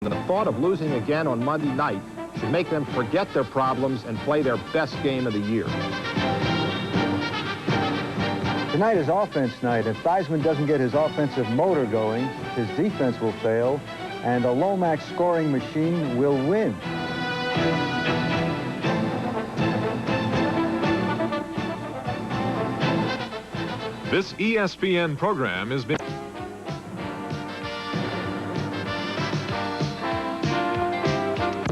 The thought of losing again on Monday night should make them forget their problems and play their best game of the year. Tonight is offense night. If Theismann doesn't get his offensive motor going, his defense will fail, and the Lomax scoring machine will win. This ESPN program is being...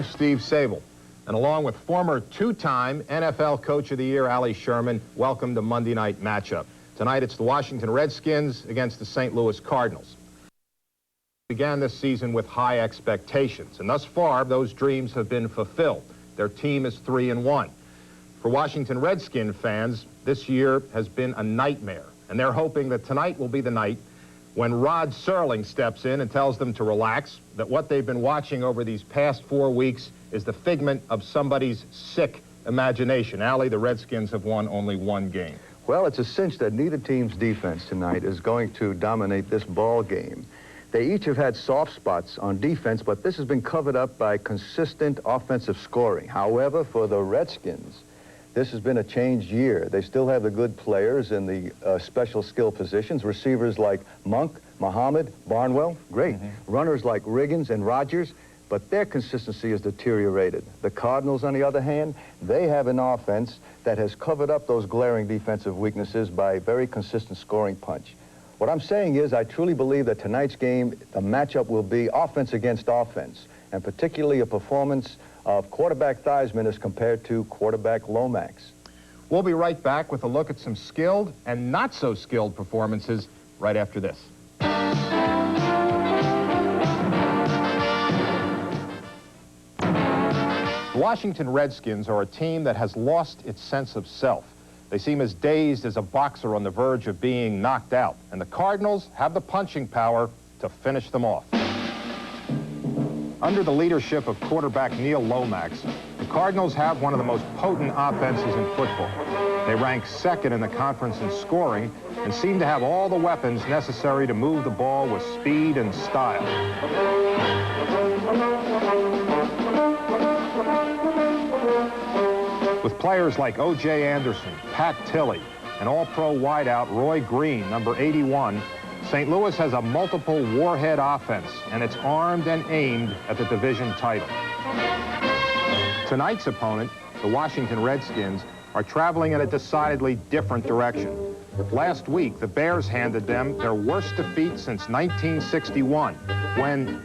Steve Sable, and along with former two-time NFL Coach of the Year, Ali Sherman, welcome to Monday night matchup. Tonight it's the Washington Redskins against the St. Louis Cardinals. Began this season with high expectations, and thus far those dreams have been fulfilled. Their team is 3-1. For Washington Redskin fans, this year has been a nightmare, and they're hoping that tonight will be the night when Rod Serling steps in and tells them to relax, that what they've been watching over these past 4 weeks is the figment of somebody's sick imagination. Ali, the Redskins have won only one game. Well, it's a cinch that neither team's defense tonight is going to dominate this ball game. They each have had soft spots on defense, but this has been covered up by consistent offensive scoring. However, for the Redskins, this has been a changed year. They still have the good players in the special skill positions, receivers like Monk, Muhammad, Barnwell, great. Runners like Riggins and Rogers, but their consistency has deteriorated. The Cardinals, on the other hand, they have an offense that has covered up those glaring defensive weaknesses by a very consistent scoring punch. What I'm saying is I truly believe that tonight's game, the matchup will be offense against offense, and particularly a performance of quarterback Theismann as compared to quarterback Lomax. We'll be right back with a look at some skilled and not so skilled performances right after this. The Washington Redskins are a team that has lost its sense of self. They seem as dazed as a boxer on the verge of being knocked out, and the Cardinals have the punching power to finish them off. Under the leadership of quarterback Neil Lomax, the Cardinals have one of the most potent offenses in football. They rank second in the conference in scoring and seem to have all the weapons necessary to move the ball with speed and style. With players like O.J. Anderson, Pat Tilley, and all-pro wideout Roy Green, number 81, St. Louis has a multiple warhead offense, and it's armed and aimed at the division title. Tonight's opponent, the Washington Redskins, are traveling in a decidedly different direction. Last week, the Bears handed them their worst defeat since 1961, when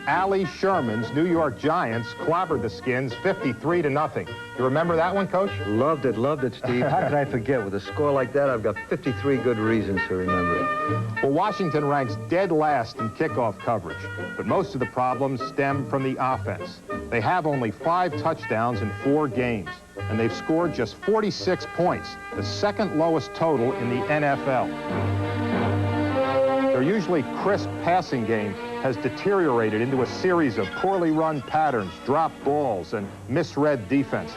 Ali Sherman's New York Giants clobbered the Skins 53-0. You remember that one, Coach? Loved it, Steve. How could I forget? With a score like that, I've got 53 good reasons to remember it. Well, Washington ranks dead last in kickoff coverage, but most of the problems stem from the offense. They have only 5 touchdowns in 4 games, and they've scored just 46 points, the second lowest total in the NFL. Their usually crisp passing game has deteriorated into a series of poorly run patterns, dropped balls, and misread defenses.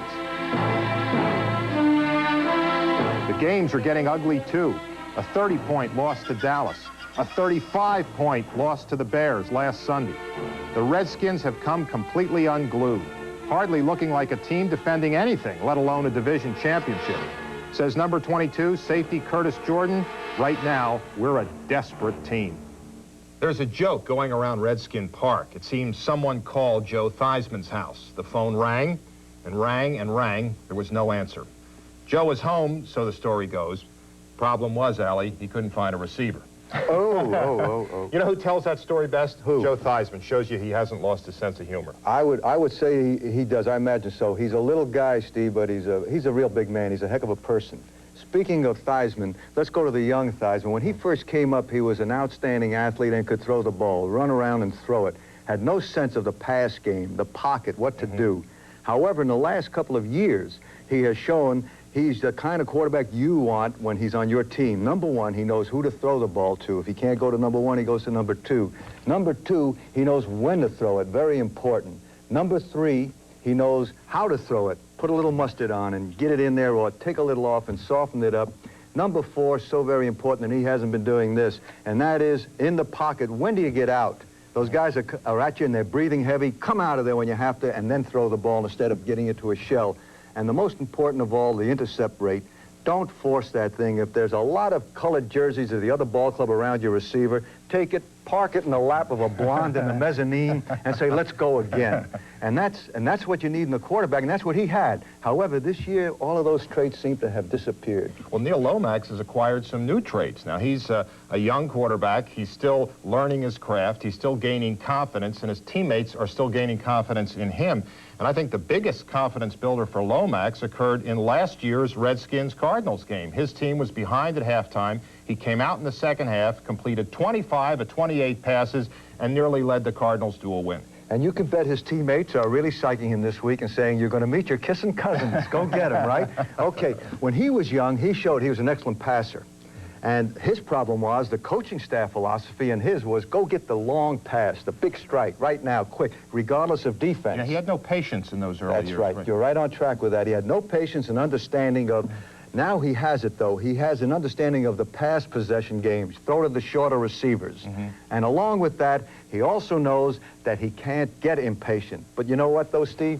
The games are getting ugly, too. A 30-point loss to Dallas, a 35-point loss to the Bears last Sunday. The Redskins have come completely unglued, hardly looking like a team defending anything, let alone a division championship. Says number 22, safety Curtis Jordan, right now, we're a desperate team. There's a joke going around Redskin Park. It seems someone called Joe Theismann's house. The phone rang and rang and rang. There was no answer. Joe was home, so the story goes. Problem was, Ali, he couldn't find a receiver. Oh. You know who tells that story best? Who? Joe Theismann. Shows you he hasn't lost his sense of humor. I would say he does. I imagine so. He's a little guy, Steve, but he's a real big man. He's a heck of a person. Speaking of Theismann, let's go to the young Theismann. When he first came up, he was an outstanding athlete and could throw the ball, run around and throw it. Had no sense of the pass game, the pocket, what to do. However, in the last couple of years, he has shown he's the kind of quarterback you want when he's on your team. Number one, he knows who to throw the ball to. If he can't go to number 1, he goes to number 2. Number 2, he knows when to throw it. Very important. Number 3, he knows how to throw it. Put a little mustard on and get it in there, or take a little off and soften it up. Number 4, so very important, and he hasn't been doing this, and that is in the pocket. When do you get out? Those guys are at you and they're breathing heavy. Come out of there when you have to and then throw the ball instead of getting it to a shell. And the most important of all, the intercept rate. Don't force that thing. If there's a lot of colored jerseys of the other ball club around your receiver, take it, park it in the lap of a blonde in the mezzanine, and say, let's go again. And that's what you need in the quarterback, and that's what he had. However, this year, all of those traits seem to have disappeared. Well, Neil Lomax has acquired some new traits. Now, he's a young quarterback. He's still learning his craft. He's still gaining confidence, and his teammates are still gaining confidence in him. And I think the biggest confidence builder for Lomax occurred in last year's Redskins-Cardinals game. His team was behind at halftime. He came out in the second half, completed 25 of 28 passes, and nearly led the Cardinals to a win. And you can bet his teammates are really psyching him this week and saying, you're going to meet your kissing cousins. Go get him, right? Okay, when he was young, he showed he was an excellent passer. And his problem was the coaching staff philosophy, and his was go get the long pass, the big strike, right now, quick, regardless of defense. Yeah, he had no patience in those early years. That's right. You're right on track with that. He had no patience and understanding of... Now he has it, though. He has an understanding of the pass possession games, throw to the shorter receivers. And along with that, he also knows that he can't get impatient. But you know what, though, Steve?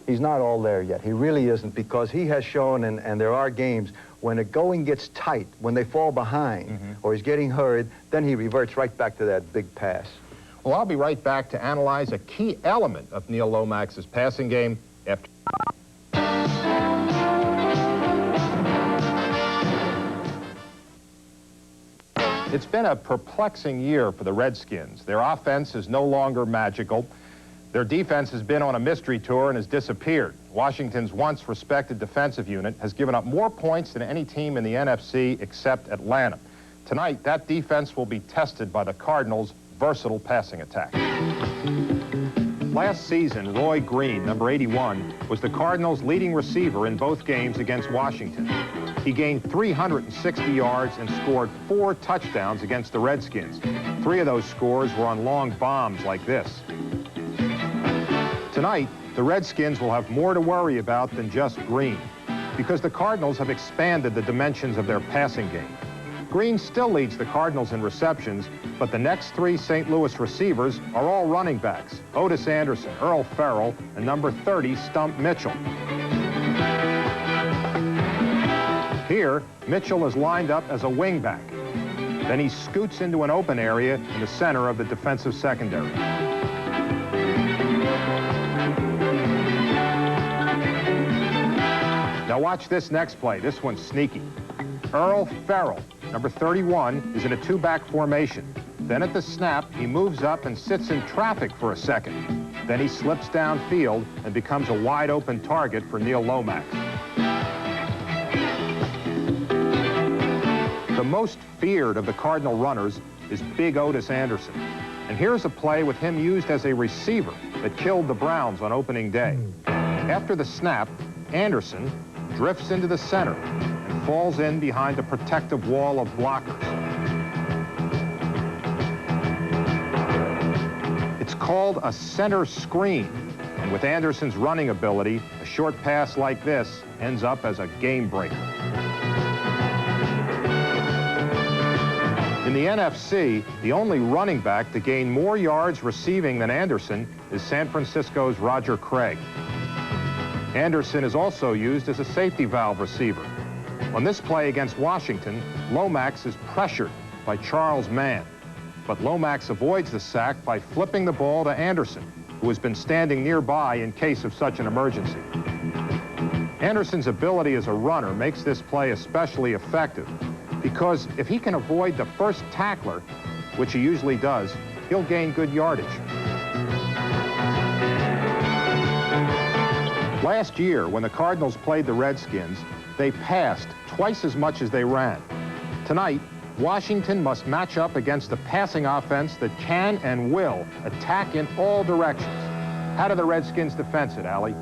He's not all there yet. He really isn't, because he has shown, and there are games, when the going gets tight, when they fall behind, or he's getting hurried, then he reverts right back to that big pass. Well, I'll be right back to analyze a key element of Neil Lomax's passing game after... It's been a perplexing year for the Redskins. Their offense is no longer magical. Their defense has been on a mystery tour and has disappeared. Washington's once respected defensive unit has given up more points than any team in the NFC except Atlanta. Tonight, that defense will be tested by the Cardinals' versatile passing attack. Last season, Roy Green, number 81, was the Cardinals' leading receiver in both games against Washington. He gained 360 yards and scored 4 touchdowns against the Redskins. 3 of those scores were on long bombs like this. Tonight, the Redskins will have more to worry about than just Green, because the Cardinals have expanded the dimensions of their passing game. Green still leads the Cardinals in receptions, but the next 3 St. Louis receivers are all running backs: Otis Anderson, Earl Farrell, and number 30, Stump Mitchell. Here, Mitchell is lined up as a wingback. Then he scoots into an open area in the center of the defensive secondary. Now watch this next play. This one's sneaky. Earl Farrell, number 31, is in a 2-back formation. Then at the snap, he moves up and sits in traffic for a second. Then he slips downfield and becomes a wide-open target for Neil Lomax. The most feared of the Cardinal runners is Big Otis Anderson. And here's a play with him used as a receiver that killed the Browns on opening day. After the snap, Anderson drifts into the center and falls in behind a protective wall of blockers. It's called a center screen, and with Anderson's running ability, a short pass like this ends up as a game breaker. In the NFC, the only running back to gain more yards receiving than Anderson is San Francisco's Roger Craig. Anderson is also used as a safety valve receiver. On this play against Washington, Lomax is pressured by Charles Mann. But Lomax avoids the sack by flipping the ball to Anderson, who has been standing nearby in case of such an emergency. Anderson's ability as a runner makes this play especially effective, because if he can avoid the first tackler, which he usually does, he'll gain good yardage. Last year, when the Cardinals played the Redskins, they passed twice as much as they ran. Tonight, Washington must match up against a passing offense that can and will attack in all directions. How do the Redskins defend it, Allie?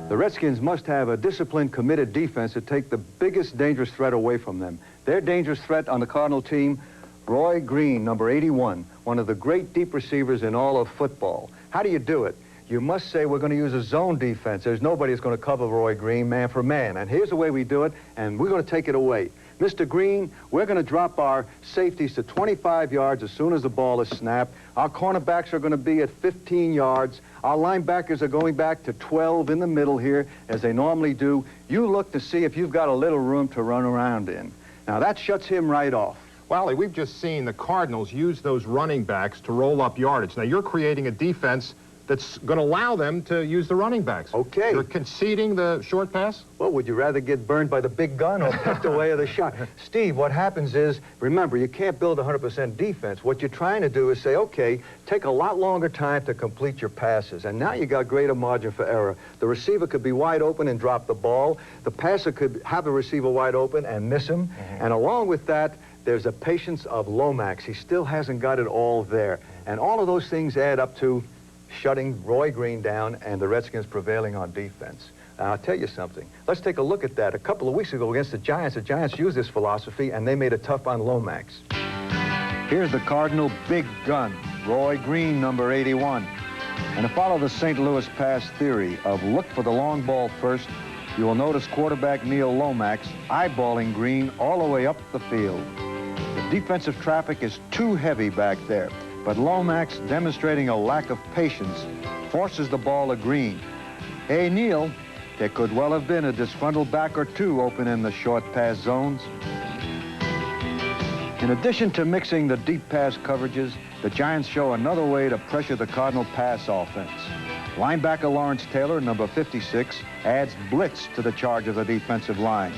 The Redskins must have a disciplined, committed defense to take the biggest dangerous threat away from them. Their dangerous threat on the Cardinal team, Roy Green, number 81, one of the great deep receivers in all of football. How do you do it? You must say we're going to use a zone defense. There's nobody that's going to cover Roy Green man for man. And here's the way we do it, and we're going to take it away. Mr. Green, we're going to drop our safeties to 25 yards as soon as the ball is snapped. Our cornerbacks are going to be at 15 yards. Our linebackers are going back to 12 in the middle here, as they normally do. You look to see if you've got a little room to run around in. Now, that shuts him right off. Wally, we've just seen the Cardinals use those running backs to roll up yardage. Now, you're creating a defense that's going to allow them to use the running backs. Okay. You're conceding the short pass? Well, would you rather get burned by the big gun or picked away of the shot? Steve, what happens is, remember, you can't build 100% defense. What you're trying to do is say, okay, take a lot longer time to complete your passes. And now you got greater margin for error. The receiver could be wide open and drop the ball. The passer could have the receiver wide open and miss him. And along with that, there's a patience of Lomax. He still hasn't got it all there. And all of those things add up to shutting Roy Green down and the Redskins prevailing on defense. Now, I'll tell you something. Let's take a look at that. A couple of weeks ago against the Giants used this philosophy, and they made it tough on Lomax. Here's the Cardinal big gun, Roy Green, number 81. And to follow the St. Louis pass theory of look for the long ball first, you will notice quarterback Neil Lomax eyeballing Green all the way up the field. The defensive traffic is too heavy back there, but Lomax, demonstrating a lack of patience, forces the ball to Green. Hey, Neil, there could well have been a disgruntled back or two open in the short pass zones. In addition to mixing the deep pass coverages, the Giants show another way to pressure the Cardinal pass offense. Linebacker Lawrence Taylor, number 56, adds blitz to the charge of the defensive line.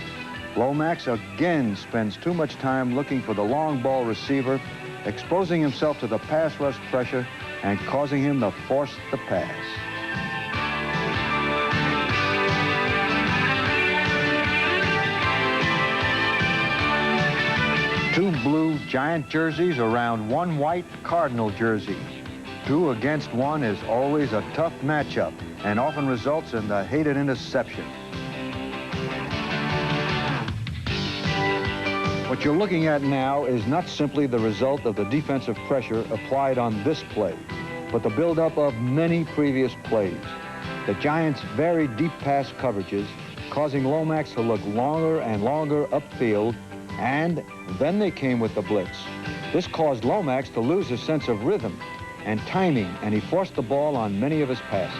Lomax again spends too much time looking for the long ball receiver, exposing himself to the pass rush pressure and causing him to force the pass. Two blue Giant jerseys around one white Cardinal jersey. 2 against 1 is always a tough matchup and often results in the hated interception. What you're looking at now is not simply the result of the defensive pressure applied on this play, but the buildup of many previous plays. The Giants' very deep pass coverages, causing Lomax to look longer and longer upfield, and then they came with the blitz. This caused Lomax to lose his sense of rhythm and timing, and he forced the ball on many of his passes.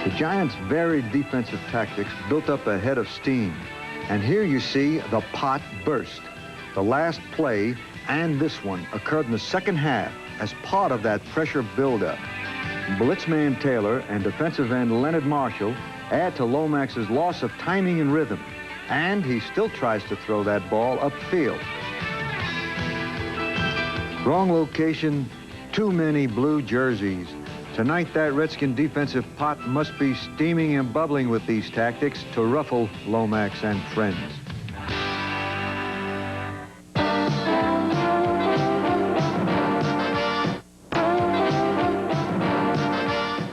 The Giants' varied defensive tactics built up a head of steam. And here you see the pot burst. The last play and this one occurred in the second half as part of that pressure buildup. Blitzman Taylor and defensive end Leonard Marshall add to Lomax's loss of timing and rhythm, and he still tries to throw that ball upfield. Wrong location, too many blue jerseys. Tonight, that Redskin defensive pot must be steaming and bubbling with these tactics to ruffle Lomax and friends.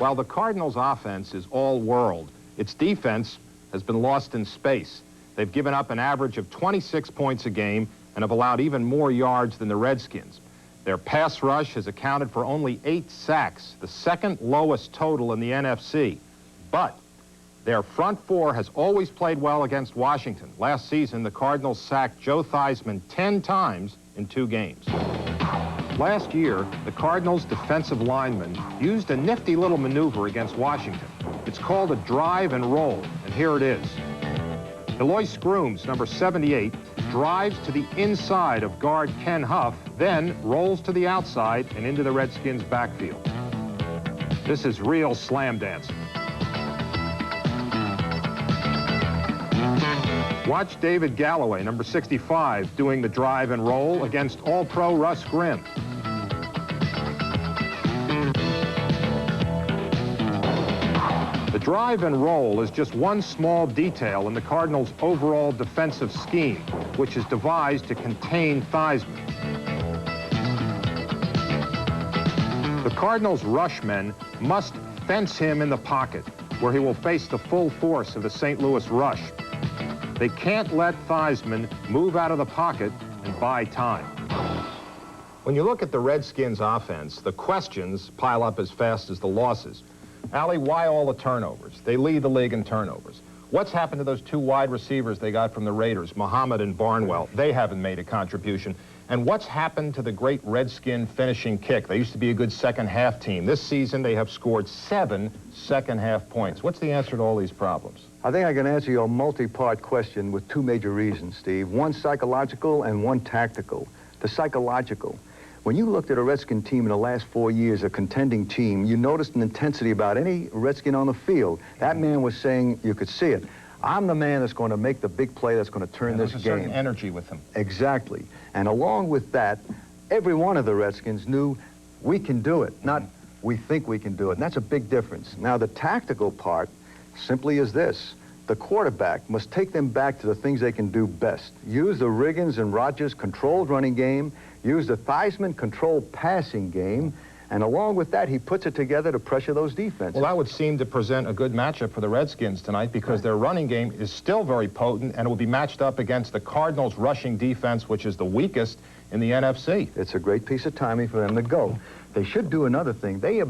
While the Cardinals' offense is all world, its defense has been lost in space. They've given up an average of 26 points a game and have allowed even more yards than the Redskins. Their pass rush has accounted for only 8 sacks, the second lowest total in the NFC. But their front four has always played well against Washington. Last season, the Cardinals sacked Joe Theismann 10 times in 2 games. Last year, the Cardinals' defensive linemen used a nifty little maneuver against Washington. It's called a drive and roll, and here it is. Eloy Scrooms, number 78, drives to the inside of guard Ken Huff, then rolls to the outside and into the Redskins' backfield. This is real slam dancing. Watch David Galloway, number 65, doing the drive and roll against All-Pro Russ Grimm. The drive and roll is just one small detail in the Cardinals' overall defensive scheme, which is devised to contain Theismann. The Cardinals' rushmen must fence him in the pocket, where he will face the full force of the St. Louis rush. They can't let Theismann move out of the pocket and buy time. When you look at the Redskins' offense, the questions pile up as fast as the losses. Allie, why all the turnovers? They lead the league in turnovers. What's happened to those two wide receivers they got from the Raiders, Muhammad and Barnwell? They haven't made a contribution. And what's happened to the great Redskin finishing kick? They used to be a good second-half team. This season, they have scored 7 second-half points. What's the answer to all these problems? I think I can answer your multi-part question with 2 major reasons, Steve. One psychological and one tactical. The psychological. When you looked at a Redskin team in the last 4 years, a contending team, you noticed an intensity about any Redskin on the field. That man was saying, you could see it, I'm the man that's going to make the big play that's going to turn this game. There's a certain energy with him. Exactly. And along with that, every one of the Redskins knew we can do it, not we think we can do it. And that's a big difference. Now, the tactical part simply is this. The quarterback must take them back to the things they can do best. Use the Riggins and Rodgers controlled running game, use the Theismann controlled passing game, and along with that, he puts it together to pressure those defenses. Well, that would seem to present a good matchup for the Redskins tonight because their running game is still very potent, and it will be matched up against the Cardinals' rushing defense, which is the weakest in the NFC. It's a great piece of timing for them to go. They should do another thing. They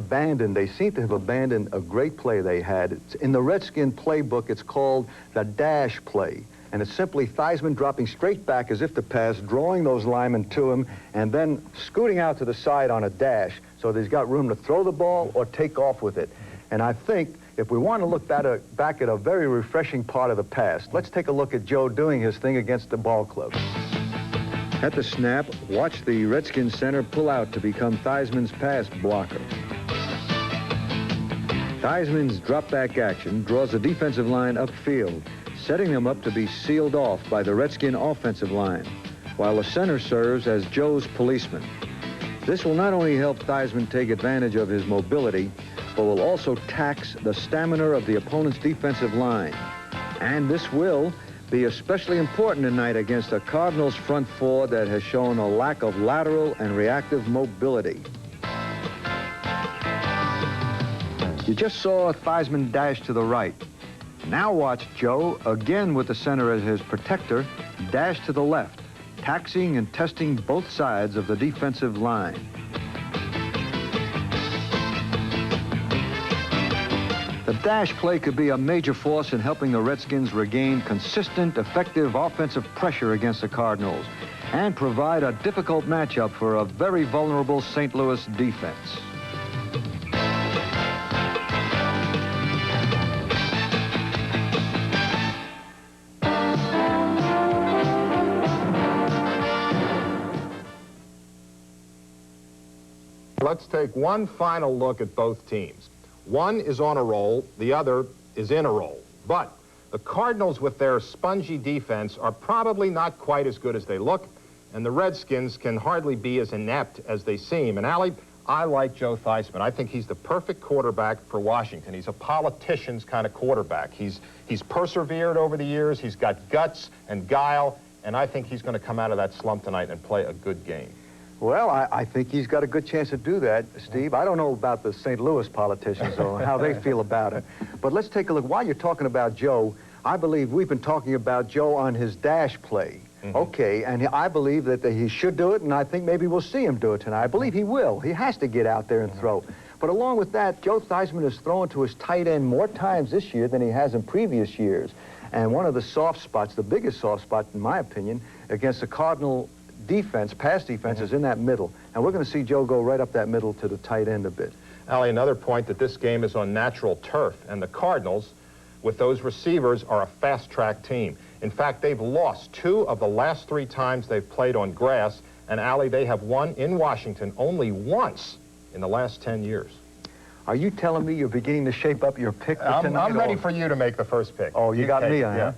seem to have abandoned a great play they had. It's in the Redskin playbook, it's called the dash play. And it's simply Theismann dropping straight back as if to pass, drawing those linemen to him, and then scooting out to the side on a dash so that he's got room to throw the ball or take off with it. And I think if we want to look back at a very refreshing part of the past, let's take a look at Joe doing his thing against the ball club. At the snap, watch the Redskins center pull out to become Theismann's pass blocker. Theismann's drop-back action draws the defensive line upfield, setting them up to be sealed off by the Redskin offensive line, while the center serves as Joe's policeman. This will not only help Theismann take advantage of his mobility, but will also tax the stamina of the opponent's defensive line. And this will be especially important tonight against a Cardinals front four that has shown a lack of lateral and reactive mobility. You just saw Theismann dash to the right. Now watch Joe, again with the center as his protector, dash to the left, taxing and testing both sides of the defensive line. The dash play could be a major force in helping the Redskins regain consistent, effective offensive pressure against the Cardinals and provide a difficult matchup for a very vulnerable St. Louis defense. Let's take one final look at both teams. One is on a roll, the other is in a roll. But the Cardinals, with their spongy defense, are probably not quite as good as they look, and the Redskins can hardly be as inept as they seem. And, Allie, I like Joe Theismann. I think he's the perfect quarterback for Washington. He's a politician's kind of quarterback. He's persevered over the years. He's got guts and guile, and I think he's going to come out of that slump tonight and play a good game. Well, I think he's got a good chance to do that, Steve. I don't know about the St. Louis politicians or how they feel about it. But let's take a look. While you're talking about Joe, I believe we've been talking about Joe on his dash play. Okay, and I believe that he should do it, and I think maybe we'll see him do it tonight. I believe he will. He has to get out there and throw. But along with that, Joe Theismann has thrown to his tight end more times this year than he has in previous years. And one of the soft spots, the biggest soft spot, in my opinion, against the Cardinal defense, pass defense, is in that middle. And we're going to see Joe go right up that middle to the tight end a bit. Allie, another point that this game is on natural turf, and the Cardinals, with those receivers, are a fast-track team. In fact, they've lost 2 of the last 3 times they've played on grass, and Allie, they have won in Washington only once in the last 10 years. Are you telling me you're beginning to shape up your pick for tonight? I'm ready for you to make the first pick. Oh, you got me, huh? Yeah.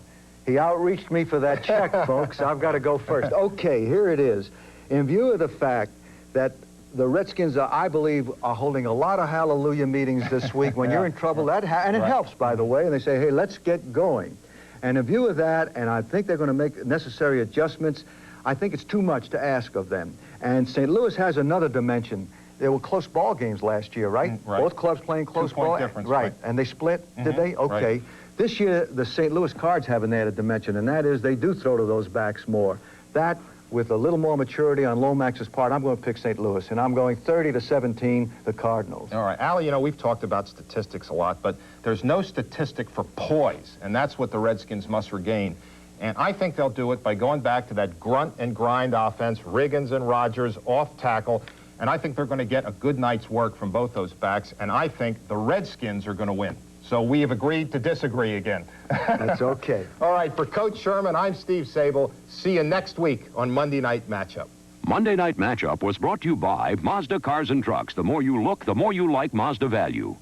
He outreached me for that check, folks. I've got to go first. Okay, here it is. In view of the fact that the Redskins, I believe, are holding a lot of hallelujah meetings this week. When you're in trouble, and it helps, by the way, and they say, hey, let's get going. And in view of that, and I think they're going to make necessary adjustments, I think it's too much to ask of them. And St. Louis has another dimension. There were close ball games last year, right? Right. Both clubs playing close ball. 2-point difference. Right. And they split, did they? Okay. Right. This year, the St. Louis Cards have an added dimension, and that is they do throw to those backs more. That, with a little more maturity on Lomax's part, I'm going to pick St. Louis, and I'm going 30-17, the Cardinals. All right, Al, you know, we've talked about statistics a lot, but there's no statistic for poise, and that's what the Redskins must regain. And I think they'll do it by going back to that grunt and grind offense, Riggins and Rogers off tackle, and I think they're going to get a good night's work from both those backs, and I think the Redskins are going to win. So we have agreed to disagree again. That's okay. All right, for Coach Sherman, I'm Steve Sable. See you next week on Monday Night Matchup. Monday Night Matchup was brought to you by Mazda Cars and Trucks. The more you look, the more you like Mazda value.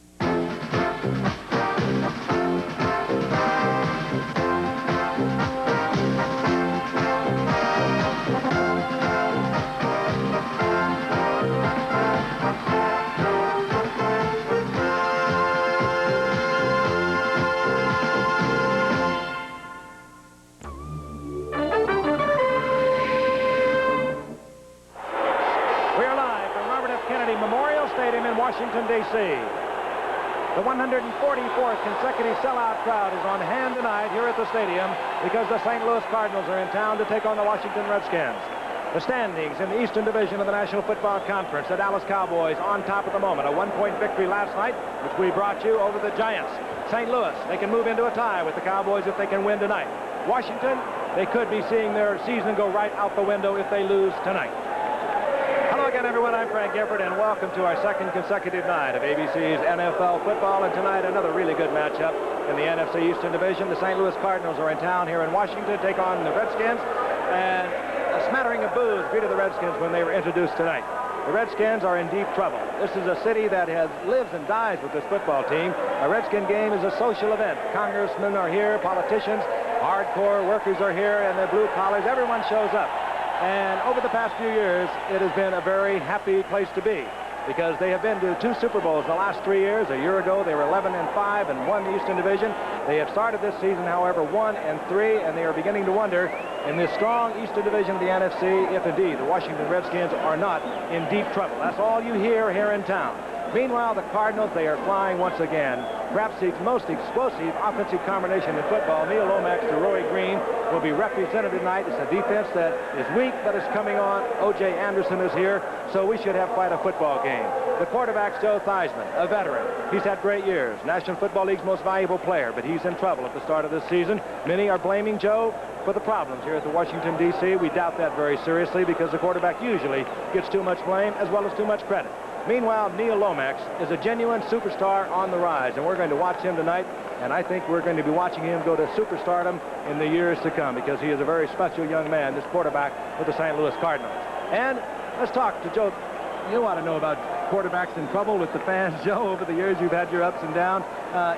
Washington, D.C. The 144th consecutive sellout crowd is on hand tonight here at the stadium because the St. Louis Cardinals are in town to take on the Washington Redskins. The standings in the Eastern Division of the National Football Conference, the Dallas Cowboys on top at the moment. A one-point victory last night, which we brought you over the Giants. St. Louis, they can move into a tie with the Cowboys if they can win tonight. Washington, they could be seeing their season go right out the window if they lose tonight. Hello again, everyone. I'm Frank Gifford, and welcome to our second consecutive night of ABC's NFL football. And tonight, another really good matchup in the NFC Eastern Division. The St. Louis Cardinals are in town here in Washington to take on the Redskins. And a smattering of boos greeted the Redskins when they were introduced tonight. The Redskins are in deep trouble. This is a city that lives and dies with this football team. A Redskin game is a social event. Congressmen are here, politicians, hardcore workers are here, and the blue collars. Everyone shows up. And over the past few years, it has been a very happy place to be because they have been to 2 Super Bowls in the last 3 years. A year ago, they were 11-5 and won the Eastern Division. They have started this season, however, 1-3, and they are beginning to wonder in this strong Eastern Division of the NFC if indeed the Washington Redskins are not in deep trouble. That's all you hear here in town. Meanwhile, the Cardinals, they are flying once again. Perhaps the most explosive offensive combination in football, Neil Lomax to Roy Green, will be represented tonight. It's a defense that is weak, but is coming on. O.J. Anderson is here, so we should have quite a football game. The quarterback's Joe Theismann, a veteran. He's had great years. National Football League's most valuable player, but he's in trouble at the start of this season. Many are blaming Joe for the problems here at the Washington, D.C. We doubt that very seriously because the quarterback usually gets too much blame as well as too much credit. Meanwhile, Neil Lomax is a genuine superstar on the rise, and we're going to watch him tonight, and I think we're going to be watching him go to superstardom in the years to come because he is a very special young man, this quarterback with the St. Louis Cardinals. And let's talk to Joe. You want to know about quarterbacks in trouble with the fans, Joe. Over the years, you've had your ups and downs.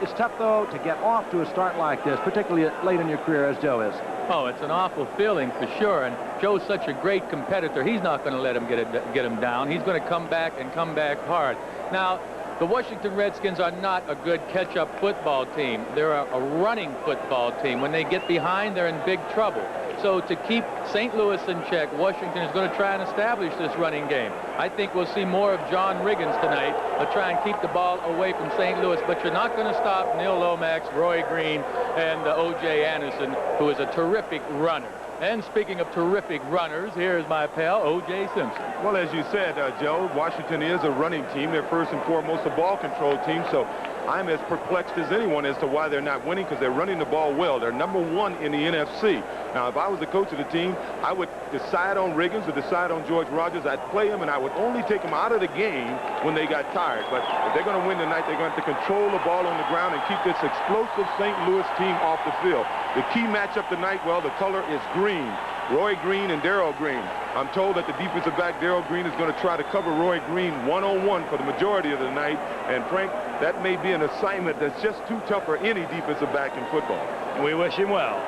It's tough, though, to get off to a start like this, particularly late in your career, as Joe is. Oh, it's an awful feeling for sure, and Joe's such a great competitor. He's not going to let him get him down. He's going to come back and come back hard. Now, the Washington Redskins are not a good catch-up football team. They're a running football team. When they get behind, they're in big trouble. So to keep St. Louis in check, Washington is going to try and establish this running game. I think we'll see more of John Riggins tonight. They'll try and keep the ball away from St. Louis, but you're not going to stop Neil Lomax, Roy Green, and O.J. Anderson, who is a terrific runner. And speaking of terrific runners, here's my pal, O.J. Simpson. Well, as you said, Joe, Washington is a running team. They're first and foremost a ball control team, so I'm as perplexed as anyone as to why they're not winning because they're running the ball well. They're #1 in the NFC. Now, if I was the coach of the team, I would decide on Riggins or decide on George Rogers. I'd play him, and I would only take him out of the game when they got tired. But if they're going to win tonight, they're going to have to control the ball on the ground and keep this explosive St. Louis team off the field. The key matchup tonight, well, the color is green. Roy Green and Darrell Green. I'm told that the defensive back, Darrell Green, is going to try to cover Roy Green one-on-one for the majority of the night. And, Frank, that may be an assignment that's just too tough for any defensive back in football. We wish him well.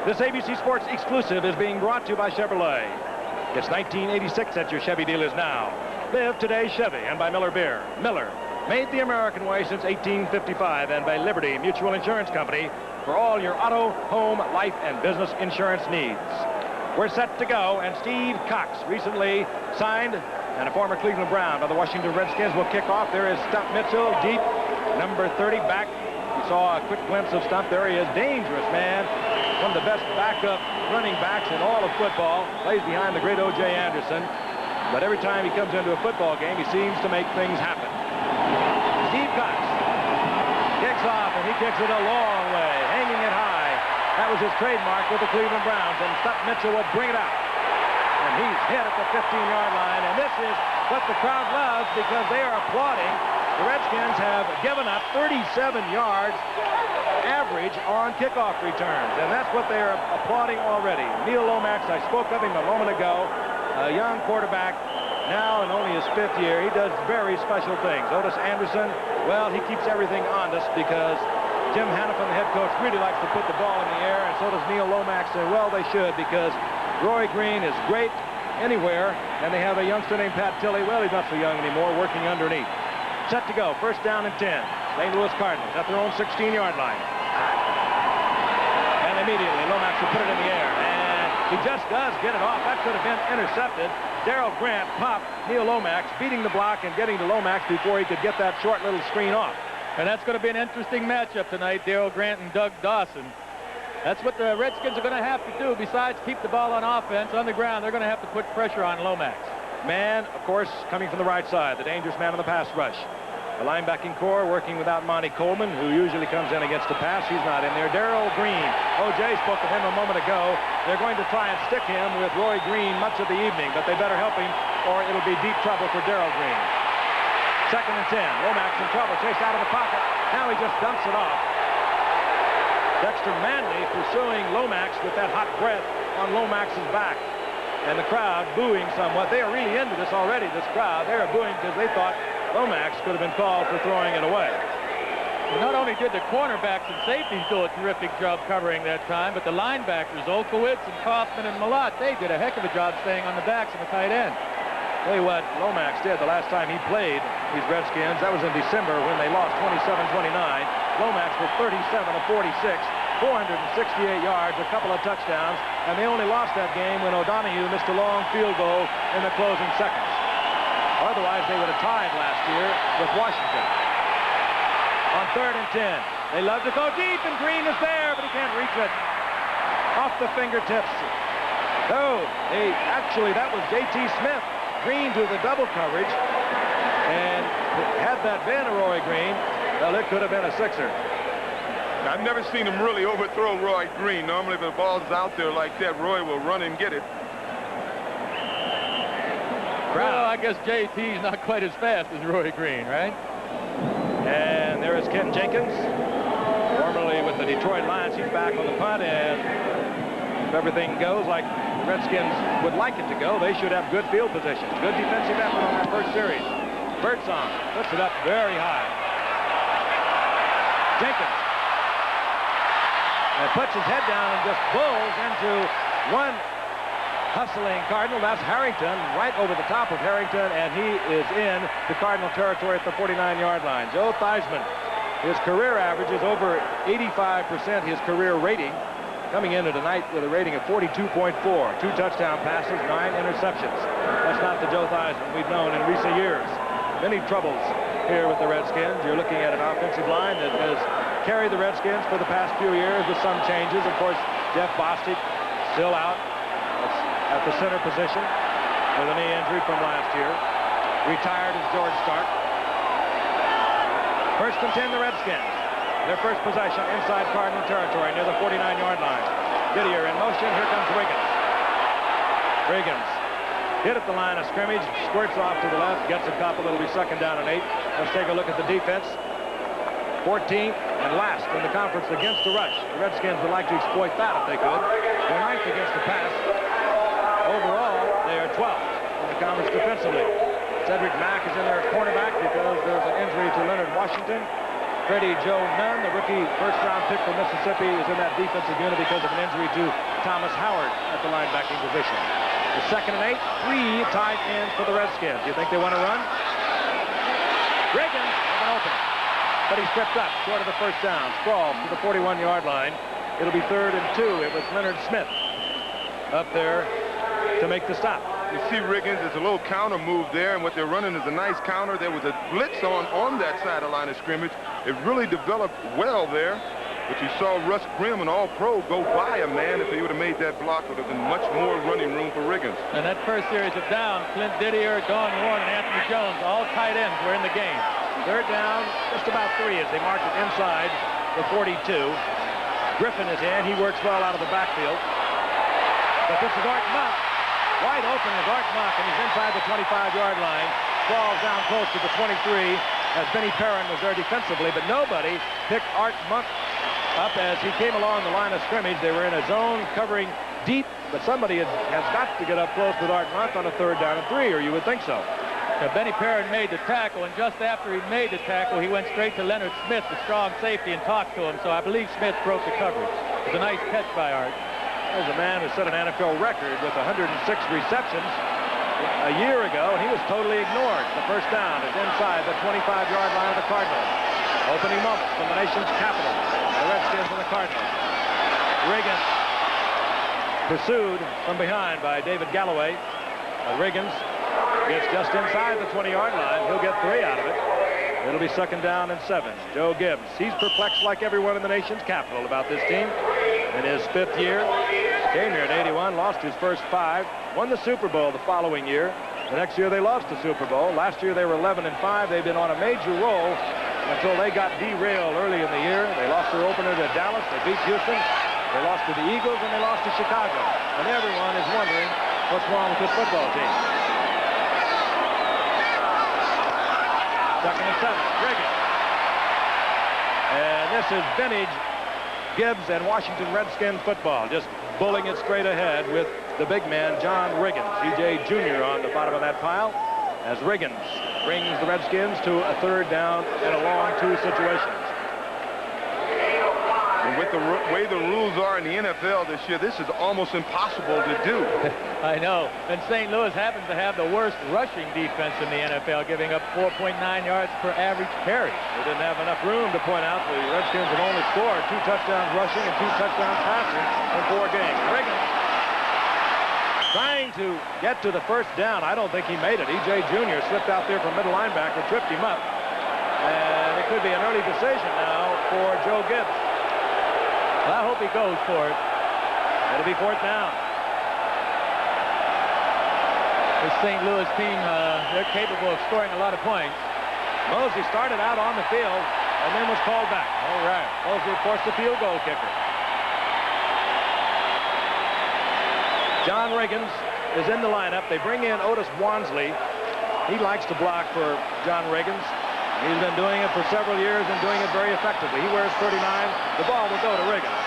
This ABC Sports exclusive is being brought to you by Chevrolet. It's 1986 that your Chevy deal is now. Live today's Chevy, and by Miller Beer. Miller, made the American way since 1855, and by Liberty Mutual Insurance Company for all your auto, home, life, and business insurance needs. We're set to go, and Steve Cox recently signed, and a former Cleveland Brown by the Washington Redskins will kick off. There is Stump Mitchell, deep, number 30, back. You saw a quick glimpse of Stump. There he is, dangerous man. One of the best backup running backs in all of football. Plays behind the great O.J. Anderson. But every time he comes into a football game, he seems to make things happen. Steve Cox kicks off, and he kicks it a long way, hanging it high. That was his trademark with the Cleveland Browns, and Stutt Mitchell will bring it out. And he's hit at the 15-yard line, and this is what the crowd loves because they are applauding. The Redskins have given up 37 yards average on kickoff returns, and that's what they are applauding already. Neil Lomax, I spoke of him a moment ago, a young quarterback, now in only his 5th year. He does very special things. Otis Anderson, well, he keeps everything honest because Jim Hannafin, the head coach, really likes to put the ball in the air, and so does Neil Lomax, and well, they should, because Roy Green is great anywhere, and they have a youngster named Pat Tilley. Well, he's not so young anymore, working underneath. Set to go, first down and 10. St. Louis Cardinals at their own 16-yard line. And immediately, Lomax will put it in the air, and he just does get it off. That could have been intercepted. Darrell Grant popped Neil Lomax, beating the block and getting to Lomax before he could get that short little screen off. And that's going to be an interesting matchup tonight, Darrell Grant and Doug Dawson. That's what the Redskins are going to have to do. Besides keep the ball on offense on the ground, they're going to have to put pressure on Lomax. Man, of course, coming from the right side, the dangerous man on the pass rush. The linebacking core working without Monty Coleman, who usually comes in against the pass. He's not in there. Darrell Green. O.J. spoke of him a moment ago. They're going to try and stick him with Roy Green much of the evening, but they better help him or it'll be deep trouble for Darrell Green. Second and 10. Lomax in trouble. Chased out of the pocket. Now he just dumps it off. Dexter Manley pursuing Lomax with that hot breath on Lomax's back. And the crowd booing somewhat. They are really into this already, this crowd. They are booing because they thought Lomax could have been called for throwing it away. Well, not only did the cornerbacks and safeties do a terrific job covering that time, but the linebackers, Olkowitz and Kaufman and Malott, they did a heck of a job staying on the backs of the tight end. Tell you what Lomax did the last time he played these Redskins. That was in December when they lost 27-29. Lomax was 37 of 46, 468 yards, a couple of touchdowns, and they only lost that game when O'Donohue missed a long field goal in the closing seconds. Otherwise, they would have tied last year with Washington. On third and 10, they love to go deep, and Green is there, but he can't reach it. Off the fingertips. No, that was J.T. Smith. Green to the double coverage, and had that been a Roy Green, well, it could have been a sixer. I've never seen him really overthrow Roy Green. Normally, if the ball's out there like that, Roy will run and get it. Well, I guess JT's not quite as fast as Roy Green, right? And there is Ken Jenkins, formerly with the Detroit Lions. He's back on the punt, and if everything goes like Redskins would like it to go, they should have good field position. Good defensive effort on that first series. Birdsong puts it up very high. Jenkins puts his head down and just bulls into one hustling Cardinal. That's Harrington, right over the top of Harrington, and he is in the Cardinal territory at the 49-yard line. Joe Theismann, his career average is over 85% his career rating, coming into tonight with a rating of 42.4. 2 touchdown passes, 9 interceptions. That's not the Joe Theismann we've known in recent years. Many troubles here with the Redskins. You're looking at an offensive line that has carried the Redskins for the past few years with some changes. Of course, Jeff Bostic still out at the center position with a knee injury from last year. Retired is George Stark. First and 10, the Redskins. Their first possession inside Cardinal territory near the 49-yard line. Didier in motion. Here comes Riggins. Riggins hit at the line of scrimmage, squirts off to the left, gets a couple. It'll be second down and 8. Let's take a look at the defense. 14th and last in the conference against the rush. The Redskins would like to exploit that if they could. They're 9th against the pass. Overall, they are 12th in the conference defensively. Cedric Mack is in there at cornerback because there's an injury to Leonard Washington. Freddie Joe Nunn, the rookie first-round pick from Mississippi, is in that defensive unit because of an injury to Thomas Howard at the linebacking position. The second and 8, 3 tight ends for the Redskins. Do you think they want to run? Riggins with an opening, but he stepped up short of the first down. Sprawls to the 41-yard line. It'll be third and 2. It was Leonard Smith up there to make the stop. You see Riggins, there's a little counter move there, and what they're running is a nice counter. There was a blitz on that side of line of scrimmage. It really developed well there. But you saw Russ Grimm, an all-pro, go by a man. If he would have made that block, would have been much more running room for Riggins. And that first series of downs, Clint Didier, Don Warren, and Anthony Jones, all tight ends, were in the game. Third down, just about 3 as they marked it inside the 42. Griffin is in. He works well out of the backfield. But this is Art Monk. Wide open is Art Monk, and he's inside the 25-yard line. Falls down close to the 23 as Benny Perrin was there defensively, but nobody picked Art Monk up as he came along the line of scrimmage. They were in a zone covering deep, but somebody has got to get up close with Art Monk on a 3rd down and 3, or you would think so. Now, Benny Perrin made the tackle, and just after he made the tackle, he went straight to Leonard Smith, the strong safety, and talked to him. So I believe Smith broke the coverage. It was a nice catch by Art. There's a man who set an NFL record with 106 receptions a year ago, and he was totally ignored. The first down is inside the 25-yard line of the Cardinals. Opening moments from the nation's capital, the Redskins and the Cardinals. Riggins pursued from behind by David Galloway. Riggins gets just inside the 20-yard line. He'll get 3 out of it. It'll be 2nd down and 7. Joe Gibbs. He's perplexed like everyone in the nation's capital about this team. In his 5th year, came here in '81, lost his first 5, won the Super Bowl the following year. The next year they lost the Super Bowl. Last year they were 11-5. They've been on a major roll until they got derailed early in the year. They lost their opener to Dallas. They beat Houston. They lost to the Eagles, and they lost to Chicago. And everyone is wondering what's wrong with this football team. 2nd and 7. Riggins. And this is vintage Gibbs and Washington Redskins football. Just bulling it straight ahead with the big man, John Riggins. CJ Jr. on the bottom of that pile as Riggins brings the Redskins to a 3rd down and a long 2 situations. And with the way the rules are in the NFL this year, this is almost impossible to do. I know. And St. Louis happens to have the worst rushing defense in the NFL, giving up 4.9 yards per average carry. They didn't have enough room to point out the Redskins have only scored 2 touchdowns rushing and 2 touchdowns passing in 4 games. Riggins trying to get to the 1st down. I don't think he made it. E.J. Jr. slipped out there from middle linebacker, tripped him up. And it could be an early decision now for Joe Gibbs. I hope he goes for it. It'll be 4th down. The St. Louis team, they're capable of scoring a lot of points. Mosley started out on the field and then was called back. All right. Mosley, of course, the field goal kicker. John Riggins is in the lineup. They bring in Otis Wansley. He likes to block for John Riggins. He's been doing it for several years and doing it very effectively. He wears 39. The ball will go to Riggins.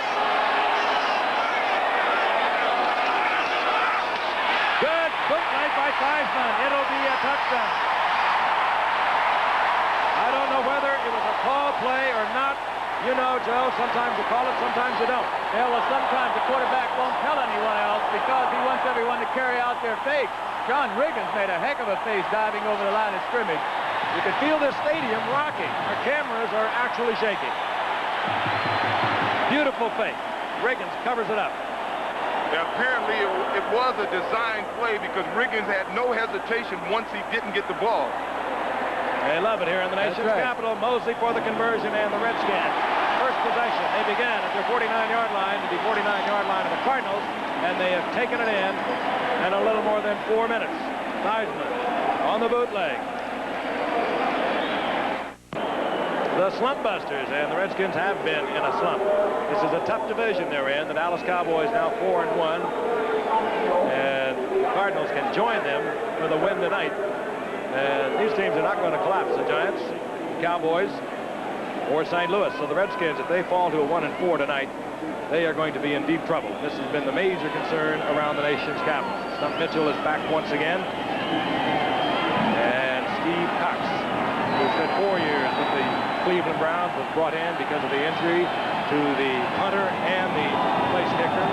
Good bootleg by Theismann. It'll be a touchdown. I don't know whether it was a call play or not. You know, Joe, sometimes you call it, sometimes you don't. Yeah, well, sometimes the quarterback won't tell anyone else because he wants everyone to carry out their fakes. John Riggins made a heck of a face diving over the line of scrimmage. You can feel this stadium rocking. Our cameras are actually shaking. Beautiful fake. Riggins covers it up. Now, apparently, it was a design play because Riggins had no hesitation once he didn't get the ball. They love it here in the nation's capital. Mosley for the conversion and the Redskins. First possession. They began at their 49-yard line to the 49-yard line of the Cardinals, and they have taken it in a little more than 4 minutes. Theismann on the bootleg. The slump busters, and the Redskins have been in a slump. This is a tough division they're in. The Dallas Cowboys now 4-1, and the Cardinals can join them with a win tonight. And these teams are not going to collapse, the Giants, Cowboys, or St. Louis. So the Redskins, if they fall to a 1-4 tonight, they are going to be in deep trouble. This has been the major concern around the nation's capital. Stump Mitchell is back once again. And Steve Cox, who spent 4 years with the Cleveland Browns, was brought in because of the injury to the punter and the place kicker.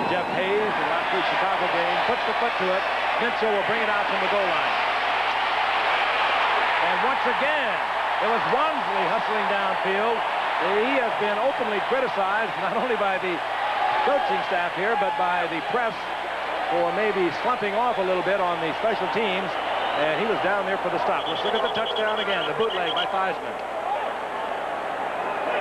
Jeff Hayes, in last week's Chicago game, puts the foot to it. Mitchell will bring it out from the goal line. And once again, it was Wansley hustling downfield. He has been openly criticized, not only by the coaching staff here, but by the press for maybe slumping off a little bit on the special teams. And he was down there for the stop. Let's look at the touchdown again, the bootleg by Theismann.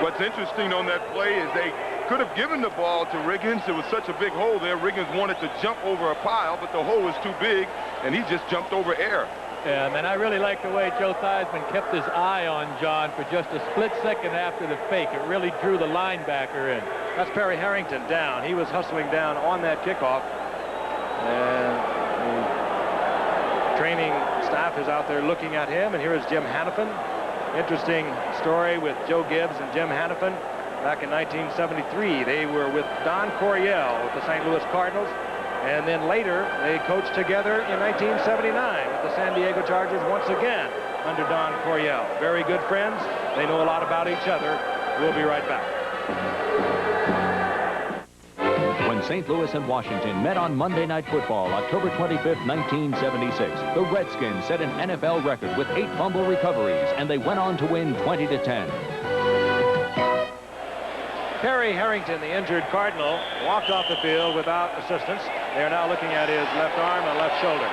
What's interesting on that play is they could have given the ball to Riggins. It was such a big hole there. Riggins wanted to jump over a pile, but the hole was too big, and he just jumped over air. Yeah, man, I really like the way Joe Theismann kept his eye on John for just a split second after the fake. It really drew the linebacker in. That's Perry Harrington down. He was hustling down on that kickoff. And the training staff is out there looking at him. And here is Jim Hannafin. Interesting story with Joe Gibbs and Jim Hannafin. Back in 1973, they were with Don Coryell with the St. Louis Cardinals. And then later, they coached together in 1979 with the San Diego Chargers once again under Don Coryell. Very good friends. They know a lot about each other. We'll be right back. When St. Louis and Washington met on Monday Night Football, October 25th, 1976, the Redskins set an NFL record with 8 fumble recoveries, and they went on to win 20-10. Perry Harrington, the injured Cardinal, walked off the field without assistance. They are now looking at his left arm and left shoulder.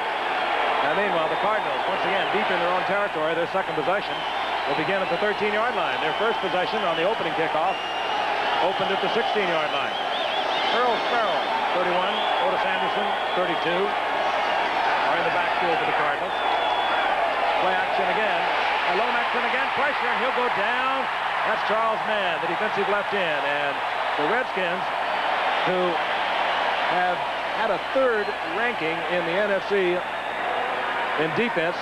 Now, meanwhile, the Cardinals, once again, deep in their own territory, their second possession will begin at the 13-yard line. Their first possession on the opening kickoff opened at the 16-yard line. Earl Farrell, 31, Otis Anderson, 32, are in the backfield for the Cardinals. Play action again. And Lomaxon again, pressure, and he'll go down. That's Charles Mann, the defensive left end. And the Redskins, who have had a 3rd ranking in the NFC in defense,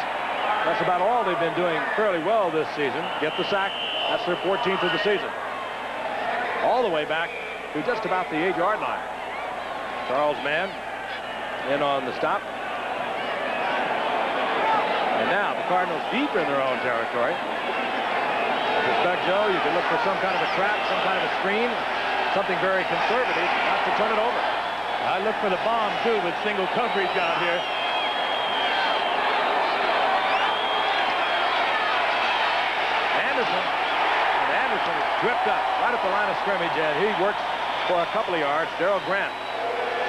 that's about all they've been doing fairly well this season. Get the sack. That's their 14th of the season. All the way back to just about the 8-yard line. Charles Mann in on the stop. And now the Cardinals deep in their own territory. Suspect, Joe, you can look for some kind of a trap, some kind of a screen, something very conservative, not to turn it over. I look for the bomb, too, with single coverage out here. Anderson is tripped up right at the line of scrimmage, and he works for a couple of yards. Darrell Grant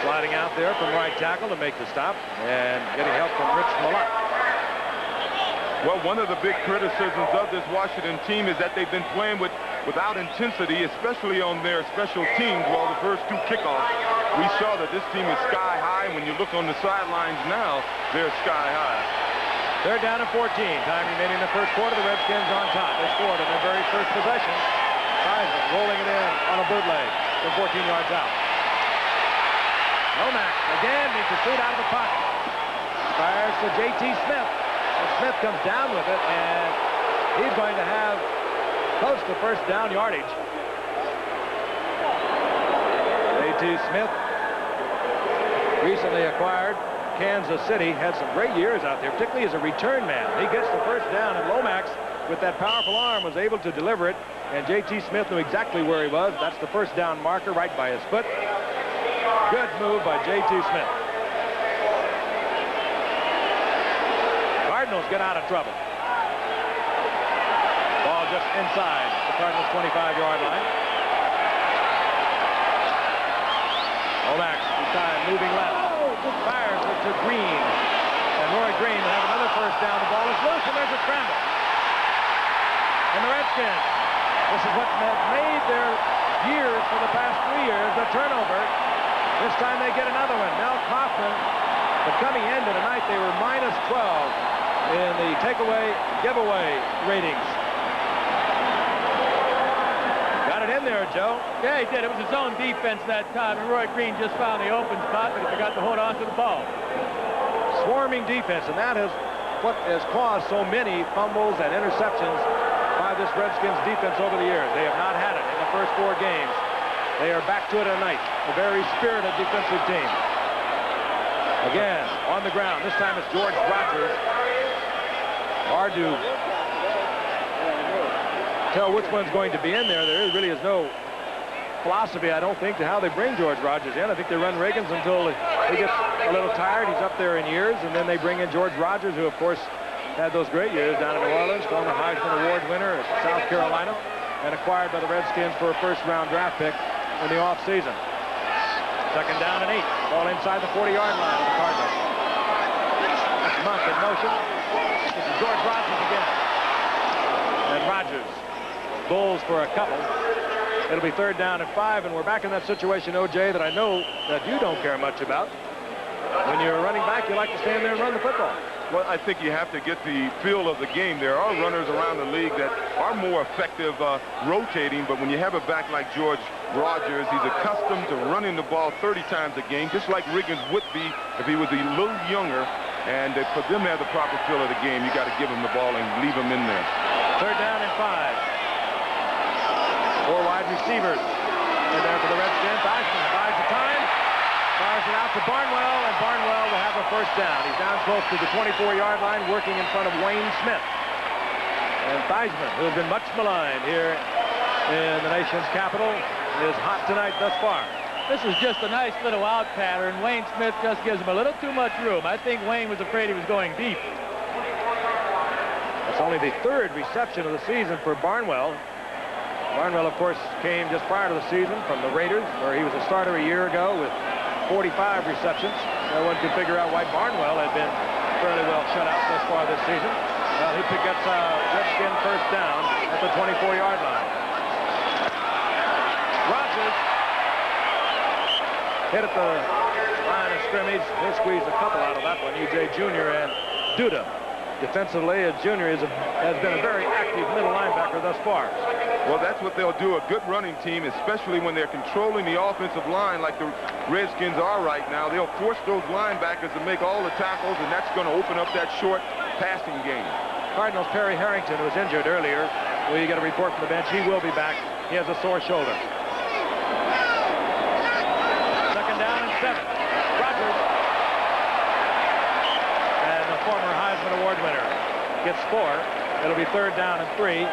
sliding out there from right tackle to make the stop, and getting help from Rich Malott. Well, one of the big criticisms of this Washington team is that they've been playing without intensity, especially on their special teams. Well, the first 2 kickoffs, we saw that this team is sky high. When you look on the sidelines now, they're sky high. They're down at 14. Time remaining in the first quarter. The Redskins on top. They scored on their very first possession. Theismann rolling it in on a bootleg from 14 yards out. Lomax again needs to shoot out of the pocket. Fires to J.T. Smith. And Smith comes down with it, and he's going to have close to first down yardage. J.T. Smith, recently acquired Kansas City, had some great years out there, particularly as a return man. He gets the first down, and Lomax, with that powerful arm, was able to deliver it, and J.T. Smith knew exactly where he was. That's the first down marker right by his foot. Good move by J.T. Smith. Cardinals get out of trouble. Ball just inside the Cardinals' 25-yard line. Lomax, this time moving left. Fires it to Green. And Roy Green will have another first down. The ball is loose, and there's a scramble. And the Redskins, this is what has made their years for the past 3 years, a turnover. This time they get another one. Mel Kaufman, the coming end of the night, they were -12 in the takeaway giveaway ratings. Got it in there, Joe. Yeah, he did. It was his own defense that time, and Roy Green just found the open spot, but he forgot to hold on to the ball. Swarming defense, and that is what has caused so many fumbles and interceptions by this Redskins defense over the years. They have not had it in the first 4 games. They are back to it tonight. A very spirited defensive team. Again, on the ground. This time it's George Rogers. Hard to tell which one's going to be in there. There really is no philosophy, I don't think, to how they bring George Rogers in. I think they run Riggins until he gets a little tired. He's up there in years, and then they bring in George Rogers, who, of course, had those great years down in New Orleans, former Heisman Award winner at South Carolina, and acquired by the Redskins for a first-round draft pick in the offseason. Second down and 8. Ball inside the 40-yard line of the Cardinals. That's Monk in motion. This is George Rogers again. And Rogers Bulls for a couple. It'll be 3rd down and 5, and we're back in that situation, O.J., that I know that you don't care much about. When you're running back, you like to stand there and run the football. Well, I think you have to get the feel of the game. There are runners around the league that are more effective rotating, but when you have a back like George Rogers, he's accustomed to running the ball 30 times a game, just like Riggins would be if he was a little younger. And for them to have the proper feel of the game, you got to give them the ball and leave them in there. 3rd down and 5. 4 wide receivers in there for the Redskins. Theismann buys the time. Fires it out to Barnwell, and Barnwell will have a 1st down. He's down close to the 24-yard line, working in front of Wayne Smith. And Theismann, who has been much maligned here in the nation's capital, is hot tonight thus far. This is just a nice little out pattern. Wayne Smith just gives him a little too much room. I think Wayne was afraid he was going deep. It's only the 3rd reception of the season for Barnwell. Barnwell, of course, came just prior to the season from the Raiders, where he was a starter a year ago with 45 receptions. No one could figure out why Barnwell had been fairly well shut out thus far this season. Well, he gets a Redskin 1st down at the 24-yard line. Rogers hit at the line of scrimmage. He'll squeeze a couple out of that one. E.J. Jr. and Duda. Defensively, Jr. has been a very active middle linebacker thus far. Well, that's what they'll do, a good running team, especially when they're controlling the offensive line like the Redskins are right now. They'll force those linebackers to make all the tackles, and that's going to open up that short passing game. Cardinals' Perry Harrington was injured earlier. We get a report from the bench. He will be back. He has a sore shoulder. 2nd down and 7. Rogers. And the former Heisman Award winner gets 4. It'll be 3rd down and 3.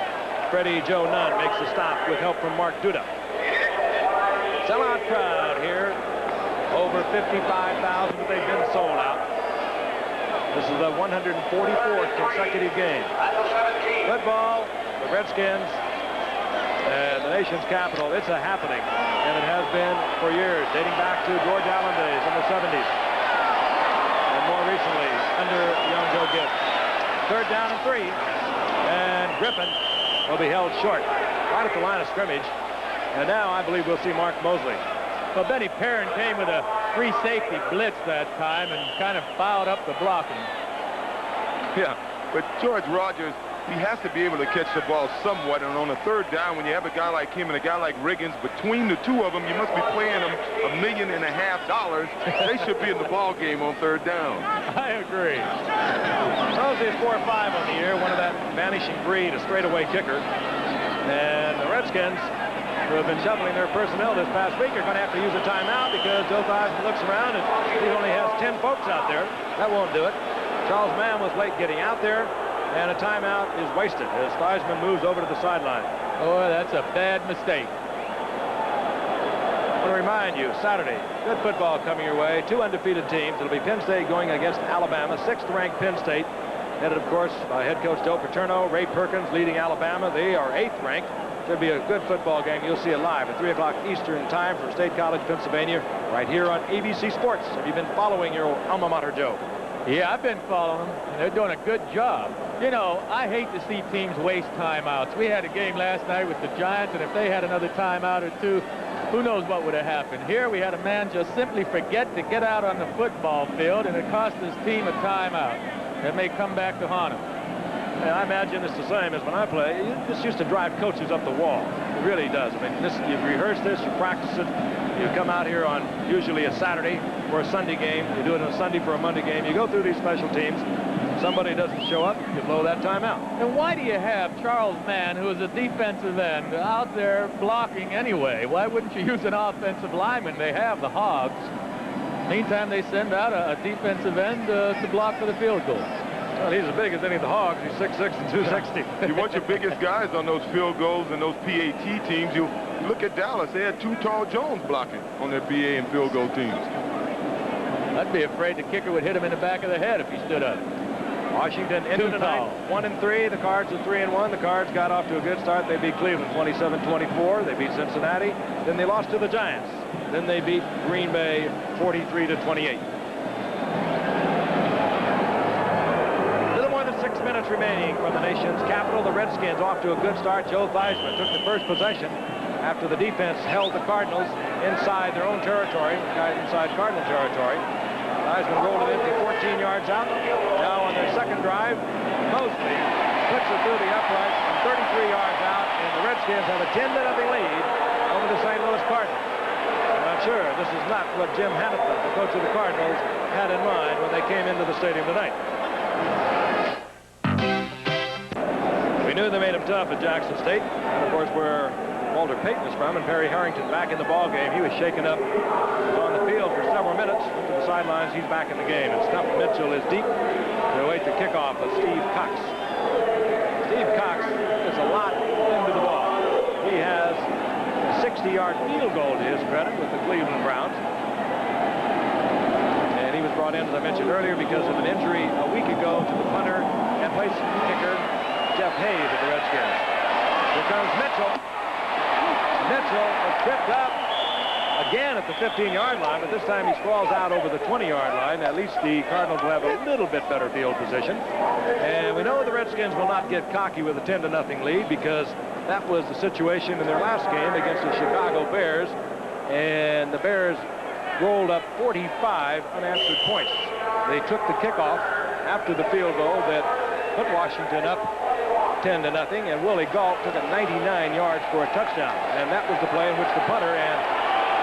Freddie Joe Nunn makes the stop with help from Mark Duda. Sellout crowd here. Over 55,000, but they've been sold out. This is the 144th consecutive game. Football, the Redskins, and the nation's capital. It's a happening, and it has been for years, dating back to George Allen days in the 70s. And more recently, under young Joe Gibbs. 3rd down and 3. And Griffin will be held short right at the line of scrimmage. And now I believe we'll see Mark Mosley. Well, Benny Perrin came with a free safety blitz that time and kind of fouled up the blocking. Yeah, but George Rogers, he has to be able to catch the ball somewhat. And on a 3rd down, when you have a guy like him and a guy like Riggins, between the two of them, you must be paying them $1.5 million. They should be in the ball game on 3rd down. I agree. Mosley is 4-5 on the year, one of that vanishing breed, a straightaway kicker. And the Redskins, who have been shuffling their personnel this past week, are going to have to use a timeout because Joe Theismann looks around and he only has 10 folks out there. That won't do it. Charles Mann was late getting out there, and a timeout is wasted as Theismann moves over to the sideline. Boy, that's a bad mistake. I want to remind you, Saturday, good football coming your way. 2 undefeated teams. It'll be Penn State going against Alabama, 6th-ranked Penn State, headed, of course, by head coach Joe Paterno. Ray Perkins leading Alabama. They are 8th-ranked. Should be a good football game. You'll see it live at 3 o'clock Eastern time from State College, Pennsylvania, right here on ABC Sports. Have you been following your alma mater, Joe? Yeah, I've been following them, and they're doing a good job. You know, I hate to see teams waste timeouts. We had a game last night with the Giants, and if they had another timeout or two, who knows what would have happened. Here we had a man just simply forget to get out on the football field, and it cost his team a timeout. That may come back to haunt him. Yeah, I imagine it's the same as when I play. This used to drive coaches up the wall. It really does. I mean, you rehearse this, you practice it. You come out here on usually a Saturday for a Sunday game. You do it on a Sunday for a Monday game. You go through these special teams. Somebody doesn't show up, you blow that timeout. And why do you have Charles Mann, who is a defensive end, out there blocking anyway? Why wouldn't you use an offensive lineman? They have the Hogs. Meantime, they send out a defensive end to block for the field goal. Well, he's as big as any of the Hogs. He's 6'6" and 260. You want your biggest guys on those field goals and those PAT teams. You look at Dallas. They had 2 tall Jones blocking on their PA and field goal teams. I'd be afraid the kicker would hit him in the back of the head if he stood up. Washington into tonight 1-3. The Cards are 3-1. The Cards got off to a good start. They beat Cleveland 27-24. They beat Cincinnati. Then they lost to the Giants. Then they beat Green Bay 43-28. minutes remaining from the nation's capital. The Redskins off to a good start. Joe Theismann took the first possession after the defense held the Cardinals inside their own territory, inside Cardinal territory. Theismann rolled it in for 14 yards out. Now on their second drive, Mosley puts it through the uprights from 33 yards out, and the Redskins have a 10-0 lead over the St. Louis Cardinals. I'm sure this is not what Jim Hannafin, the coach of the Cardinals, had in mind when they came into the stadium tonight. We knew they made him tough at Jackson State, and of course where Walter Payton is from, and Perry Harrington back in the ball game. He was shaken up, was on the field for several minutes, went to the sidelines. He's back in the game, and Stuff Mitchell is deep to await the kickoff of Steve Cox. Steve Cox is a lot into the ball. He has a 60-yard field goal to his credit with the Cleveland Browns. And he was brought in, as I mentioned earlier, because of an injury a week ago to the punter and place kicker, Jeff Hayes of the Redskins. Here comes Mitchell. Mitchell was tripped up again at the 15-yard line, but this time he sprawls out over the 20-yard line. At least the Cardinals will have a little bit better field position. And we know the Redskins will not get cocky with a 10-0 lead, because that was the situation in their last game against the Chicago Bears, and the Bears rolled up 45 unanswered points. They took the kickoff after the field goal that put Washington up 10-0, and Willie Gault took it 99 yards for a touchdown. And that was the play in which the punter and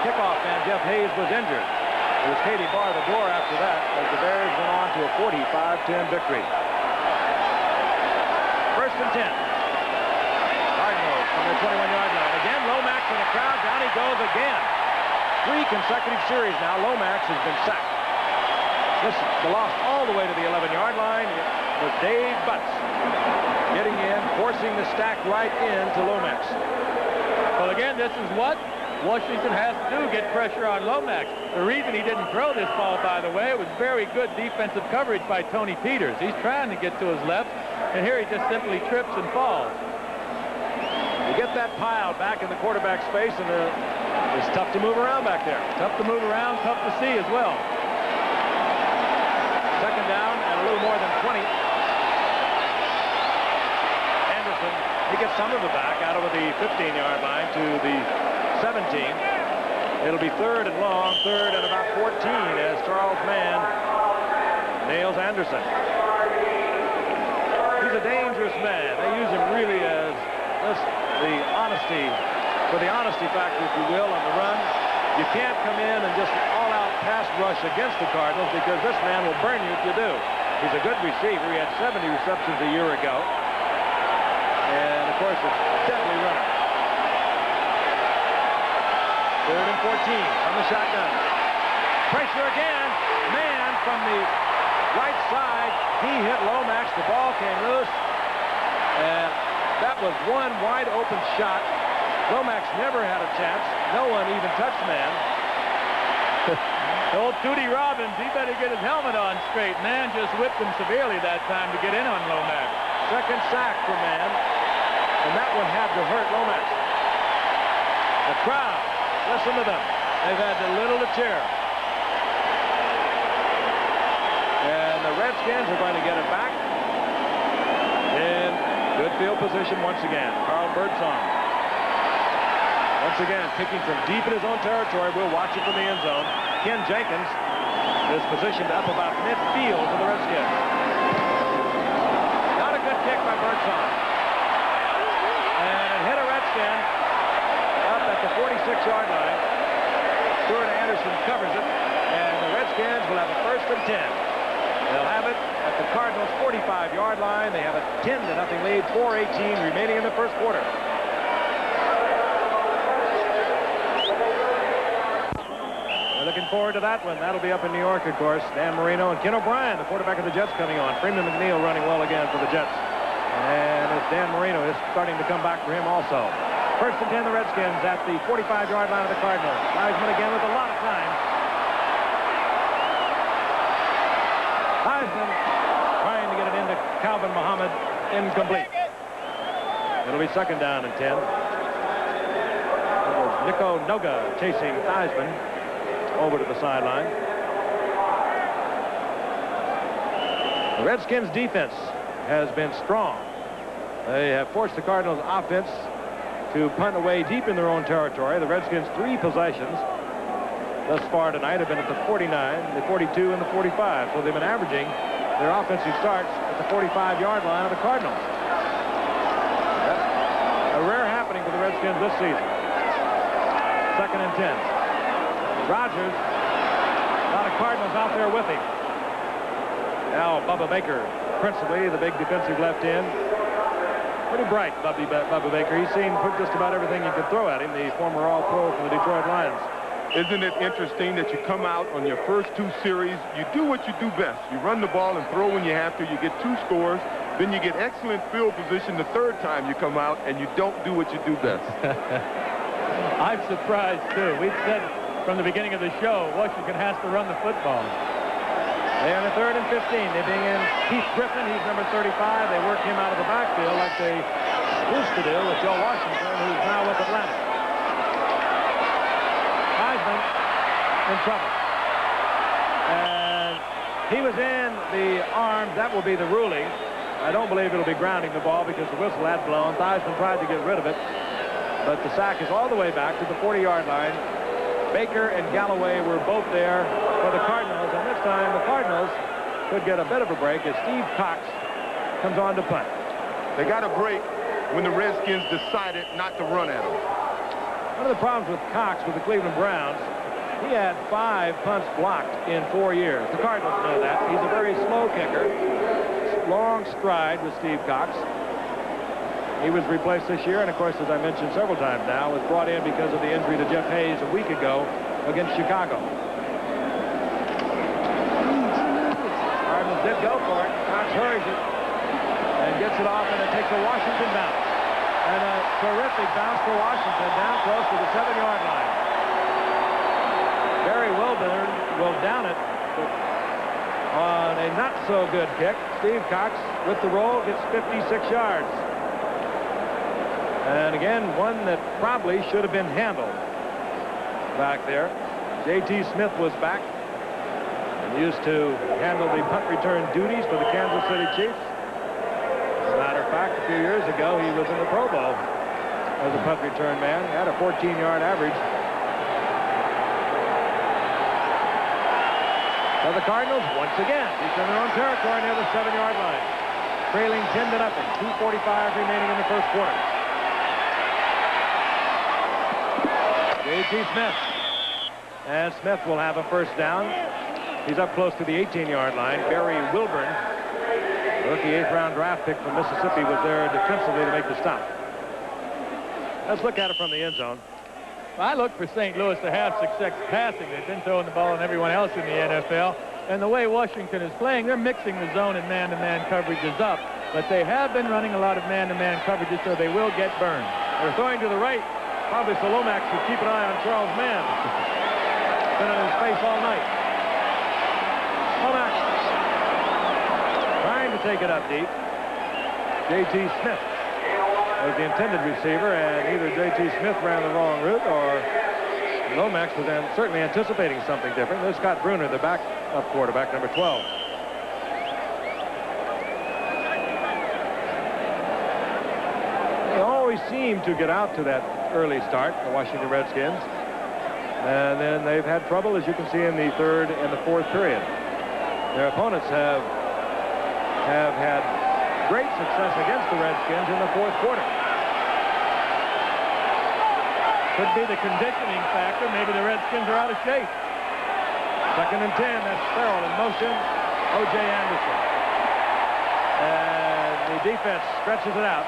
kickoff man Jeff Hayes was injured. It was Katie Barr the door after that, as the Bears went on to a 45-10 victory. First and 10. Cardinals from their 21-yard line. Again, Lomax in the crowd. Down he goes again. 3 consecutive series now. Lomax has been sacked. This lost all the way to the 11-yard line. It was Dave Butts getting in, forcing the stack right into Lomax. Well, again, this is what Washington has to do, get pressure on Lomax. The reason he didn't throw this ball, by the way, it was very good defensive coverage by Tony Peters. He's trying to get to his left, and here he just simply trips and falls. You get that pile back in the quarterback space, and it's tough to move around back there. Tough to move around, tough to see as well. Second down and a little more than 20. Anderson, he gets some of it back out over the 15-yard line to the 17. It'll be third and long, third and about 14 as Charles Mann nails Anderson. He's a dangerous man. They use him really as the honesty, for the honesty factor, if you will, on the run. You can't come in and just all-out pass rush against the Cardinals, because this man will burn you if you do. He's a good receiver. He had 70 receptions a year ago. And, of course, it's a deadly runner. Third and 14 from the shotgun. Pressure again. Man from the right side. He hit Lomax. The ball came loose. And that was one wide open shot. Lomax never had a chance. No one even touched man. Old Tootie Robbins, he better get his helmet on straight. Man just whipped him severely that time to get in on Lomax. Second sack for man. And that one had to hurt Lomax. The crowd, listen to them. They've had little to cheer. And the Redskins are going to get it back in good field position once again. Carl Birdsong. Once again, kicking from deep in his own territory. We'll watch it from the end zone. Ken Jenkins is positioned up about midfield for the Redskins. Not a good kick by Birdsong. And it hit a Redskin up at the 46-yard line. Stuart Anderson covers it, and the Redskins will have a first and 10. They'll have it at the Cardinals' 45-yard line. They have a 10-0 lead, 4:18 remaining in the first quarter. We're looking forward to that one. That'll be up in New York, of course. Dan Marino and Ken O'Brien, the quarterback of the Jets, coming on. Freeman McNeil running well again for the Jets. And as Dan Marino is starting to come back for him also. First and 10, the Redskins at the 45-yard line of the Cardinals. Theismann again with a lot of time. Theismann trying to get it into Calvin Muhammad. Incomplete. It'll be second down and 10. It was Nico Noga chasing Theismann over to the sideline. The Redskins defense has been strong. They have forced the Cardinals offense to punt away deep in their own territory. The Redskins' 3 possessions thus far tonight have been at the 49, the 42, and the 45. So they've been averaging their offensive starts at the 45-yard line of the Cardinals. That's a rare happening for the Redskins this season. 2nd and 10. Rodgers, a lot of Cardinals out there with him. Now Bubba Baker, principally the big defensive left end. Pretty bright, Bubba Baker. He's seen just about everything you could throw at him, the former All-Pro from the Detroit Lions. Isn't it interesting that you come out on your first 2 series, you do what you do best. You run the ball and throw when you have to. You get 2 scores. Then you get excellent field position the 3rd time you come out, and you don't do what you do best. I'm surprised, too. We've said from the beginning of the show, Washington has to run the football. They're on the 3rd and 15. They bring in Keith Griffin. He's number 35. They work him out of the backfield like they used to do with Joe Washington, who's now with Atlanta. Heisman in trouble. And he was in the arms. That will be the ruling. I don't believe it'll be grounding the ball because the whistle had blown. Theismann tried to get rid of it. But the sack is all the way back to the 40-yard line. Baker and Galloway were both there for the Cardinals. And this time the Cardinals could get a bit of a break as Steve Cox comes on to punt. They got a break when the Redskins decided not to run at them. One of the problems with Cox with the Cleveland Browns, he had 5 punts blocked in 4 years. The Cardinals know that. He's a very slow kicker. Long stride with Steve Cox. He was replaced this year, and of course, as I mentioned several times now, was brought in because of the injury to Jeff Hayes a week ago against Chicago. Cardinals did go for it. Cox hurries it and gets it off, and it takes a Washington bounce. And a terrific bounce for Washington down close to the 7-yard line. Barry Wilburn will down it, but on a not-so-good kick, Steve Cox with the roll gets 56 yards. And again, one that probably should have been handled back there. J.T. Smith was back and used to handle the punt return duties for the Kansas City Chiefs. As a matter of fact, a few years ago, he was in the Pro Bowl as a punt return man. He had a 14-yard average. So the Cardinals, once again, reach in their own territory near the 7-yard line. Trailing 10-0. 2:45 remaining in the first quarter. J.T. Smith. And Smith will have a first down. He's up close to the 18-yard line. Barry Wilburn, rookie 8th-round draft pick from Mississippi, was there defensively to make the stop. Let's look at it from the end zone. I look for St. Louis to have success passing. They've been throwing the ball on everyone else in the NFL. And the way Washington is playing, they're mixing the zone and man-to-man coverages up. But they have been running a lot of man-to-man coverages, so they will get burned. They're throwing to the right. Probably so Lomax should keep an eye on Charles Mann. Been in his face all night. Lomax trying to take it up deep. J.T. Smith was the intended receiver, and either J.T. Smith ran the wrong route or Lomax was certainly anticipating something different. There's Scott Bruner, the backup quarterback, number 12. They always seem to get out to that early start, the Washington Redskins. And then they've had trouble, as you can see, in the 3rd and the 4th period. Their opponents have had great success against the Redskins in the 4th quarter. Could be the conditioning factor. Maybe the Redskins are out of shape. 2nd and 10. That's Farrell in motion. O.J. Anderson. And the defense stretches it out.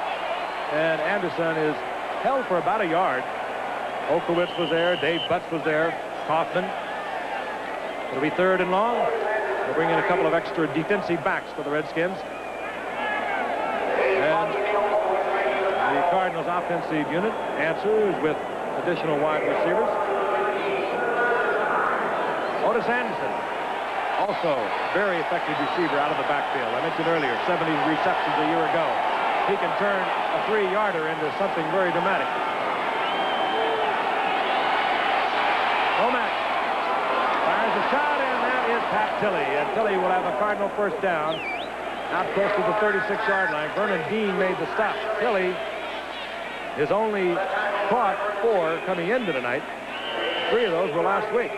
And Anderson is held for about a yard. Olkowitz was there. Dave Butts was there. Kaufman. It'll be 3rd and long. They'll bring in a couple of extra defensive backs for the Redskins. And the Cardinals offensive unit answers with additional wide receivers. Otis Anderson, also very effective receiver out of the backfield. I mentioned earlier, 70 receptions a year ago. He can turn a 3-yarder into something very dramatic. Lomax fires a shot, and that is Pat Tilley. And Tilley will have a Cardinal first down out close to the 36-yard line. Vernon Dean made the stop. Hilly is only caught 4 coming into tonight. 3 of those were last week.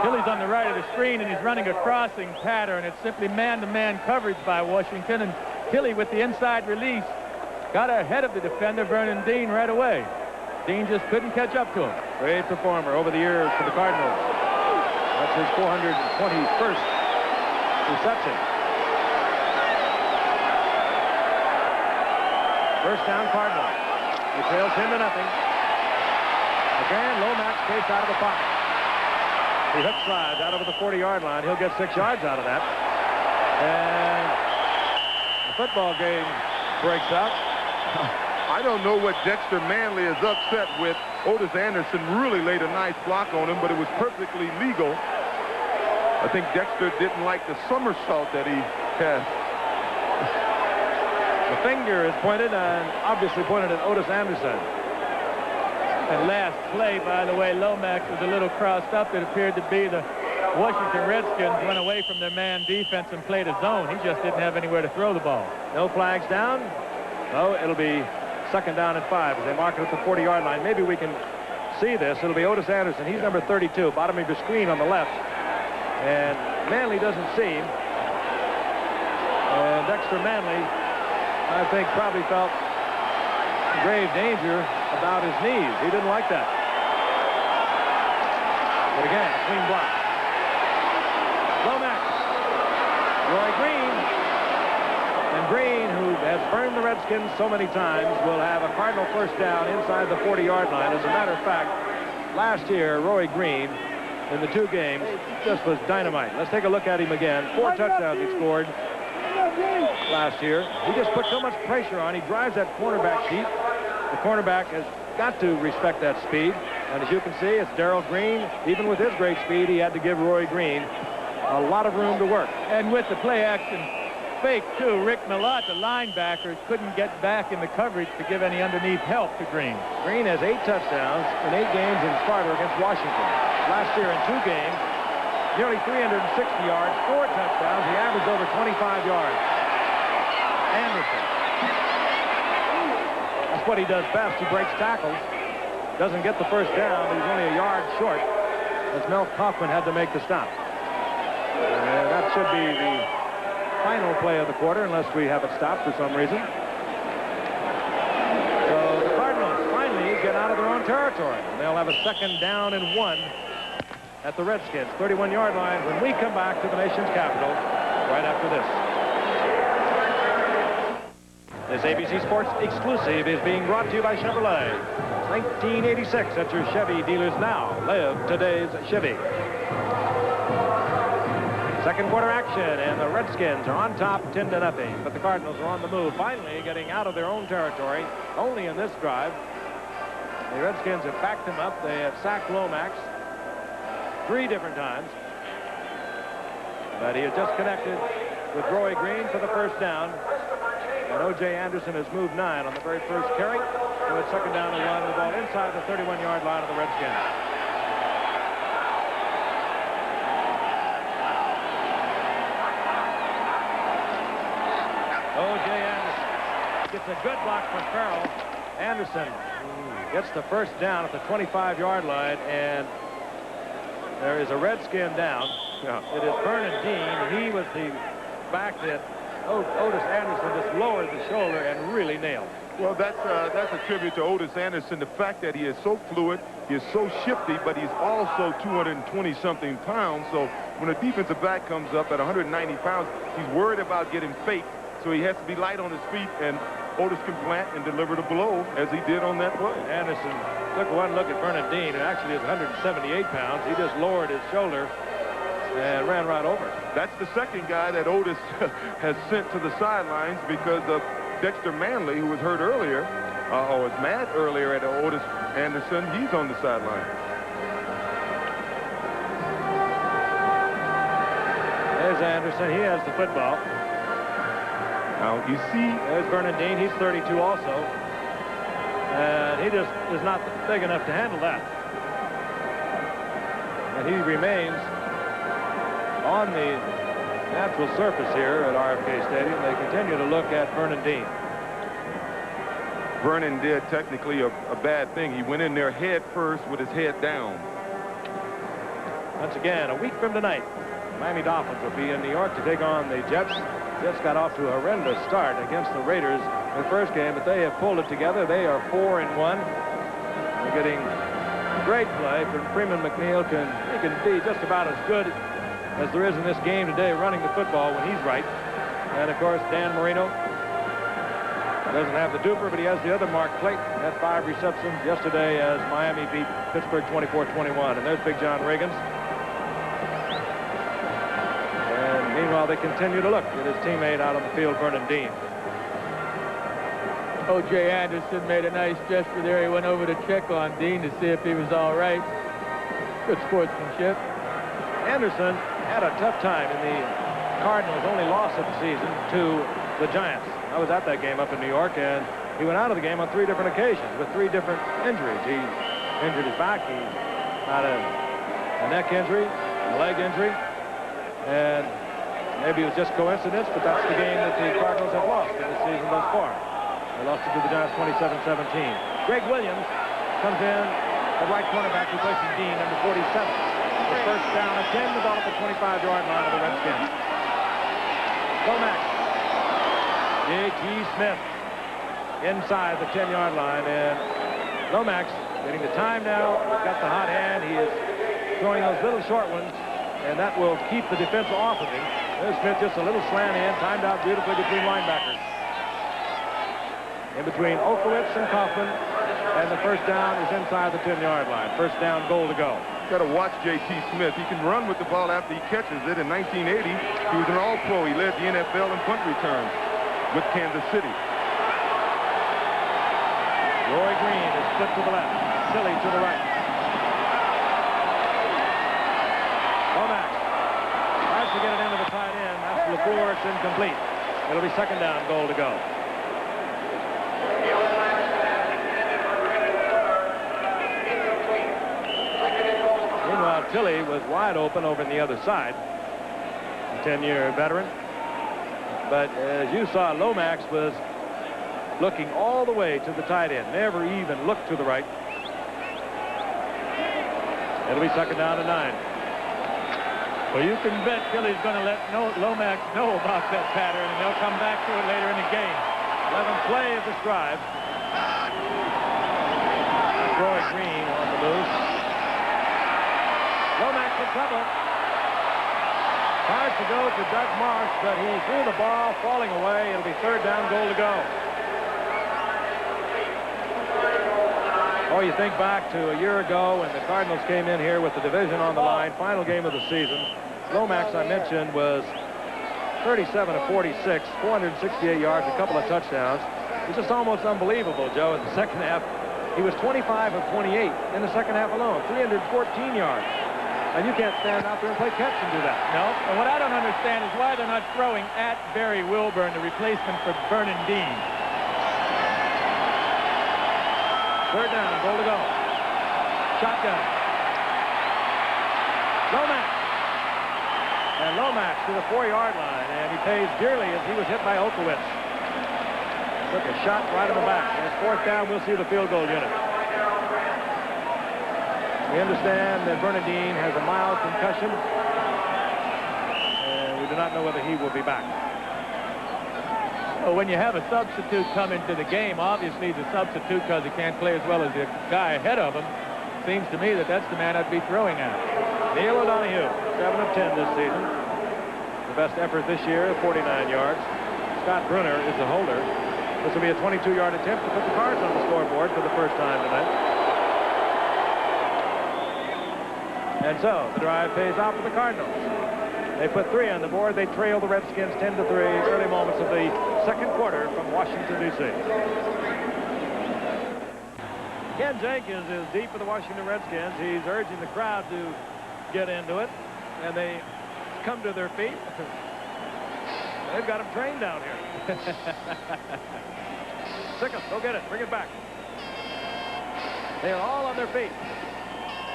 Hilly's on the right of the screen, and he's running a crossing pattern. It's simply man-to-man coverage by Washington, and Hilly with the inside release got ahead of the defender, Vernon Dean, right away. Dean just couldn't catch up to him. Great performer over the years for the Cardinals. That's his 421st reception. First down, Cardinals. He trails 10-0. Again, Lomax takes out of the pocket. He hook slides out over the 40-yard line. He'll get 6 yards out of that. And the football game breaks out. I don't know what Dexter Manley is upset with. Otis Anderson really laid a nice block on him, but it was perfectly legal. I think Dexter didn't like the somersault that he had. The finger is pointed, and obviously pointed at Otis Anderson. And last play, by the way, Lomax was a little crossed up. It appeared to be the Washington Redskins went away from their man defense and played a zone. He just didn't have anywhere to throw the ball. No flags down. So it'll be 2nd down and 5 as they mark it at the 40-yard line. Maybe we can see this. It'll be Otis Anderson. He's number 32, bottom of your screen on the left. And Manley doesn't see him. And Dexter Manley, I think, probably felt grave danger about his knees. He didn't like that. But again, a clean block. Lomax. Roy Green. And Green, who has burned the Redskins so many times, will have a Cardinal first down inside the 40-yard line. As a matter of fact, last year, Roy Green, in the 2 games, just was dynamite. Let's take a look at him again. 4 touchdowns he scored last year. He just put so much pressure on. He drives that cornerback deep. The cornerback has got to respect that speed. And as you can see, it's Darrell Green. Even with his great speed, he had to give Roy Green a lot of room to work. And with the play action fake, too, Rick Millot, the linebacker, couldn't get back in the coverage to give any underneath help to Green. Green has 8 touchdowns in 8 games in starter against Washington. Last year in 2 games, nearly 360 yards, 4 touchdowns. He averaged over 25 yards. Anderson. That's what he does best. He breaks tackles. Doesn't get the first down, but he's only a yard short as Mel Kaufman had to make the stop. And that should be the final play of the quarter, unless we have it stopped for some reason. So the Cardinals finally get out of their own territory. They'll have a 2nd down and 1 at the Redskins 31-yard line when we come back to the nation's capital right after this. This ABC Sports exclusive is being brought to you by Chevrolet. 1986 at your Chevy dealers now. Live today's Chevy. Second quarter action, and the Redskins are on top 10-0. But the Cardinals are on the move, finally getting out of their own territory. Only in this drive. The Redskins have backed him up. They have sacked Lomax 3 different times. But he has just connected with Roy Green for the first down. And O.J. Anderson has moved 9 on the very first carry. So it's 2nd down and 1. The ball inside the 31-yard line of the Redskins. O.J. Anderson gets a good block from Farrell. Anderson gets the first down at the 25-yard line, and there is a Redskin down. Yeah. It is Vernon Dean. He was the back that Otis Anderson just lowered the shoulder and really nailed. Well, that's a tribute to Otis Anderson. The fact that he is so fluid, he is so shifty, but he's also 220-something pounds. So when a defensive back comes up at 190 pounds, he's worried about getting faked. So he has to be light on his feet, and Otis can plant and deliver the blow as he did on that play. Anderson took one look at Vernon Dean, who actually is 178 pounds. He just lowered his shoulder and ran right over. That's the second guy that Otis has sent to the sidelines because of Dexter Manley, who was hurt earlier, or was mad earlier at Otis Anderson. He's on the sideline. There's Anderson. He has the football. Now, you see... There's Vernon Dean. He's 32 also. And he just is not big enough to handle that. And he remains on the natural surface here at RFK Stadium. They continue to look at Vernon Dean. Vernon did technically a bad thing. He went in there head first with his head down. Once again, a week from tonight, Miami Dolphins will be in New York to take on the Jets. Jets got off to a horrendous start against the Raiders in the first game, but they have pulled it together. They are 4-1. They're getting great play from Freeman McNeil. He can be just about as good as there is in this game today running the football when he's right. And, of course, Dan Marino doesn't have the duper, but he has the other Mark Clayton. Had 5 receptions yesterday as Miami beat Pittsburgh 24-21. And there's Big John Riggins. And meanwhile, they continue to look at his teammate out on the field, Vernon Dean. O.J. Anderson made a nice gesture there. He went over to check on Dean to see if he was all right. Good sportsmanship. Anderson had a tough time in the Cardinals' only loss of the season to the Giants. I was at that game up in New York, and he went out of the game on 3 different occasions with 3 different injuries. He injured his back. He had a neck injury, a leg injury, and maybe it was just coincidence, but that's the game that the Cardinals have lost in the season thus far. They lost it to the Giants 27-17. Greg Williams comes in at right cornerback, replacing Dean, number 47. The first down again, the ball at the 25-yard line of the Redskins. Lomax. J.T. Smith inside the 10-yard line, and Lomax getting the time now. He's got the hot hand. He is throwing those little short ones, and that will keep the defense off of him. There's Smith, just a little slant in, timed out beautifully between linebackers. In between Okowitz and Kaufman, and the first down is inside the 10-yard line. First down, goal to go. Got to watch J.T. Smith. He can run with the ball after he catches it. In 1980, he was an All-Pro. He led the NFL in punt returns with Kansas City. Roy Green is split to the left. Silly to the right. Lomax tries to get it into the tight end. That's LaFleur. It's incomplete. It'll be second down, goal to go. Meanwhile, Tilley was wide open over on the other side. A 10-year veteran. But as you saw, Lomax was looking all the way to the tight end. Never even looked to the right. It'll be second down and 9. Well, you can bet Tilley's going to let Lomax know about that pattern, and they'll come back to it later in the game. 11th play of this drive. Roy Green on the loose. Lomax in trouble. Tries to go to Doug Marsh, but he threw the ball falling away. It'll be third down, goal to go. Oh, you think back to a year ago when the Cardinals came in here with the division on the line, final game of the season. Lomax, I mentioned, was 37 of 46, 468 yards, a couple of touchdowns. It's just almost unbelievable, Joe. In the second half, he was 25 of 28 in the second half alone, 314 yards. And you can't stand out there and play catch and do that. No, and what I don't understand is why they're not throwing at Barry Wilburn, the replacement for Vernon Dean. Third down, goal to go. Shotgun. Lomax. And Lomax to the 4-yard line, and he pays dearly as he was hit by Okowitz. Took a shot right in the back. And it's fourth down, we'll see the field goal unit. We understand that Vernon Dean has a mild concussion, and we do not know whether he will be back. Well, when you have a substitute come into the game, obviously the substitute, because he can't play as well as the guy ahead of him, seems to me that that's the man I'd be throwing at. Neil O'Donohue, 7 of 10 this season. The best effort this year, 49 yards. Scott Brunner is the holder. This will be a 22-yard attempt to put the Cards on the scoreboard for the first time tonight. And so the drive pays off for the Cardinals. They put 3 on the board. They trail the Redskins 10-3. Early moments of the second quarter from Washington, D.C. Ken Jenkins is deep for the Washington Redskins. He's urging the crowd to get into it, and they come to their feet. They've got them trained down here. Sickles, go get it. Bring it back. They are all on their feet.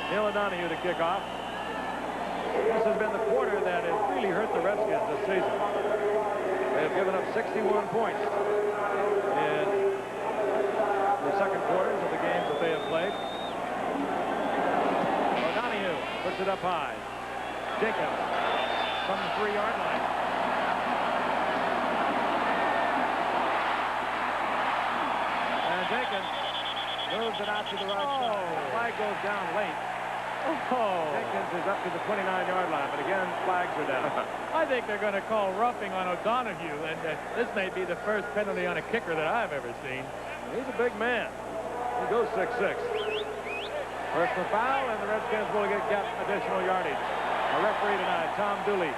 Neil O'Donohue to kick off. This has been the quarter that has really hurt the Redskins this season. They have given up 61 points in the second quarters of the games that they have played. O'Donoghue puts it up high. Jenkins from the 3-yard line. And Jenkins moves it out to the right side. The flag goes down late. Jenkins is up to the 29-yard line, but again, flags are down. I think they're going to call roughing on O'Donoghue, and this may be the first penalty on a kicker that I've ever seen. He's a big man. He goes 6'6". Personal foul, and the Redskins will get additional yardage. A referee tonight, Tom Dooley.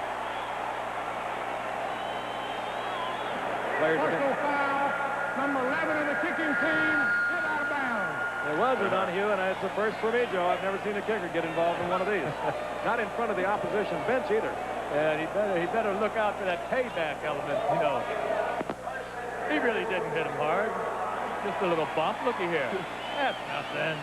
Personal foul, number 11 of the kicking team, hit out of bounds. It was O'Donoghue, and it's a first for me, Joe. I've never seen a kicker get involved in one of these. Not in front of the opposition bench either. And he better look out for that payback element, you know. He really didn't hit him hard. Just a little bump. Looky here. That's nothing.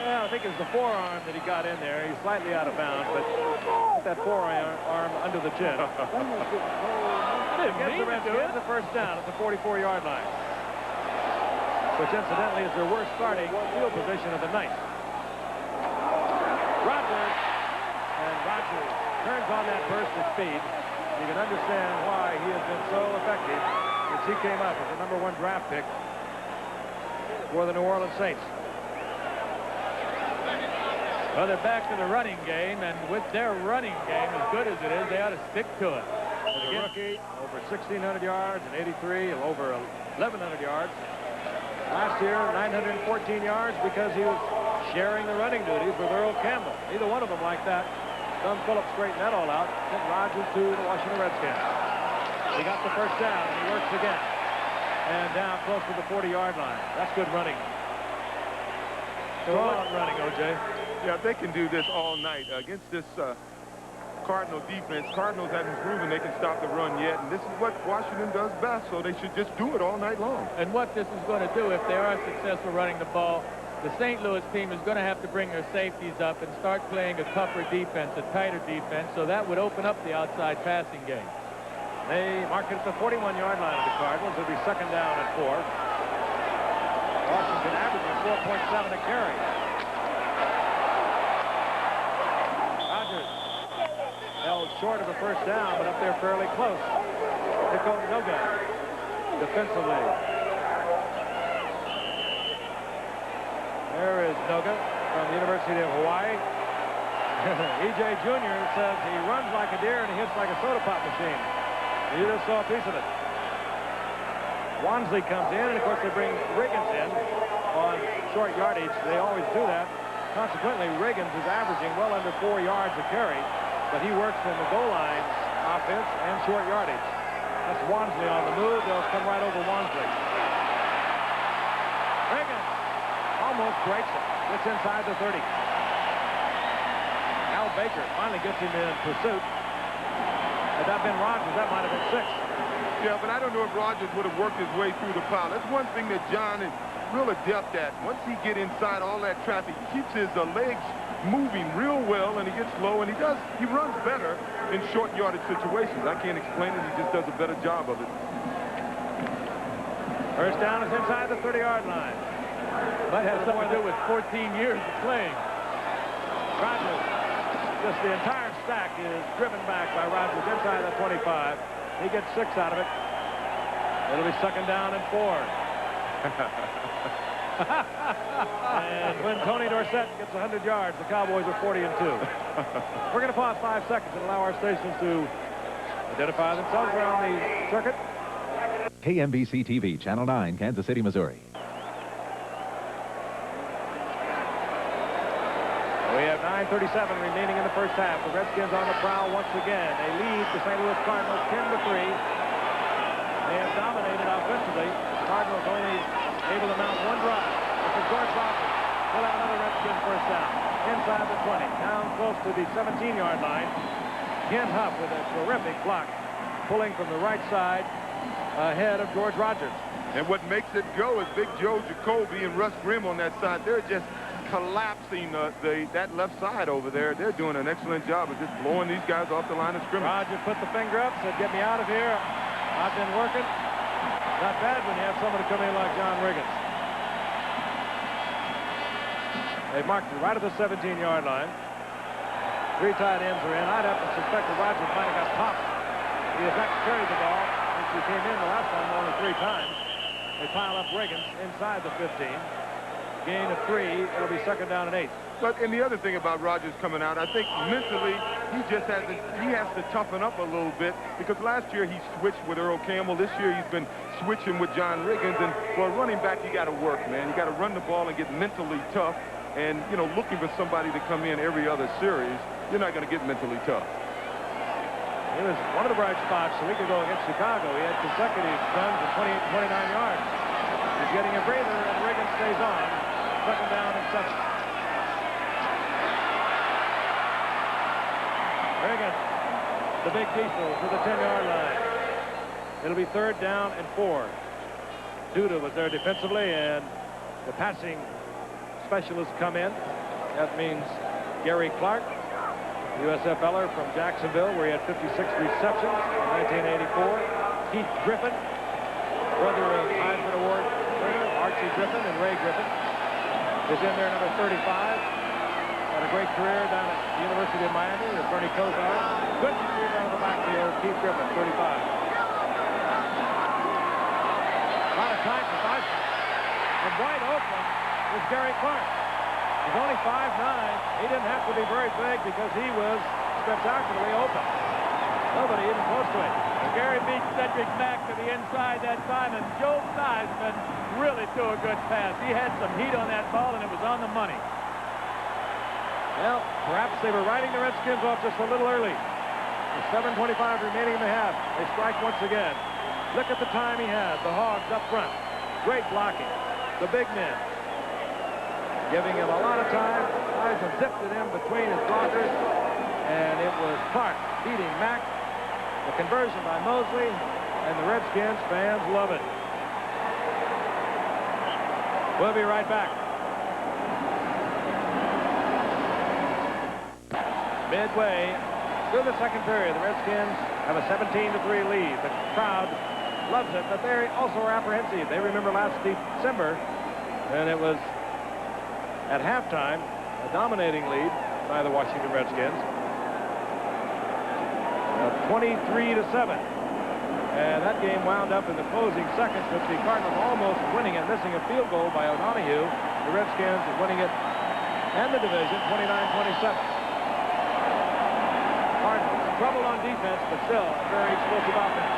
Yeah, I think it's the forearm that he got in there. He's slightly out of bounds, but put that forearm under the chin. Against the Redskins, a first down at the 44-yard line, which incidentally is their worst starting field position of the night. Rogers, and Rogers turns on that burst of speed. You can understand why he has been so effective since he came up as the #1 draft pick for the New Orleans Saints. Well, they're back to the running game, and with their running game, as good as it is, they ought to stick to it. The rookie, over 1,600 yards and 83, over 1,100 yards. Last year, 914 yards because he was sharing the running duties with Earl Campbell. Neither one of them like that. Tom Phillips straightened that all out. Sent Rogers to the Washington Redskins. He got the first down, and he works again. And down close to the 40-yard line. That's good running. Strong running, O.J. Yeah, they can do this all night against this Cardinal defense. Cardinals haven't proven they can stop the run yet, and this is what Washington does best, so they should just do it all night long. And what this is going to do, if they are successful running the ball, the St. Louis team is going to have to bring their safeties up and start playing a tougher defense, a tighter defense, so that would open up the outside passing game. They mark it at the 41-yard line of the Cardinals. It'll be second down at 4. Washington averaging 4.7 a carry. Rogers held short of a first down, but up there fairly close. Nico Noga defensively. There is Noga from the University of Hawaii. E.J. Jr. says he runs like a deer and he hits like a soda pop machine. You just saw a piece of it. Wansley comes in, and of course they bring Riggins in on short yardage. They always do that. Consequently, Riggins is averaging well under 4 yards a carry, but he works from the goal line offense and short yardage. That's Wansley on the move. They'll come right over Wansley. Riggins almost breaks it. Gets inside the 30. Al Baker finally gets him in pursuit. Had that been Rogers, that might have been 6. Yeah, but I don't know if Rogers would have worked his way through the pile. That's one thing that John is real adept at. Once he gets inside all that traffic, he keeps his legs moving real well, and he gets low, and he runs better in short yardage situations. I can't explain it. He just does a better job of it. First down is inside the 30-yard line. That has something to do with 14 years of playing. Rogers, just the entire stack is driven back by Rogers inside the 25. He gets 6 out of it. It'll be second down and 4. And when Tony Dorsett gets 100 yards, the Cowboys are 40-2. We're going to pause 5 seconds and allow our stations to identify themselves around the circuit. KMBC TV, Channel 9, Kansas City, Missouri. We have 9:37 remaining in the first half. The Redskins on the prowl once again. They lead the St. Louis Cardinals 10-3. They have dominated offensively. The Cardinals only able to mount one drive. This is George Rogers. Pull out another Redskin first down. Inside the 20. Down close to the 17-yard line. Ken Huff with a terrific block. Pulling from the right side ahead of George Rogers. And what makes it go is Big Joe Jacoby and Russ Grimm on that side. They're just collapsing that left side over there. They're doing an excellent job of just blowing these guys off the line of scrimmage. Roger put the finger up, said, get me out of here. I've been working. Not bad when you have somebody come in like John Riggins. They marked it right at the 17-yard line. 3 tight ends are in. I'd have to suspect that Rogers might have got popped. He has not carried the ball since he came in the last time only 3 times. They pile up Riggins inside the 15. Gain of 3. It'll be 2nd down and 8. But and the other thing about Rogers coming out, I think mentally he just has to toughen up a little bit, because last year he switched with Earl Campbell. This year he's been switching with John Riggins, and for a running back you got to work, man. You got to run the ball and get mentally tough. And, you know, looking for somebody to come in every other series, you're not going to get mentally tough. He was one of the bright spots a week ago against Chicago. He had consecutive runs of 28 and 29 yards. He's getting a breather, and Riggins stays on. 2nd down and 7. Riggins, the big diesel, to the 10-yard line. It'll be 3rd down and 4. Duda was there defensively, and the passing specialists come in. That means Gary Clark, USFLer from Jacksonville, where he had 56 receptions in 1984. Keith Griffin, brother of Heisman Award winner Archie Griffin and Ray Griffin, is in there, number 35. Had a great career down at the University of Miami with Bernie Kosar. Good career out of the backfield, Keith Griffin, 35. A lot of time for Heisman. And wide open was Gary Clark. He's only 5'9". He didn't have to be very big because he was spectacularly open. Nobody even close to him. Gary beat Cedric Mack to the inside that time, and Joe Theismann really threw a good pass. He had some heat on that ball, and it was on the money. Well, perhaps they were riding the Redskins off just a little early. With 7:25 remaining in the half. They strike once again. Look at the time he had. The Hogs up front. Great blocking. The big men giving him a lot of time. Theismann zipped it in between his blockers, and it was Clark beating Mack. The conversion by Mosley, and the Redskins fans love it. We'll be right back. Midway through the 2nd period, the Redskins have a 17-3 lead. The crowd loves it, but they also are apprehensive. They remember last December, and it was at halftime a dominating lead by the Washington Redskins. 23-7. And that game wound up in the closing seconds with the Cardinals almost winning and missing a field goal by O'Donohue. The Redskins winning it and the division 29-27. Cardinals trouble on defense, but still a very explosive offense.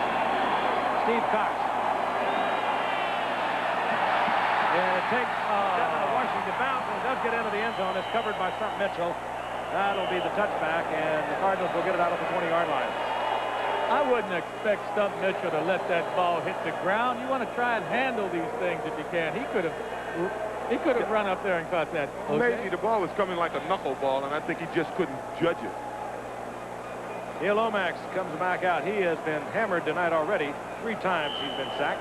Steve Cox. And it takes Washington bounce, and it does get into the end zone. It's covered by Stump Mitchell. That'll be the touchback, and the Cardinals will get it out at the 20-yard line. I wouldn't expect Stump Mitchell to let that ball hit the ground. You want to try and handle these things if you can. He could have run up there and caught that. Okay? Maybe the ball was coming like a knuckleball, and I think he just couldn't judge it. Neil Lomax comes back out. He has been hammered tonight already. 3 times he's been sacked.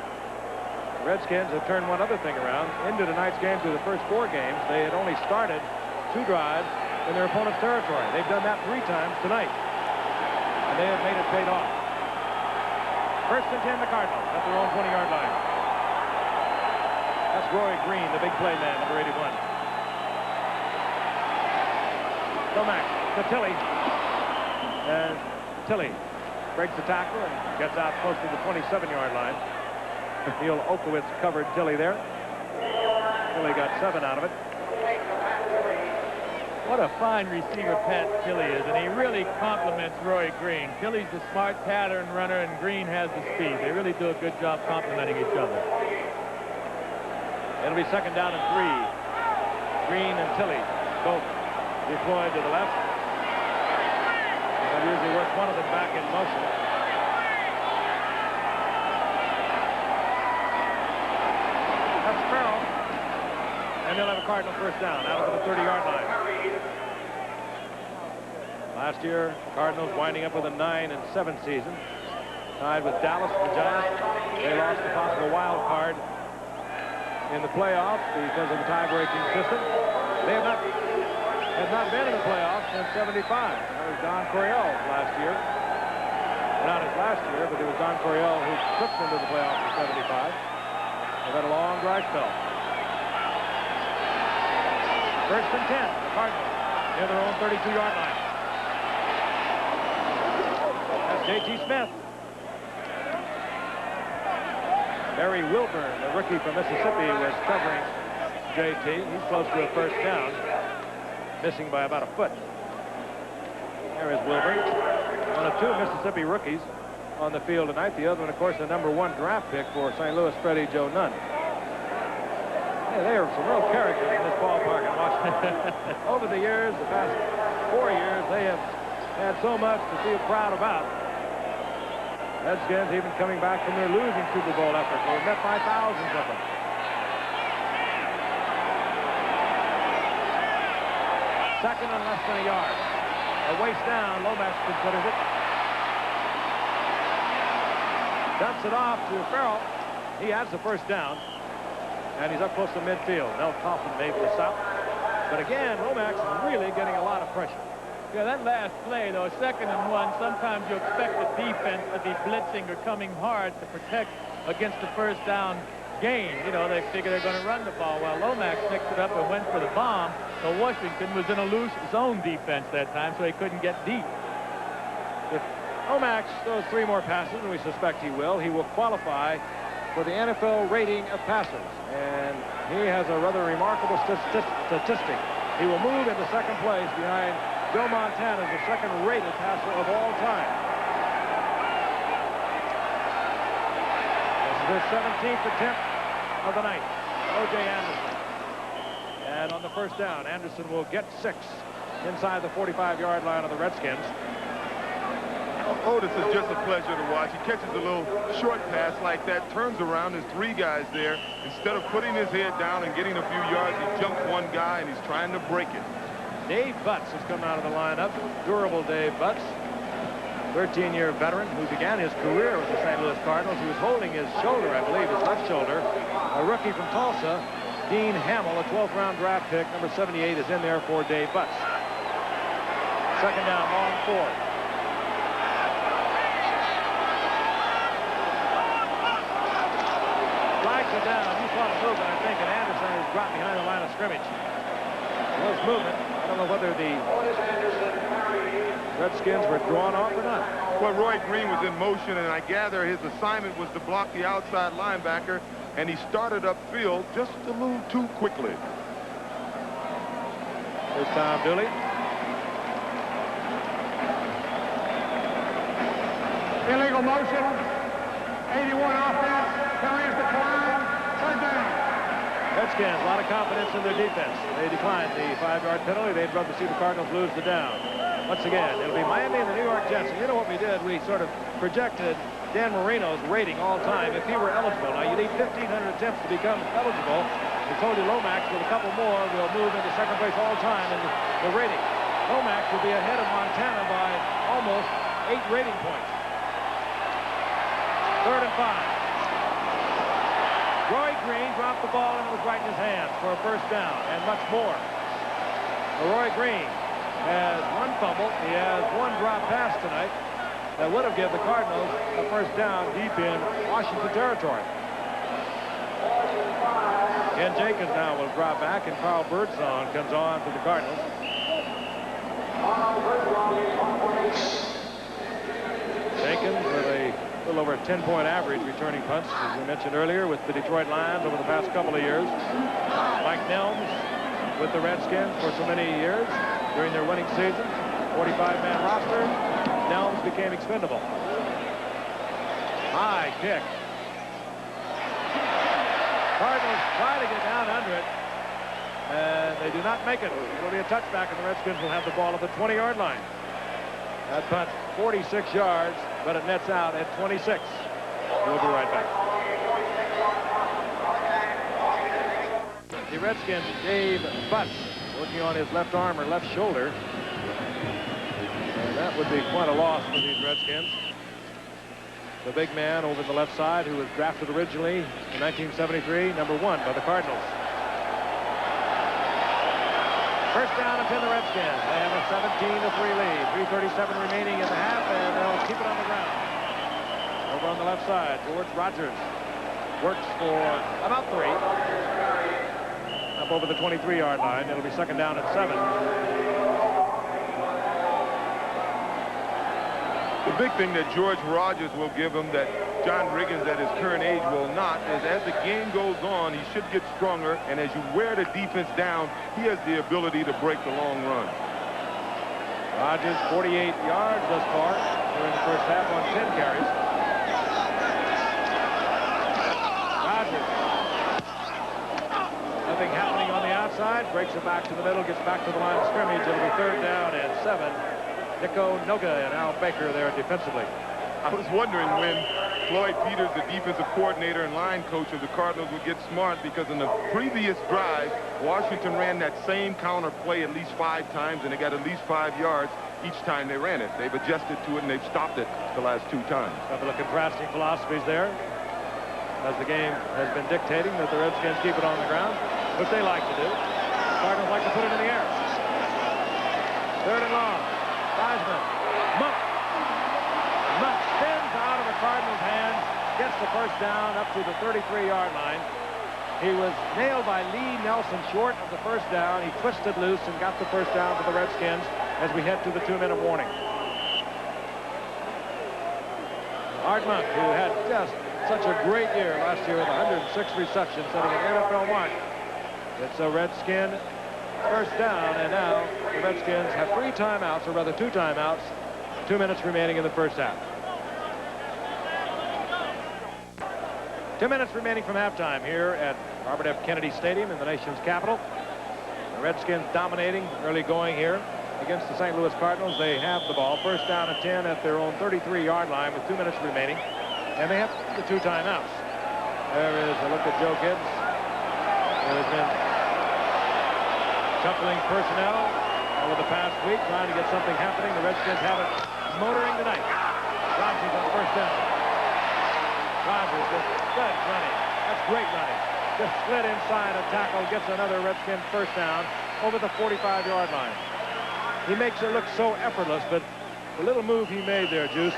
The Redskins have turned one other thing around. Into tonight's game through the first 4 games, they had only started 2 drives in their opponent's territory. They've done that 3 times tonight, and they have made it paid off. 1st and 10, the Cardinals at their own 20-yard line. That's Roy Green, the big play man, number 81. Lomax to Tilley. And Tilley breaks the tackle and gets out close to the 27-yard line. Neil Okowitz covered Tilley there. Tilley got 7 out of it. What a fine receiver Pat Tilley is, and he really compliments Roy Green. Tilley's the smart pattern runner, and Green has the speed. They really do a good job complimenting each other. It'll be 2nd down and 3. Green and Tilley both deployed to the left. They'll usually work one of them back in motion. That's Farrell. And they'll have a Cardinal 1st down out of the 30-yard line. Last year, Cardinals winding up with a 9-7 season. Tied with Dallas, the Giants. They lost the possible wild card in the playoffs because of the tie-breaking system. They have not been in the playoffs since '75. That was Don Coryell's last year. Not his last year, but it was Don Coryell who took them to the playoffs in '75. They've had a long dry spell. First and 10, the Cardinals near their own 32-yard line. That's J.T. Smith. Barry Wilburn, the rookie from Mississippi, was covering J.T. He's close to a first down, missing by about a foot. There is Wilburn, one of 2 Mississippi rookies on the field tonight. The other one, of course, the #1 draft pick for St. Louis, Freddie Joe Nunn. Yeah, there are some real characters in this ballpark in Washington. Over the years, the past 4 years, they have had so much to feel proud about. Redskins even coming back from their losing Super Bowl effort. They met by thousands of them. Second and less than a yard. A waist down, Lomax considers it. Dumps it off to Farrell. He has the first down. And he's up close to midfield. Mel Coffin made this out. But again, Lomax is really getting a lot of pressure. Yeah, that last play, though, 2nd and 1, sometimes you expect the defense to be blitzing or coming hard to protect against the first down gain. You know, they figure they're going to run the ball. Well, Lomax picked it up and went for the bomb. So Washington was in a loose zone defense that time, so he couldn't get deep. If Lomax throws 3 more passes, and we suspect he will qualify for the NFL rating of passes. And he has a rather remarkable statistic. He will move into second place behind Joe Montana, the second-rated passer of all time. This is his 17th attempt of the night. O.J. Anderson. And on the first down, Anderson will get 6 inside the 45-yard line of the Redskins. Otis is just a pleasure to watch. He catches a little short pass like that, turns around, there's 3 guys there. Instead of putting his head down and getting a few yards, he jumps 1 guy and he's trying to break it. Dave Butts has come out of the lineup. Durable Dave Butts, 13-year veteran who began his career with the St. Louis Cardinals. He was holding his shoulder, I believe, his left shoulder. A rookie from Tulsa, Dean Hamill, a 12th-round draft pick, number 78, is in there for Dave Butts. Second down, long 4. Flags are down. You saw the movement, I think, and Anderson is dropped behind the line of scrimmage. There was movement. I don't know whether the Redskins were drawn off or not. Well, Roy Green was in motion, and I gather his assignment was to block the outside linebacker, and he started upfield just a little too quickly. Here's Tom Dooley. Illegal motion. 81 offense. Carries the climb. Third down. Redskins, a lot of confidence in their defense. They declined the 5-yard penalty. They'd love to see the Cardinals lose the down. Once again, it'll be Miami and the New York Jets. And you know what we did? We sort of projected Dan Marino's rating all time if he were eligible. Now, you need 1,500 attempts to become eligible. We told you Lomax with a couple more will move into second place all time in the rating. Lomax will be ahead of Montana by almost 8 rating points. 3rd and 5. Roy Green dropped the ball and it was right in his hands for a first down and much more. Roy Green has 1 fumble. He has 1 drop pass tonight that would have given the Cardinals a first down deep in Washington territory. Ken Jenkins now will drop back and Carl Birdsong comes on for the Cardinals. Jenkins with a little over a 10-point average returning punts, as we mentioned earlier, with the Detroit Lions over the past couple of years. Mike Nelms with the Redskins for so many years during their winning season. 45-man roster. Nelms became expendable. High kick. Cardinals try to get down under it, and they do not make it. It will be a touchback, and the Redskins will have the ball at the 20-yard line. That punt 46 yards, but it nets out at 26. We'll be right back. The Redskins, Dave Butts, working on his left arm or left shoulder. And that would be quite a loss for these Redskins. The big man over the left side who was drafted originally in 1973, #1 by the Cardinals. First down and 10 the Redskins. They have a 17-3 lead. 3:37 remaining in the half, and they'll keep it on the ground. Over on the left side, George Rogers works for about 3. Up over the 23-yard line. It'll be second down and 7. The big thing that George Rogers will give him that John Riggins at his current age will not is as the game goes on, he should get stronger, and as you wear the defense down, he has the ability to break the long run. Rogers 48 yards thus far during the first half on 10 carries. Rogers. Nothing happening on the outside. Breaks it back to the middle, gets back to the line of scrimmage. It'll be third down and 7. Nico Noga and Al Baker there defensively. I was wondering when Floyd Peters, the defensive coordinator and line coach of the Cardinals, would get smart, because in the previous drive, Washington ran that same counter play at least 5 times, and they got at least 5 yards each time they ran it. They've adjusted to it, and they've stopped it the last 2 times. Couple of contrasting philosophies there, as the game has been dictating that the Redskins keep it on the ground, which they like to do. The Cardinals like to put it in the air. Third and long. Theismann. Monk spins out of the Cardinals' hands, gets the first down up to the 33-yard line. He was nailed by Lee Nelson short of the first down. He twisted loose and got the first down for the Redskins as we head to the 2-minute warning. Art Monk, who had just such a great year last year with 106 receptions, setting an NFL mark. It's a Redskin first down, and now the Redskins have 3 timeouts, or rather 2 timeouts, 2 minutes remaining in the first half. 2 minutes remaining from halftime here at Robert F. Kennedy Stadium in the nation's capital. The Redskins dominating early going here against the St. Louis Cardinals. They have the ball, first down and 10 at their own 33-yard line with 2 minutes remaining, and they have the 2 timeouts. There is a look at Joe Gibbs. There has been shuffling personnel over the past week, trying to get something happening. The Redskins have it motoring tonight. Rogers on first down. Rogers with good running. That's great running. Just slid inside a tackle, gets another Redskin first down over the 45-yard line. He makes it look so effortless, but the little move he made there, Juice,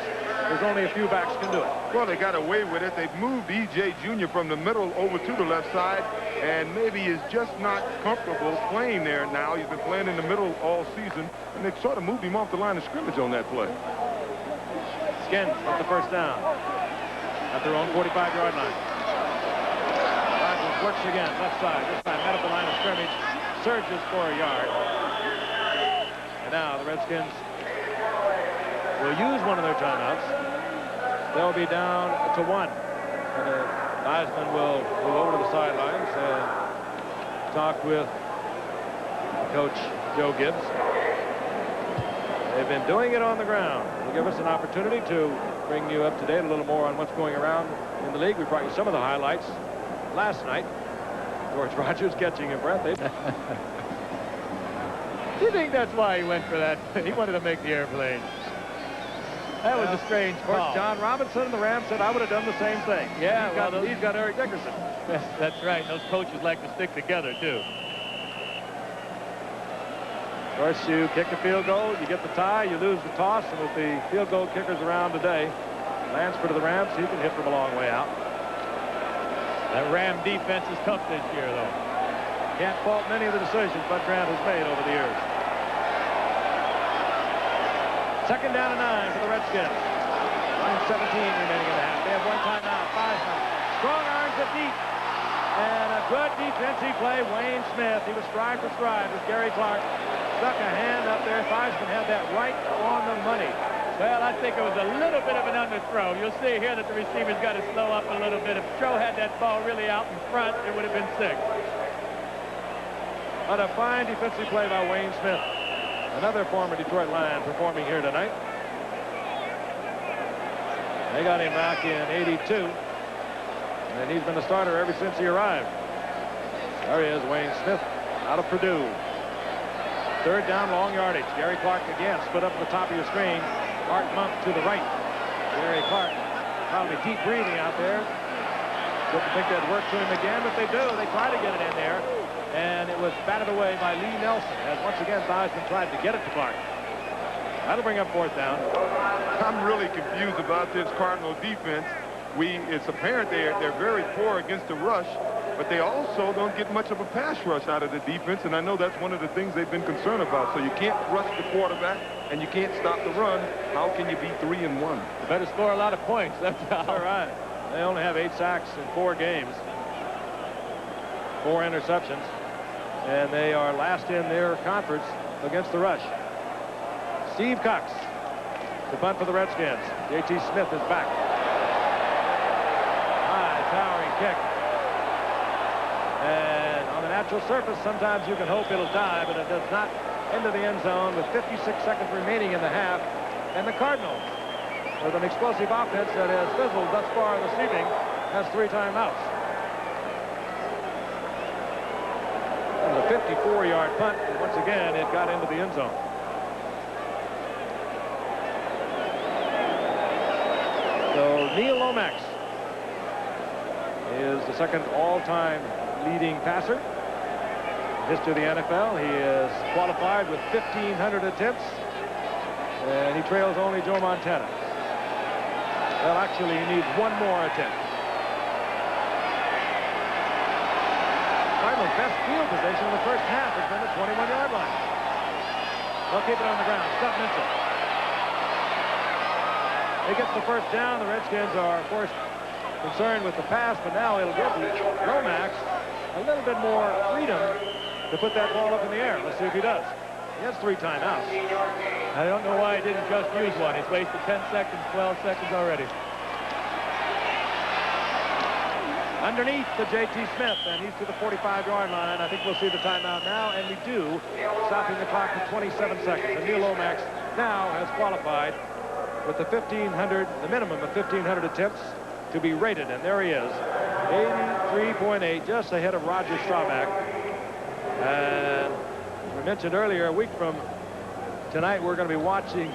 there's only a few backs can do it. Well, they got away with it. They've moved E.J. Jr. from the middle over to the left side, and maybe is just not comfortable playing there now. He's been playing in the middle all season, and they sort of moved him off the line of scrimmage on that play. Skins with the first down at their own 45-yard line. Rogers works again, left side. This time out of the line of scrimmage, surges for a yard. And now the Redskins will use one of their timeouts. They'll be down to 1. And Theismann will move over to the sidelines and talk with Coach Joe Gibbs. They've been doing it on the ground. It'll give us an opportunity to bring you up to date a little more on what's going around in the league. We brought you some of the highlights last night. George Rogers catching a breath. Do you think that's why he went for that? He wanted to make the airplane. That was a strange call. Of course, John Robinson and the Rams said I would have done the same thing. Yeah, he's got Eric Dickerson. That's right. Those coaches like to stick together, too. Of course, you kick a field goal, you get the tie, you lose the toss, and with the field goal kickers around today, Lansford of the Rams, he can hit from a long way out. That Ram defense is tough this year, though. Can't fault many of the decisions Bud Grant has made over the years. Second down and 9 for the Redskins. 1:17 remaining in the half. They have 1 timeout. Theismann. Strong arms it deep. And a good defensive play. Wayne Smith. He was stride for stride with Gary Clark. Stuck a hand up there. Theismann had that right on the money. Well, I think it was a little bit of an underthrow. You'll see here that the receiver's got to slow up a little bit. If Joe had that ball really out in front, it would have been 6. But a fine defensive play by Wayne Smith. Another former Detroit Lion performing here tonight. They got him back in '82. And he's been a starter ever since he arrived. There he is, Wayne Smith, out of Purdue. Third down, long yardage. Gary Clark again, split up at the top of your screen. Art Monk to the right. Gary Clark, probably deep breathing out there. Didn't think they'd work to him again, but they do. They try to get it in there, and it was batted away by Lee Nelson, as once again Theismann tried to get it to Clark. That'll bring up 4th down. I'm really confused about this Cardinal defense. It's apparent they're very poor against the rush, but they also don't get much of a pass rush out of the defense, and I know that's one of the things they've been concerned about. So you can't rush the quarterback, and you can't stop the run. How can you be 3-1? You better score a lot of points. That's how. All right. They only have 8 sacks in 4 games, 4 interceptions, and they are last in their conference against the rush. Steve Cox to punt for the Redskins. J.T. Smith is back. High towering kick. And on the natural surface, sometimes you can hope it'll die, but it does not. Into the end zone with 56 seconds remaining in the half. And the Cardinals, with an explosive offense that has fizzled thus far this evening, has 3 timeouts. And a 54-yard punt, and once again, it got into the end zone. So Neil Lomax is the second all-time leading passer. History of the NFL. He is qualified with 1,500 attempts, and he trails only Joe Montana. Well, actually, he needs 1 more attempt. Cardinals' best field position in the first half has been the 21-yard line. They'll keep it on the ground. Stubb Mitchell. He gets the first down. The Redskins are, of course, concerned with the pass, but now it'll give Lomax a little bit more freedom to put that ball up in the air. Let's see if he does. He has 3 timeouts. I don't know why he didn't just use one. He's wasted 10 seconds, 12 seconds already. Underneath to J.T. Smith, and he's to the 45-yard line. I think we'll see the timeout now, and we do, stopping the clock at 27 seconds. And Neil Lomax now has qualified with the 1,500, the minimum of 1,500 attempts to be rated, and there he is, 83.8, just ahead of Roger Staubach. And we mentioned earlier, a week from tonight, we're going to be watching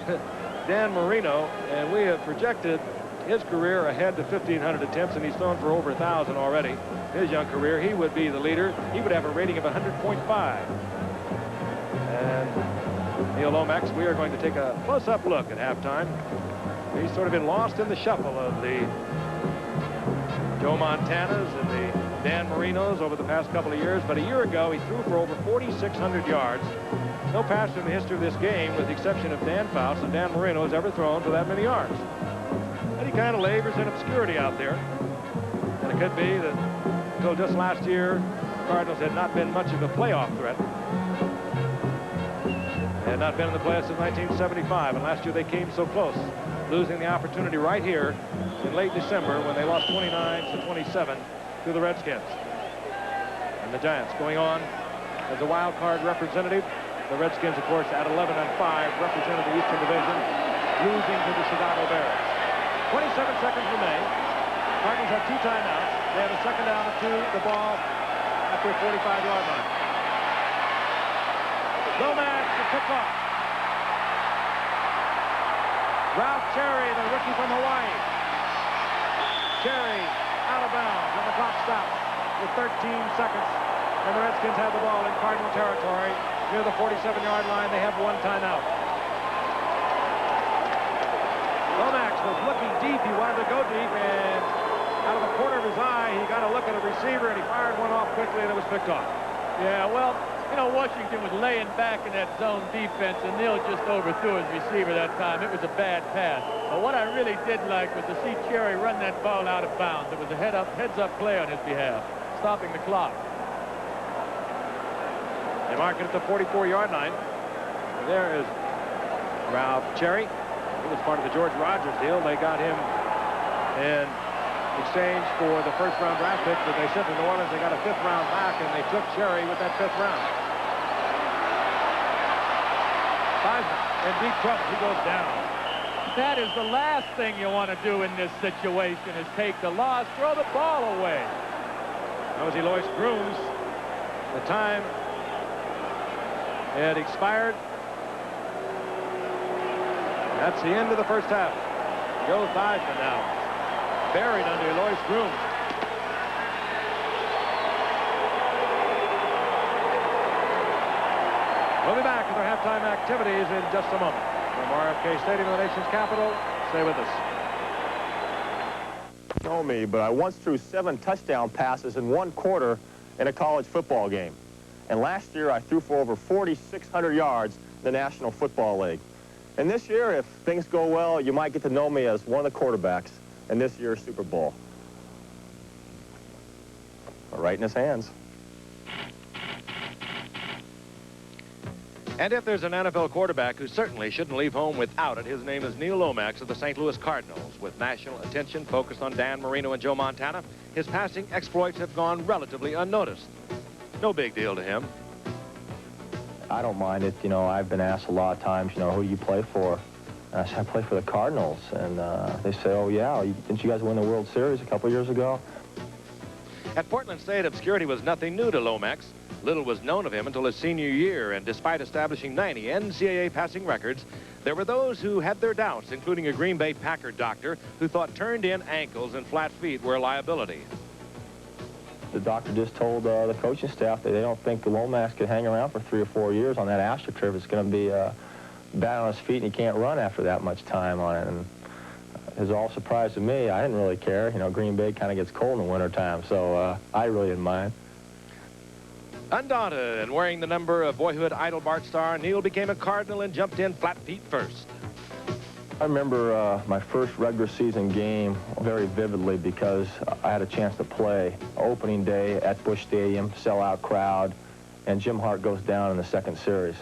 Dan Marino, and we have projected his career ahead to 1,500 attempts, and he's thrown for over 1,000 already. His young career, he would be the leader. He would have a rating of 100.5. And Neil Lomax, we are going to take a close-up look at halftime. He's sort of been lost in the shuffle of the Joe Montanas and the Dan Marinos over the past couple of years, but a year ago he threw for over 4,600 yards. No passer in the history of this game, with the exception of Dan Faust and Dan Marino, has ever thrown for that many yards. And he kind of labors in obscurity out there. And it could be that until just last year, the Cardinals had not been much of a playoff threat. They had not been in the playoffs since 1975, and last year they came so close, losing the opportunity right here in late December when they lost 29-27 to the Redskins. And the Giants going on as a wild card representative. The Redskins, of course, at 11-5, represented the Eastern Division, losing to the Chicago Bears. 27 seconds remain. Cardinals have 2 timeouts. They have a second down and 2, the ball at their 45-yard line. Lomax to pick off. Ralph Cherry, the rookie from Hawaii. Cherry out of bounds, and the clock stops with 13 seconds. And the Redskins have the ball in Cardinal territory near the 47-yard line. They have 1 timeout. Lomax was looking deep. He wanted to go deep, and out of the corner of his eye, he got a look at a receiver, and he fired one off quickly, and it was picked off. Yeah, well, you know, Washington was laying back in that zone defense, and Neil just overthrew his receiver that time. It was a bad pass. But what I really did like was to see Cherry run that ball out of bounds. It was a heads-up play on his behalf, stopping the clock. They mark it at the 44-yard line. And there is Ralph Cherry. He was part of the George Rogers deal. They got him in exchange for the first-round draft pick that they sent to New Orleans. They got a 5th round back, and they took Cherry with that 5th round. Theismann in deep trouble. He goes down. That is the last thing you want to do in this situation, is take the loss, throw the ball away. Nosey Lois Grooms. The time had expired. That's the end of the first half. Joe Theismann now buried under Lois Grooms. We'll be back with our halftime activities in just a moment. From RFK Stadium, the nation's capital, stay with us. Know me, but I once threw 7 touchdown passes in 1 quarter in a college football game. And last year, I threw for over 4,600 yards in the National Football League. And this year, if things go well, you might get to know me as one of the quarterbacks in this year's Super Bowl. Right in his hands. And if there's an NFL quarterback who certainly shouldn't leave home without it, his name is Neil Lomax of the St. Louis Cardinals. With national attention focused on Dan Marino and Joe Montana, his passing exploits have gone relatively unnoticed. No big deal to him. I don't mind it. You know, I've been asked a lot of times, you know, who do you play for? And I said, I play for the Cardinals. And they say, oh, yeah, didn't you guys win the World Series a couple years ago? At Portland State, obscurity was nothing new to Lomax. Little was known of him until his senior year, and despite establishing 90 NCAA passing records, there were those who had their doubts, including a Green Bay Packer doctor who thought turned-in ankles and flat feet were a liability. The doctor just told the coaching staff that they don't think Lomax could hang around for 3 or 4 years on that AstroTurf. It's going to be bad on his feet, and he can't run after that much time on it. And it was all a surprise to me. I didn't really care. You know, Green Bay kind of gets cold in the wintertime, so I really didn't mind. Undaunted and wearing the number of boyhood idol Bart Starr, Neil became a Cardinal and jumped in flat feet first. I remember my first regular season game very vividly because I had a chance to play opening day at Busch Stadium, sellout crowd, and Jim Hart goes down in the second series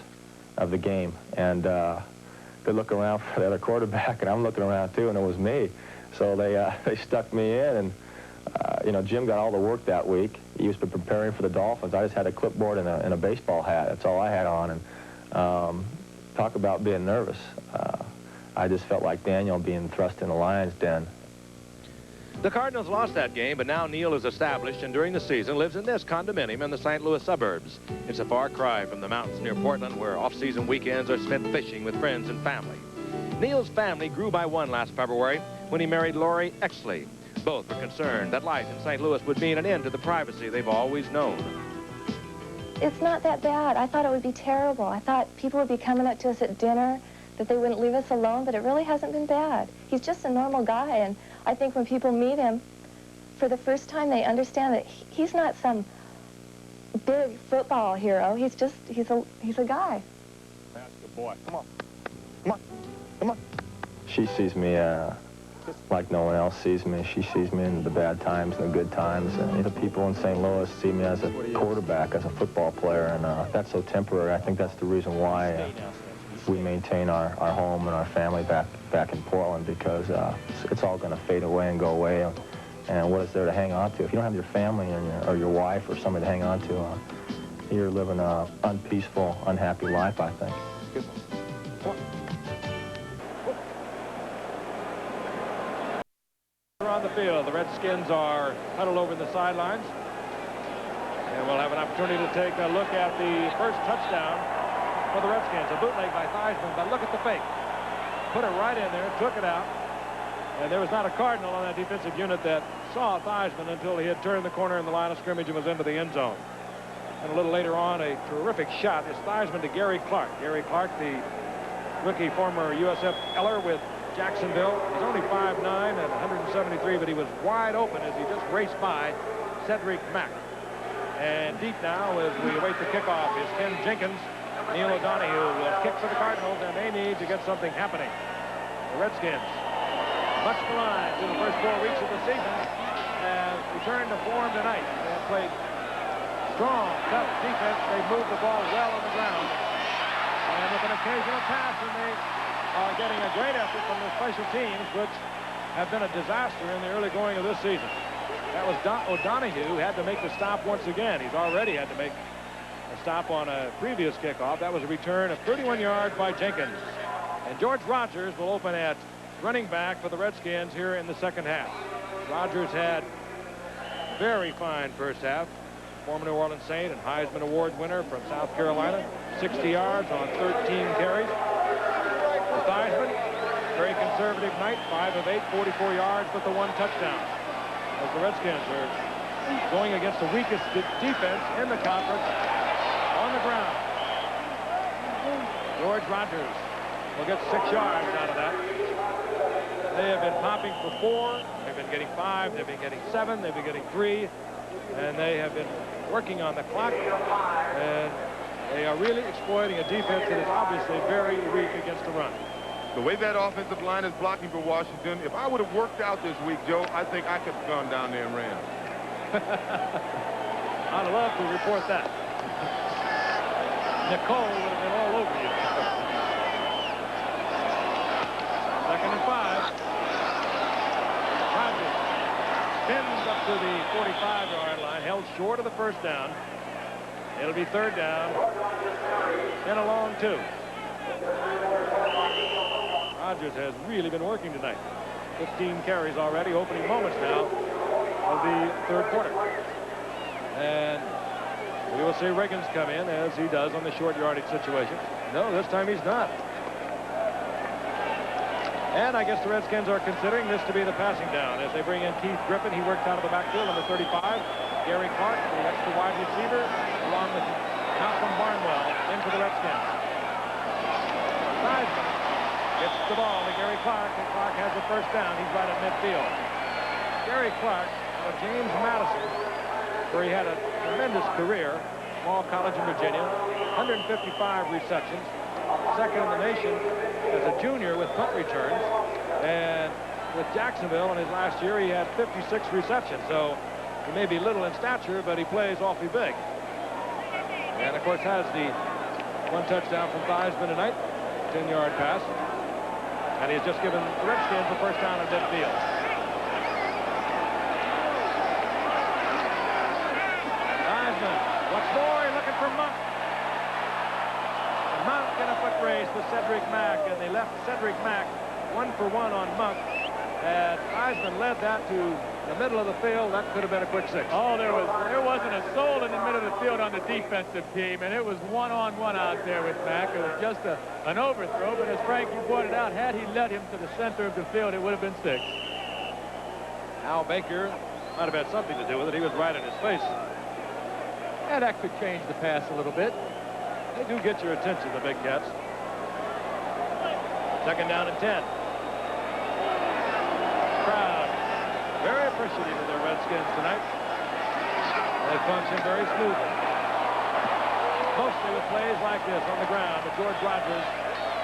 of the game. And they look around for the other quarterback, and I'm looking around too, and it was me. So they stuck me in, and you know, Jim got all the work that week. He was preparing for the Dolphins. I just had a clipboard and a baseball hat. That's all I had on. And talk about being nervous. I just felt like Daniel being thrust in the lion's den. The Cardinals lost that game, but now Neil is established and during the season lives in this condominium in the St. Louis suburbs. It's a far cry from the mountains near Portland, where off-season weekends are spent fishing with friends and family. Neil's family grew by 1 last February when he married Lori Exley. Both were concerned that life in St. Louis would mean an end to the privacy they've always known. It's not that bad. I thought it would be terrible. I thought people would be coming up to us at dinner, that they wouldn't leave us alone, but it really hasn't been bad. He's just a normal guy, and I think when people meet him for the first time, they understand that he's not some big football hero. He's a guy. That's a good boy. Come on. Come on. Come on. She sees me like no one else sees me. She sees me in the bad times and the good times. And the people in St. Louis see me as a quarterback, as a football player, and that's so temporary. I think that's the reason why we maintain our home and our family back in Portland, because it's all going to fade away and go away. And what is there to hang on to? If you don't have your family or your wife or somebody to hang on to, you're living an unpeaceful, unhappy life, I think. On the field, the Redskins are huddled over the sidelines, and we'll have an opportunity to take a look at the first touchdown for the Redskins. A bootleg by Theismann, but look at the fake. Put it right in there, took it out, and there was not a Cardinal on that defensive unit that saw Theismann until he had turned the corner in the line of scrimmage and was into the end zone. And a little later on, a terrific shot is Theismann to Gary Clark. Gary Clark, the rookie former USF Eller with Jacksonville. He's only 5'9" and 173, but he was wide open as he just raced by Cedric Mack. And deep now, as we await the kickoff, is Ken Jenkins. Neil O'Donoghue will kick for the Cardinals, and they need to get something happening. The Redskins, much maligned through the first 4 weeks of the season, have returned to form tonight. They have played strong, tough defense. They've moved the ball well on the ground. And with an occasional pass, and they are getting a great effort from the special teams, which have been a disaster in the early going of this season. That was O'Donoghue who had to make the stop once again. He's already had to make a stop on a previous kickoff. That was a return of 31 yards by Jenkins. And George Rogers will open at running back for the Redskins here in the second half. Rogers had a very fine first half. Former New Orleans Saint and Heisman Award winner from South Carolina. 60 yards on 13 carries. Theismann, very conservative night, 5 of 8, 44 yards, but the 1 touchdown. As the Redskins are going against the weakest defense in the conference on the ground. George Rogers will get 6 yards out of that. They have been popping for 4. They've been getting 5. They've been getting 7. They've been getting 3. And they have been working on the clock. And they are really exploiting a defense that is obviously very weak against the run. The way that offensive line is blocking for Washington, if I would have worked out this week, Joe, I think I could have gone down there and ran. I'd love to report that. Nicole would have been all over you. 2nd and 5. Rogers spins up to the 45-yard line, held short of the first down. It'll be 3rd down and a long 2. Rogers has really been working tonight. 15 carries already, opening moments now of the 3rd quarter. And we will see Riggins come in as he does on the short yardage situation. No, this time he's not. And I guess the Redskins are considering this to be the passing down as they bring in Keith Griffin. He works out of the backfield on the 35. Gary Clark, the extra wide receiver, along with Malcolm Barnwell into the Redskins. Seisman gets the ball to Gary Clark, and Clark has the first down. He's right at midfield. Gary Clark out of James Madison, where he had a tremendous career, small college in Virginia, 155 receptions, 2nd in the nation as a junior with punt returns. And with Jacksonville in his last year, he had 56 receptions. So he may be little in stature, but he plays awfully big. And, of course, has the 1 touchdown from Theismann tonight, 10-yard pass. And he has just given the Redskins the first down at midfield. Theismann, what's more, looking for Monk. And Monk in a foot race with Cedric Mack, and they left Cedric Mack 1-for-1 on Monk. And Theismann led that to the middle of the field. That could have been a quick 6. Oh, there wasn't a soul in the middle of the field on the defensive team, and it was one-on-one out there with Mack. It was just an overthrow, but as Frank, you pointed out, had he led him to the center of the field, it would have been 6. Al Baker might have had something to do with it. He was right in his face. And that could change the pass a little bit. They do get your attention, the big cats. 2nd down and 10. Crowd very appreciative of their Redskins tonight. They function very smoothly. Mostly with plays like this on the ground with George Rogers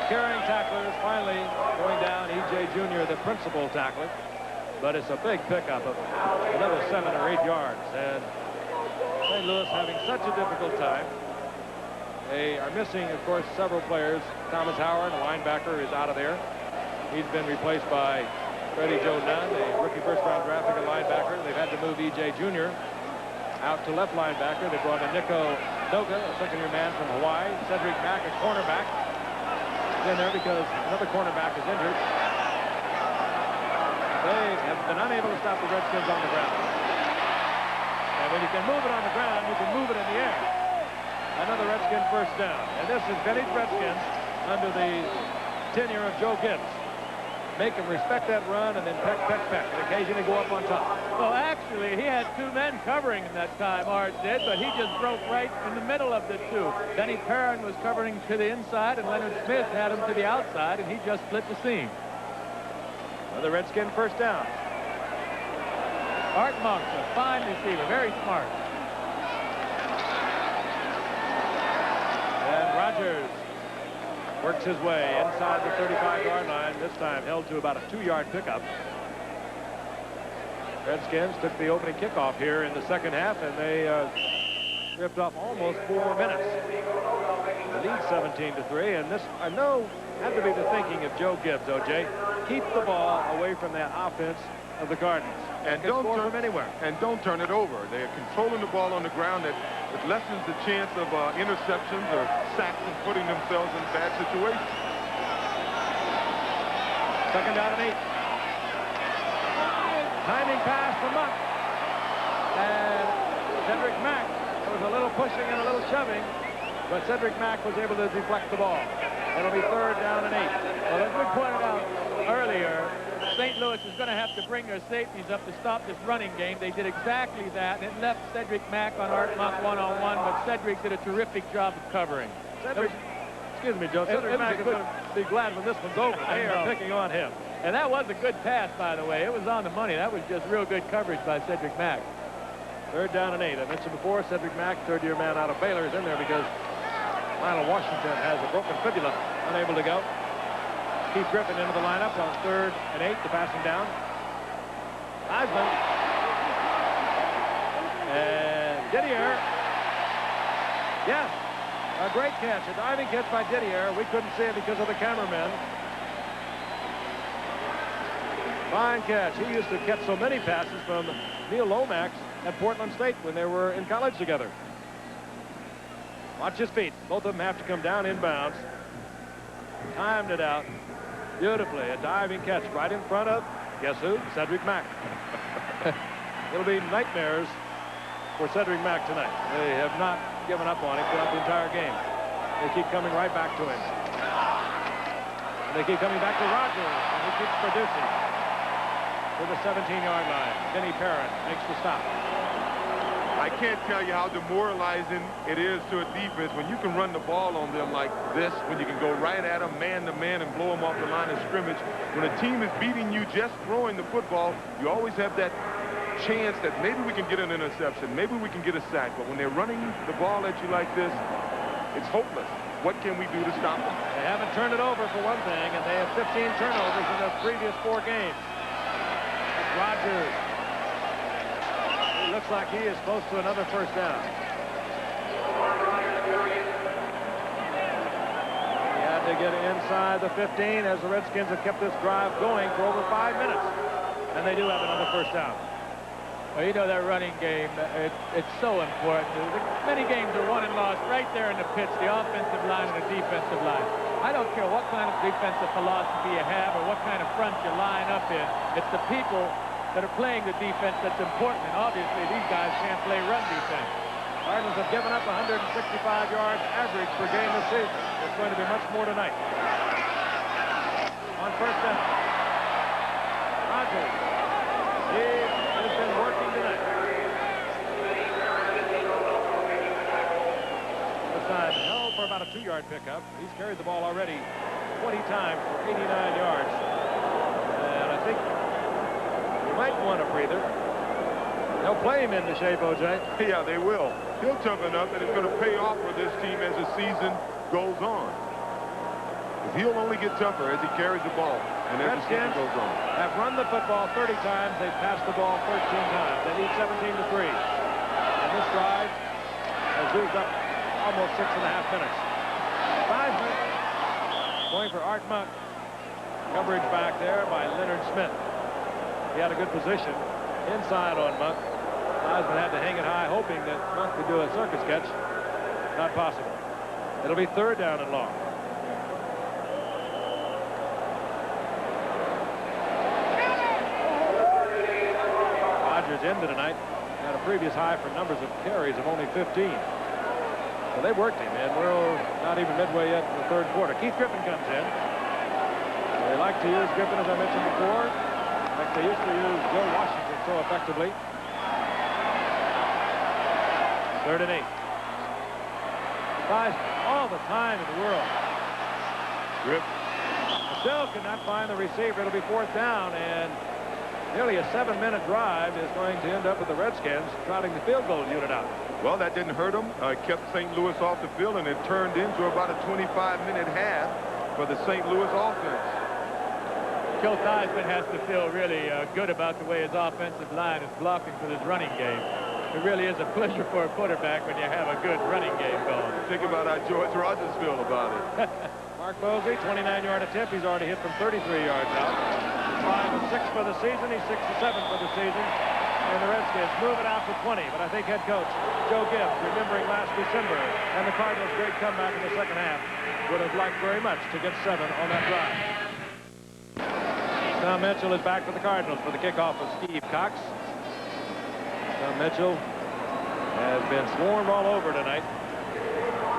carrying tacklers, finally going down E.J. Jr., the principal tackler. But it's a big pickup of another 7 or 8 yards. And St. Louis having such a difficult time. They are missing, of course, several players. Thomas Howard, a linebacker, is out of there. He's been replaced by Freddie Joe Nunn, a rookie first-round draft pick linebacker. They've had to move E.J. Jr. out to left linebacker. They brought in Nico Doga, a second-year man from Hawaii. Cedric Mack, a cornerback, in there because another cornerback is injured. They have been unable to stop the Redskins on the ground. And when you can move it on the ground, you can move it in the air. Another Redskin first down. And this is vintage Redskins under the tenure of Joe Gibbs. Make him respect that run and then peck, peck, peck, and occasionally go up on top. Well, actually, he had 2 men covering him that time, Art did, but he just broke right in the middle of the 2. Denny Perrin was covering to the inside, and Leonard Smith had him to the outside, and he just split the seam. Another Redskin first down. Art Monk's a fine receiver, very smart. And Rogers works his way inside the 35-yard line, this time held to about a 2-yard pickup. Redskins took the opening kickoff here in the 2nd half, and they ripped off almost 4 minutes. The lead 17-3, and this, I know, had to be the thinking of Joe Gibbs, O.J. Keep the ball away from that offense of the Cardinals. And don't turn from anywhere. And don't turn it over. They're controlling the ball on the ground. That it lessens the chance of interceptions or sacks and putting themselves in bad situations. 2nd down and 8. Timing pass from Monk. And Cedric Mack. There was a little pushing and a little shoving, but Cedric Mack was able to deflect the ball. It'll be 3rd down and 8. Well, as we pointed out earlier, St. Louis is going to have to bring their safeties up to stop this running game. They did exactly that, and it left Cedric Mack on Art Monk one-on-one, but Cedric did a terrific job of covering. Cedric Excuse me, Joe. Cedric Mack is going to be glad when this one's over. They are picking on him. And that was a good pass, by the way. It was on the money. That was just real good coverage by Cedric Mack. 3rd down and 8. I mentioned before, Cedric Mack, third-year man out of Baylor, is in there because Lionel Washington has a broken fibula, unable to go. Keith Griffin into the lineup on 3rd and 8, the passing down. Heisman. And Didier. Yes, a great catch. A diving catch by Didier. We couldn't see it because of the cameramen. Fine catch. He used to catch so many passes from Neil Lomax at Portland State when they were in college together. Watch his feet. Both of them have to come down inbounds. Timed it out beautifully. A diving catch right in front of, guess who? Cedric Mack. It'll be nightmares for Cedric Mack tonight. They have not given up on him throughout the entire game. They keep coming right back to him. And they keep coming back to Rogers, and he keeps producing. To the 17-yard line. Denny Parent makes the stop. I can't tell you how demoralizing it is to a defense when you can run the ball on them like this, when you can go right at them man-to-man and blow them off the line of scrimmage. When a team is beating you just throwing the football, you always have that chance that maybe we can get an interception, maybe we can get a sack. But when they're running the ball at you like this, it's hopeless. What can we do to stop them? They haven't turned it over for one thing, and they have 15 turnovers in the previous 4 games. Rogers. He looks like he is close to another first down. He had to get inside the 15 as the Redskins have kept this drive going for over 5 minutes. And they do have another first down. Well, you know, that running game, it's so important. Many games are won and lost right there in the pitch, the offensive line and the defensive line. I don't care what kind of defensive philosophy you have or what kind of front you line up in. It's the people that are playing the defense that's important. And obviously, these guys can't play run defense. Cardinals have given up 165 yards average per game this season. It's going to be much more tonight. On first down. Rogers. He has been working tonight. This time held for about a 2-yard pickup. He's carried the ball already 20 times for 89 yards. And I think he might want a breather. They'll play him into shape, O.J. Yeah, they will. He'll toughen up, and it's going to pay off for this team as the season goes on. He'll only get tougher as he carries the ball and as the season goes on. Have run the football 30 times. They've passed the ball 13 times. They lead 17-3. And this drive has used up almost 6.5 minutes. Heisman going for Art Monk. Coverage back there by Leonard Smith. He had a good position inside on Monk. Heisman had to hang it high, hoping that Monk could do a circus catch. Not possible. It'll be 3rd down and long. Into tonight, had a previous high for numbers of carries of only 15. So they worked him, and we're not even midway yet in the 3rd quarter. Keith Griffin comes in. They like to use Griffin, as I mentioned before, like they used to use Joe Washington so effectively. 3rd and 8. Buys all the time in the world. Grip. Still cannot find the receiver. It'll be 4th down, and nearly a 7-minute drive is going to end up with the Redskins trotting the field goal unit out. Well, that didn't hurt them. Kept St. Louis off the field, and it turned into about a 25-minute half for the St. Louis offense. Joe Theismann has to feel really good about the way his offensive line is blocking for this running game. It really is a pleasure for a quarterback when you have a good running game going. Think about how George Rogers feels about it. Mark Mosley, 29-yard attempt. He's already hit from 33 yards out. 5 of 6 for the season. He's 6 of 7 for the season. And the Redskins move it out to 20. But I think head coach Joe Gibbs, remembering last December and the Cardinals' great comeback in the second half, would have liked very much to get 7 on that drive. Tom Mitchell is back for the Cardinals for the kickoff of Steve Cox. Tom Mitchell has been swarmed all over tonight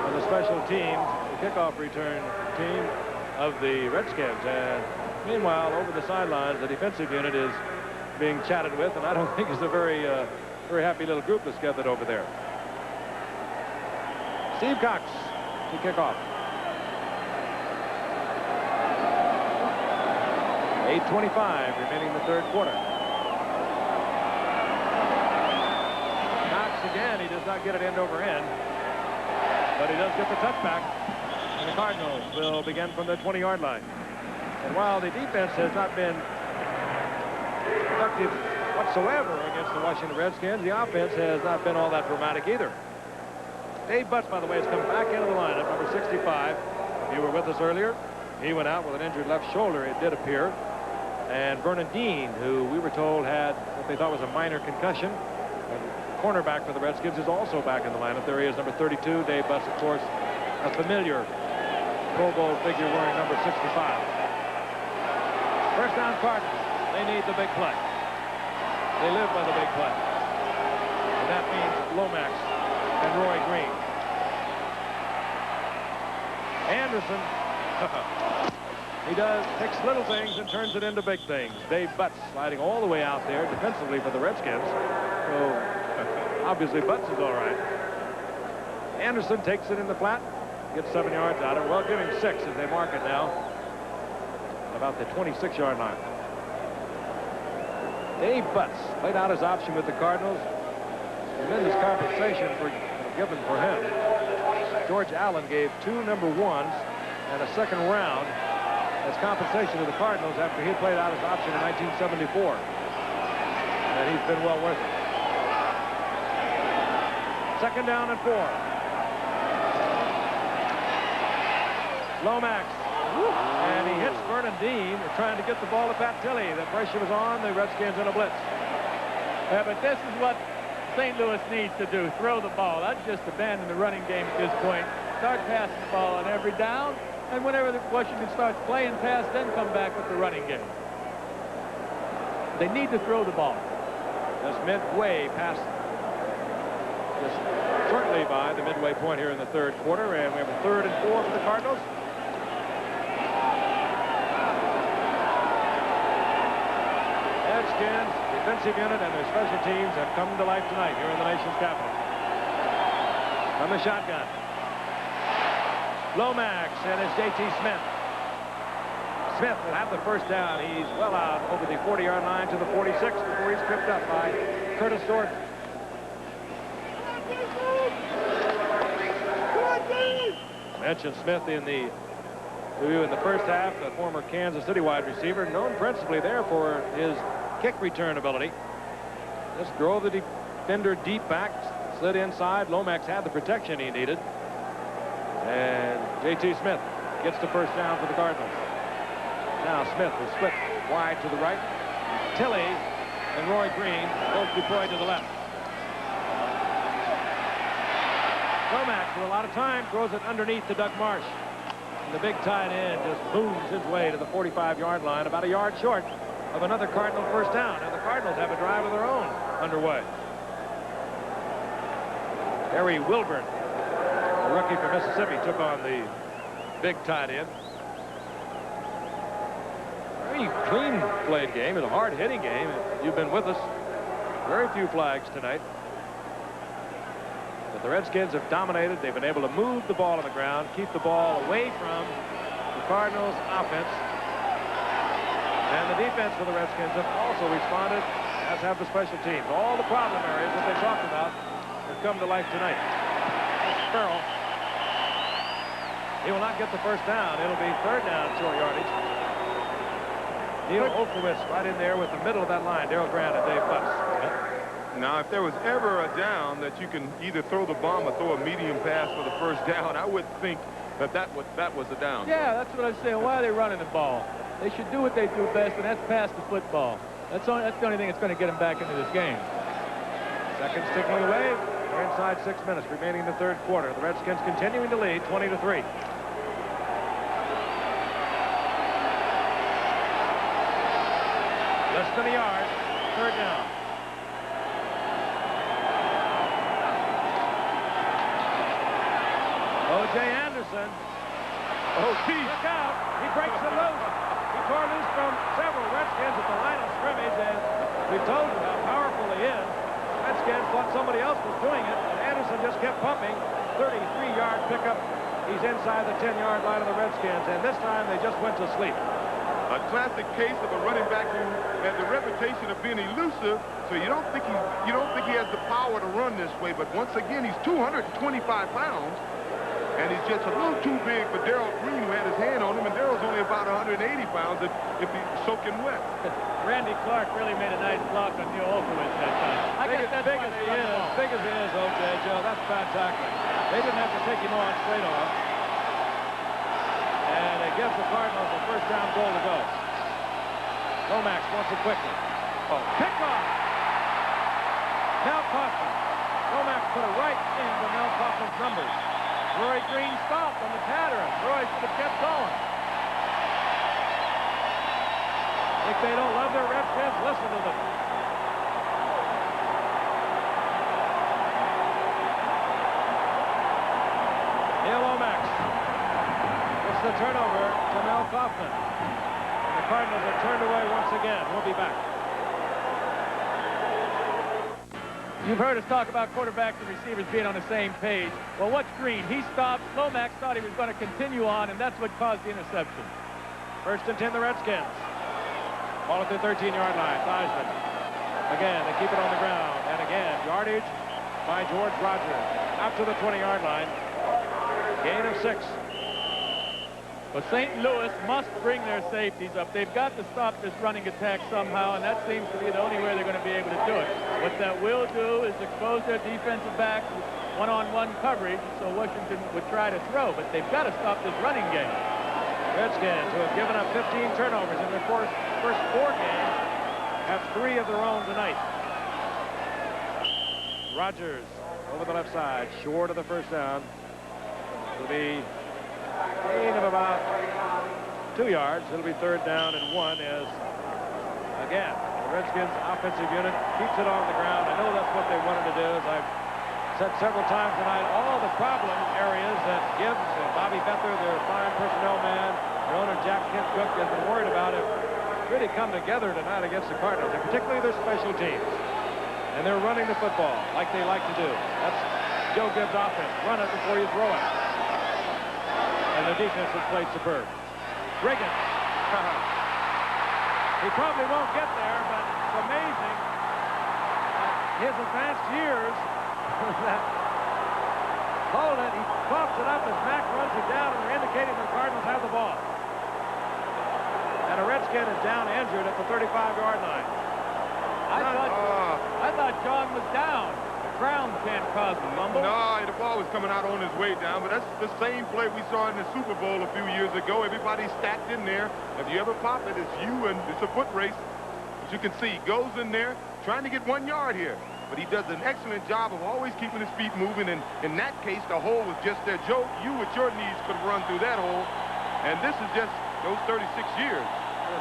on the special teams, the kickoff return team of the Redskins. And meanwhile, over the sidelines, the defensive unit is being chatted with, and I don't think it's a very happy little group that's gathered over there. Steve Cox to kick off. 8:25 remaining in the third quarter. Knox again. He does not get it end over end, but he does get the touchback. And the Cardinals will begin from the 20-yard line. And while the defense has not been productive whatsoever against the Washington Redskins, the offense has not been all that dramatic either. Dave Butts, by the way, has come back into the lineup, number 65. If you were with us earlier, he went out with an injured left shoulder, it did appear. And Vernon Dean, who we were told had what they thought was a minor concussion, cornerback for the Redskins, is also back in the lineup. There he is, number 32. Dave Butts, of course, a familiar Pro Bowl figure wearing number 65. First down, Cardinals. They need the big play. They live by the big play. And that means Lomax and Roy Green. Anderson, he takes little things and turns it into big things. Dave Butts sliding all the way out there defensively for the Redskins. So obviously Butts is all right. Anderson takes it in the flat, gets 7 yards out of it. Well, give him 6 as they mark it now. About the 26-yard line. Dave Butts played out his option with the Cardinals. Tremendous compensation given for him. George Allen gave 2 number 1s and a second round as compensation to the Cardinals after he played out his option in 1974. And he's been well worth it. Second down and 4. Lomax. And he hits Vernon Dean trying to get the ball to Pat Tilley. The pressure was on the Redskins in a blitz. Yeah, but this is what St. Louis needs to do. Throw the ball. That's just abandon the running game at this point. Start passing the ball on every down. And whenever Washington starts playing pass, then come back with the running game. They need to throw the ball. Just midway past, just shortly by the midway point here in the third quarter. And we have a 3rd and 4 for the Cardinals. Redskins, defensive unit, and their special teams have come to life tonight here in the nation's capital. From the shotgun. Lomax, and it's J.T. Smith. Smith will have the first down. He's well out over the 40-yard line to the 46 before he's tripped up by Curtis Jordan. Mentioned Smith in the first half, the former Kansas City wide receiver, known principally there for his kick return ability. Just drove the defender deep back, slid inside. Lomax had the protection he needed. And J.T. Smith gets the first down for the Cardinals. Now Smith will split wide to the right. Tilley and Roy Green both deployed to the left. Lomax, with a lot of time, throws it underneath to Doug Marsh. And the big tight end just booms his way to the 45-yard line, about a yard short of another Cardinal first down. And the Cardinals have a drive of their own underway. Harry Wilburn, a rookie from Mississippi, took on the big tight end. Very clean played game. It's a hard-hitting game. You've been with us. Very few flags tonight. But the Redskins have dominated. They've been able to move the ball on the ground, keep the ball away from the Cardinals' offense. And the defense for the Redskins have also responded, as have the special teams. All the problem areas that they talked about have come to life tonight. Farrell. He will not get the first down. It'll be 3rd down, short yardage. Neil Olkowitz right in there with the middle of that line. Darryl Grant and Dave Butts. Now, if there was ever a down that you can either throw the bomb or throw a medium pass for the first down, I would think that was a down. Yeah, that's what I was saying. Why are they running the ball? They should do what they do best, and that's pass the football. That's the only thing that's going to get them back into this game. Seconds ticking away. We're inside 6 minutes remaining in the third quarter. The Redskins continuing to lead 20-3. Less than a yard. 3rd down. O.J. Anderson. Look out. He breaks it loose. He tore loose from several Redskins at the line of scrimmage, and we told you how powerful he is. Redskins thought somebody else was doing it, and Anderson just kept pumping. 33-yard pickup. He's inside the 10-yard line of the Redskins, and this time they just went to sleep. A classic case of a running back who has the reputation of being elusive, so you don't think he has the power to run this way. But once again, he's 225 pounds, and he's just a little too big for Darrell Green, who had his hand on him, and Darrell's only about 180 pounds if he's soaking wet. Randy Clark really made a nice block on Neil Olkowitz that time. Big as he is, O.J. Joe, that's fantastic. They didn't have to take him on straight off. And it gives the Cardinals a first down goal to go. Lomax wants it quickly. Oh, kickoff! Mel Kaufman. Lomax put it right into Mel Kaufman's numbers. Roy Green stopped on the pattern. Roy should have kept going. If they don't love their Redskins, listen to them. Neil Lomax. It's the turnover to Mel Kaufman. And the Cardinals are turned away once again. We'll be back. You've heard us talk about quarterbacks and receivers being on the same page. Well, what's Green? He stopped. Lomax thought he was going to continue on, and that's what caused the interception. First and 10, the Redskins. Ball at the 13-yard line. Theismann. Again, they keep it on the ground. And again, yardage by George Rogers. Out to the 20-yard line. Gain of 6. But St. Louis must bring their safeties up. They've got to stop this running attack somehow, and that seems to be the only way they're going to be able to do it. What that will do is expose their defensive backs with one-on-one coverage, so Washington would try to throw, but they've got to stop this running game. Redskins, who have given up 15 turnovers in their first 4 games, have 3 of their own tonight. Rogers over the left side, short of the first down. It'll be gain of about 2 yards. It'll be 3rd down and 1 as, again, the Redskins offensive unit keeps it on the ground. I know that's what they wanted to do, as I've said several times tonight. All the problem areas that Gibbs and Bobby Betther, their fine personnel man, their owner Jack Kent Cook, has been worried about it, really come together tonight against the Cardinals, and particularly their special teams. And they're running the football like they like to do. That's Joe Gibbs' offense. Run it before you throw it. And the defense has played superb. Reagan. He probably won't get there, but it's amazing. His advanced years that hold it. He pops it up as Mack runs it down, and they're indicating the Cardinals have the ball. And a Redskin is down injured at the 35-yard line. I thought John was down. Crown can't cause the fumble. No, the ball was coming out on his way down, but that's the same play we saw in the Super Bowl a few years ago. Everybody's stacked in there. If you ever pop it, it's you, and it's a foot race. As you can see, he goes in there trying to get 1 yard here. But he does an excellent job of always keeping his feet moving, and in that case, the hole was just there. Joe, you with your knees could run through that hole, and this is just those 36 years.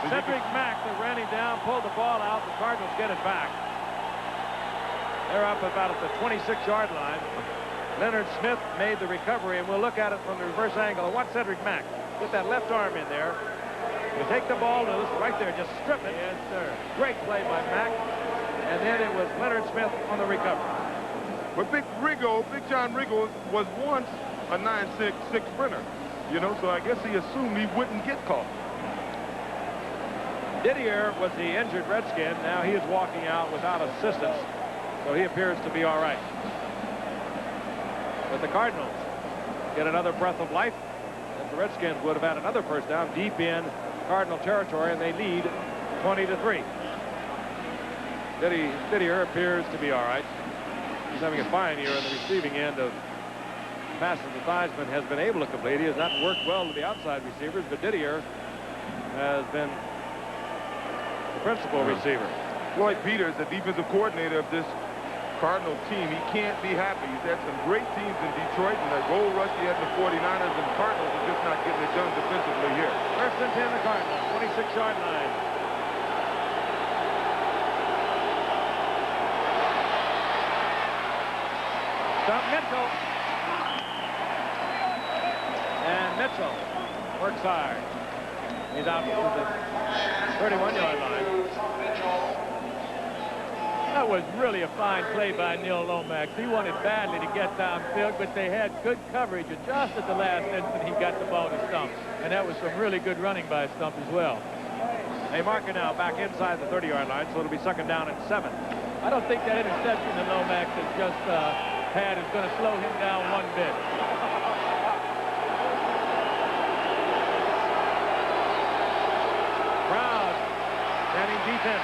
Cedric Mack that ran him down, pulled the ball out. The Cardinals get it back. They're up about at the 26-yard line. Leonard Smith made the recovery, and we'll look at it from the reverse angle. And watch Cedric Mack get that left arm in there. You take the ball loose right there, just strip it. Yes, sir. Great play by Mack. And then it was Leonard Smith on the recovery. But Big John Riggle was once a 9.6 sprinter, you know, so I guess he assumed he wouldn't get caught. Didier was the injured Redskin. Now he is walking out without assistance, so he appears to be all right. But the Cardinals get another breath of life, as the Redskins would have had another first down deep in Cardinal territory, and they lead 20-3. Didier appears to be all right. He's having a fine year on the receiving end of passes that Theismann has been able to complete. He has not worked well to the outside receivers, but Didier has been the principal receiver. Floyd Peters, the defensive coordinator of this Cardinal team, he can't be happy. He's had some great teams in Detroit, and that goal rush he had in the 49ers, and the Cardinals are just not getting it done defensively here. First and 10, the Cardinals, 26-yard line. Stop Mitchell. And Mitchell works hard. He's out to the 31-yard line. That was really a fine play by Neil Lomax. He wanted badly to get downfield, but they had good coverage, and just at the last instant he got the ball to Stump. And that was some really good running by Stump as well. They mark it now back inside the 30-yard line, so it'll be 2nd down and 7. I don't think that interception that Lomax has just had is going to slow him down one bit. Crowd standing defense.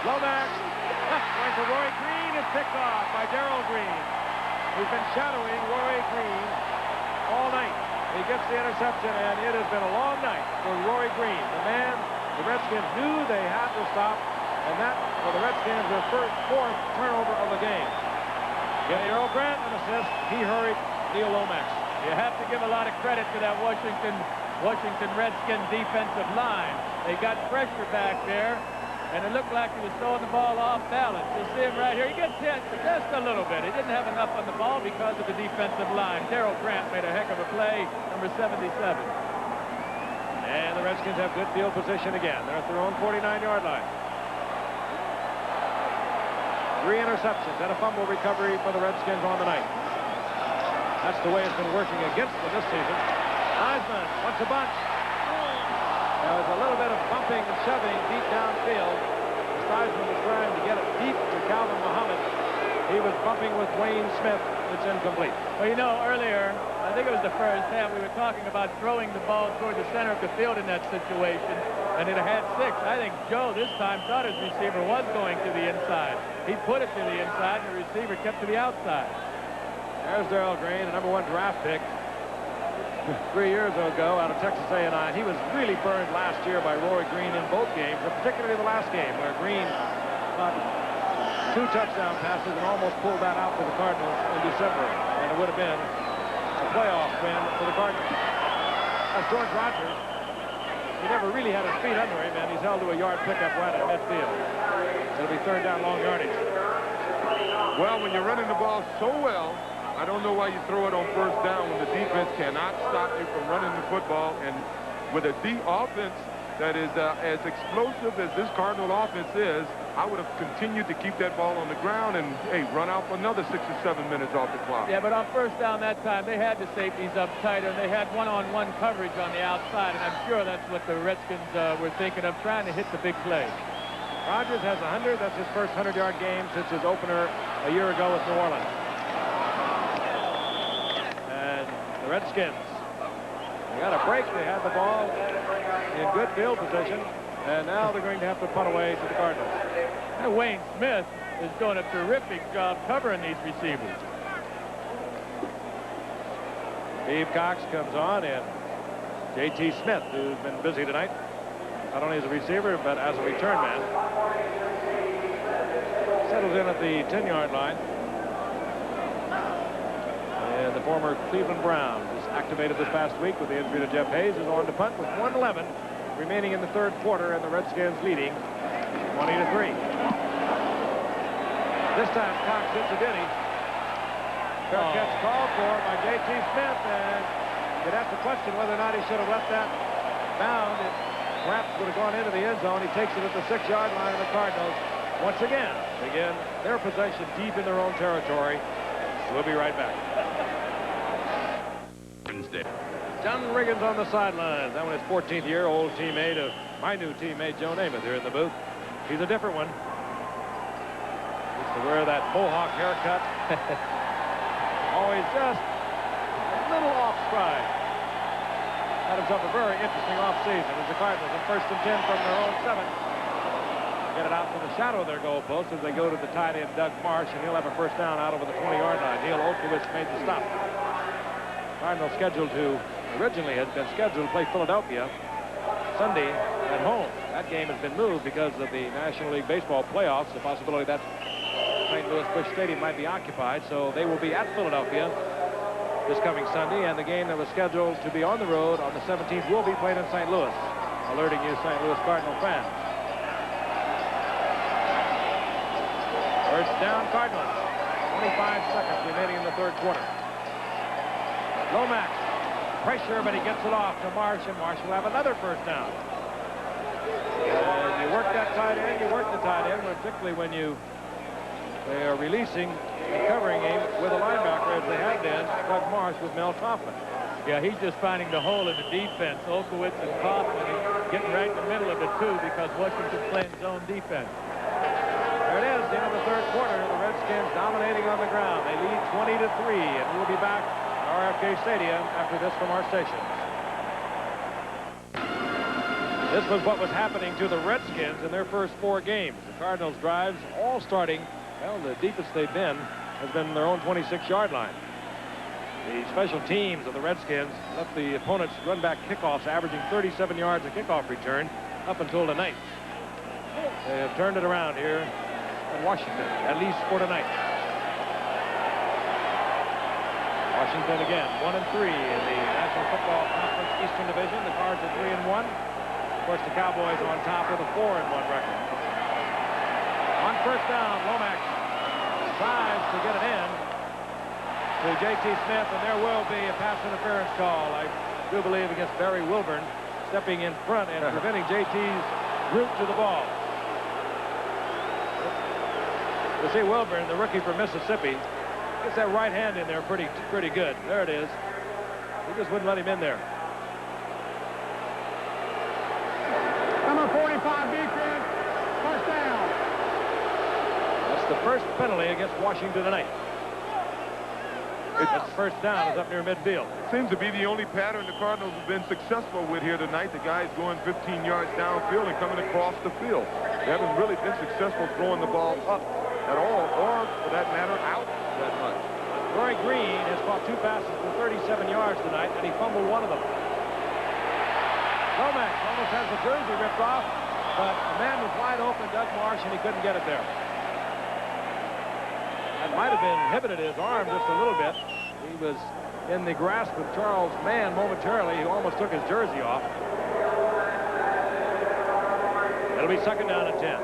Lomax going for Roy Green is picked off by Darrell Green, who's been shadowing Roy Green all night. He gets the interception, and it has been a long night for Roy Green, the man the Redskins knew they had to stop, and that, for the Redskins, their 4th turnover of the game. Getting Earl Grant an assist, he hurried Neil Lomax. You have to give a lot of credit to that Washington Redskins defensive line. They got pressure back there, and it looked like he was throwing the ball off balance. You'll see him right here. He gets hit just a little bit. He didn't have enough on the ball because of the defensive line. Darrell Grant made a heck of a play, number 77. And the Redskins have good field position again. They're at their own 49-yard line. 3 interceptions and a fumble recovery for the Redskins on the night. That's the way it's been working against them this season. Heisman wants a bunch. There was a little bit of bumping and shoving deep downfield. Heisman was trying to get it deep to Calvin Muhammad. He was bumping with Wayne Smith. It's incomplete. Well, you know, earlier, I think it was the first half, we were talking about throwing the ball toward the center of the field in that situation, and it had 6. I think Joe this time thought his receiver was going to the inside. He put it to the inside, and the receiver kept to the outside. There's Darrell Green, the number 1 draft pick 3 years ago out of Texas A&M. He was really burned last year by Roy Green in both games, but particularly the last game where Green got 2 touchdown passes and almost pulled that out for the Cardinals in December, and it would have been a playoff win for the Cardinals. That's George Rogers. He never really had his feet under him, and he's held to a yard pickup right at midfield. It'll be 3rd down, long yardage. Well, when you're running the ball so well, I don't know why you throw it on 1st down when the defense cannot stop you from running the football. And with a deep offense that is as explosive as this Cardinal offense is, I would have continued to keep that ball on the ground and, hey, run out for another 6 or 7 minutes off the clock. Yeah, but on 1st down that time, they had the safeties up tighter, and they had one-on-one coverage on the outside, and I'm sure that's what the Redskins were thinking of, trying to hit the big play. Rogers has 100. That's his first 100-yard game since his opener a year ago with New Orleans. And the Redskins, they got a break. They had the ball in good field position, and now they're going to have to punt away to the Cardinals. And Wayne Smith is doing a terrific job covering these receivers. Steve Cox comes on, and J.T. Smith, who's been busy tonight, not only as a receiver, but as a return man, settles in at the 10-yard line. And the former Cleveland Browns was activated this past week with the injury to Jeff Hayes, is on to punt with 1:11 remaining in the 3rd quarter, and the Redskins leading 20-3. This time Cox hits a ditty. Fair catch called for by J.T. Smith, and you'd have to question whether or not he should have left that bound. It perhaps would have gone into the end zone. He takes it at the 6-yard line of the Cardinals. Once again, begin their possession deep in their own territory. We'll be right back. John Riggins on the sideline. That one is 14th year, old teammate of my new teammate, Joe Namath, here in the booth. He's a different one. Used to wear that mohawk haircut. Always just a little off stride. Had himself a very interesting offseason as the Cardinals in 1st and 10 from their own 7. Get it out to the shadow of their goalpost as they go to the tight end, Doug Marsh, and he'll have a 1st down out over the 20-yard line. Neil Olkowitz made the stop. Cardinals scheduled to, originally had been scheduled to play Philadelphia Sunday at home. That game has been moved because of the National League Baseball playoffs, the possibility that St. Louis Busch Stadium might be occupied, so they will be at Philadelphia this coming Sunday, and the game that was scheduled to be on the road on the 17th will be played in St. Louis, alerting you St. Louis Cardinal fans. 1st down, Cardinals. 25 seconds remaining in the 3rd quarter. Lomax, pressure, but he gets it off to Marsh, and Marsh will have another 1st down. And you work that tight end, you work the tight end, particularly when they are releasing and covering him with a linebacker as they had been, Doug Marsh with Mel Coughlin. Yeah, he's just finding the hole in the defense. Olkowitz and Kaufman getting right in the middle of it, too, because Washington's playing zone defense. There it is, the end of the third quarter. The Redskins dominating on the ground. They lead 20-3, and we'll be back at RFK Stadium after this from our station. This was what was happening to the Redskins in their first 4 games. The Cardinals' drives all starting, well, the deepest they've been has been their own 26-yard line. The special teams of the Redskins left the opponents run back kickoffs averaging 37 yards a kickoff return up until tonight. They have turned it around here in Washington, at least for tonight. Washington again, 1-3 in the National Football Conference Eastern Division. The Cards are 3-1. Of course, the Cowboys are on top with a 4-1 record. On first down, Lomax tries to get it in to J.T. Smith, and there will be a pass interference call, I do believe, against Barry Wilburn, stepping in front and preventing J.T.'s route to the ball. You see Wilburn, the rookie from Mississippi, gets that right hand in there pretty good. There it is. He just wouldn't let him in there. Number 45 defense, first down. That's the first penalty against Washington tonight. That's first down is up near midfield. Seems to be the only pattern the Cardinals have been successful with here tonight. The guys going 15 yards downfield and coming across the field. They haven't really been successful throwing the ball up at all, or for that matter, out that much. Roy Green has caught 2 passes for 37 yards tonight, and he fumbled one of them. Lomax almost has the jersey ripped off, but the man was wide open, Doug Marsh, and he couldn't get it there. That might have inhibited his arm just a little bit. He was in the grasp of Charles Mann momentarily. He almost took his jersey off. It'll be second down and 10.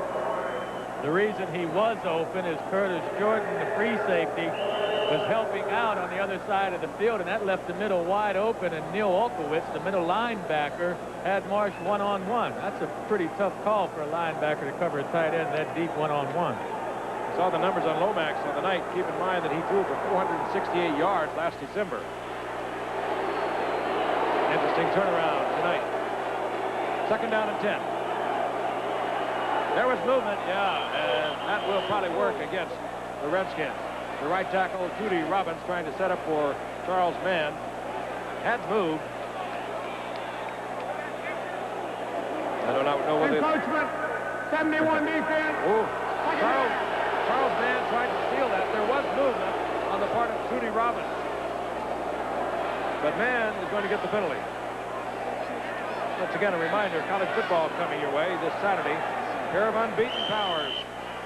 The reason he was open is Curtis Jordan, the free safety, was helping out on the other side of the field, and that left the middle wide open, and Neil Olkowitz, the middle linebacker, had Marsh one-on-one. That's a pretty tough call for a linebacker to cover a tight end that deep one-on-one. Saw the numbers on Lomax on the night. Keep in mind that he threw for 468 yards last December. Interesting turnaround tonight. Second down and 10. There was movement, yeah, and that will probably work against the Redskins. The right tackle, Judy Robbins, trying to set up for Charles Mann. Had moved. I don't know what Encroachment, 71 defense. Oh, Charles Mann tried to steal that. There was movement on the part of Judy Robbins. But Mann is going to get the penalty. Once again, a reminder, college football coming your way this Saturday. Pair of unbeaten powers.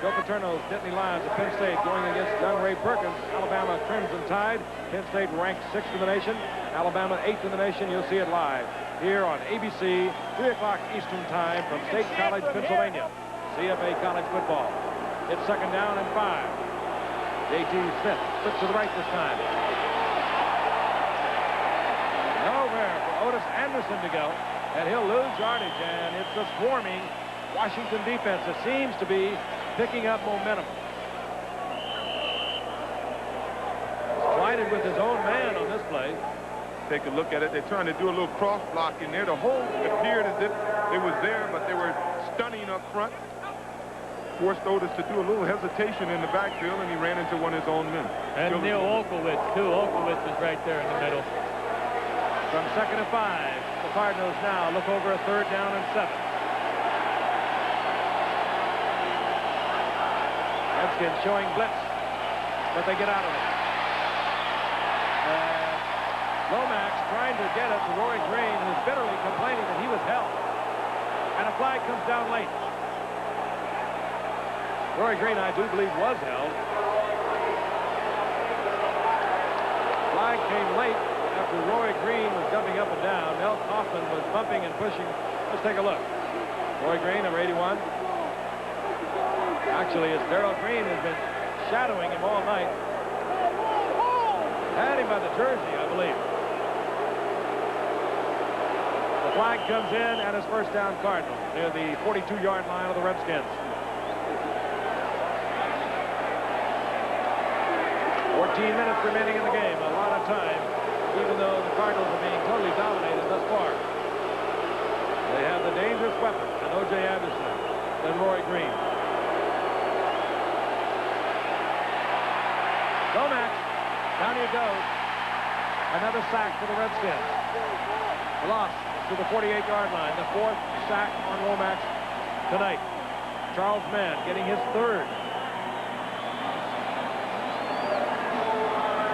Joe Paterno's Nittany Lions of Penn State going against young Ray Perkins. Alabama Crimson Tide. Penn State ranked 6th in the nation. Alabama 8th in the nation. You'll see it live here on ABC, 3 o'clock Eastern Time from State College, Pennsylvania. CFA college football. It's second down and 5. J.T. Smith flips to the right this time. Nowhere for Otis Anderson to go, and he'll lose yardage, and it's a swarming Washington defense that seems to be picking up momentum. Collided with his own man on this play. Take a look at it. They're trying to do a little cross block in there. The hole appeared as if it was there, but they were stunning up front. Forced Otis to do a little hesitation in the backfield, and he ran into one of his own men. And Neil Olkowitz, too. Olkowitz is right there in the middle. From second and 5, the Cardinals now look over a third down and 7. Redskins showing blitz, but they get out of it. Lomax trying to get it to Roy Green, who's bitterly complaining that he was held. And a flag comes down late. Roy Green, I do believe, was held. Flag came late after Roy Green was jumping up and down. Mel Kaufman was bumping and pushing. Let's take a look. Roy Green, number 81. Actually, it's Darrell Green has been shadowing him all night. Had him by the jersey, I believe. The flag comes in, and it's first down Cardinals near the 42-yard line of the Redskins. 14 minutes remaining in the game. A lot of time even though the Cardinals are being totally dominated thus far. They have the dangerous weapon, and O.J. Anderson, and Roy Green. Lomax, down he goes. Another sack for the Redskins. Loss to the 48-yard line. The 4th sack on Lomax tonight. Charles Mann getting his 3rd.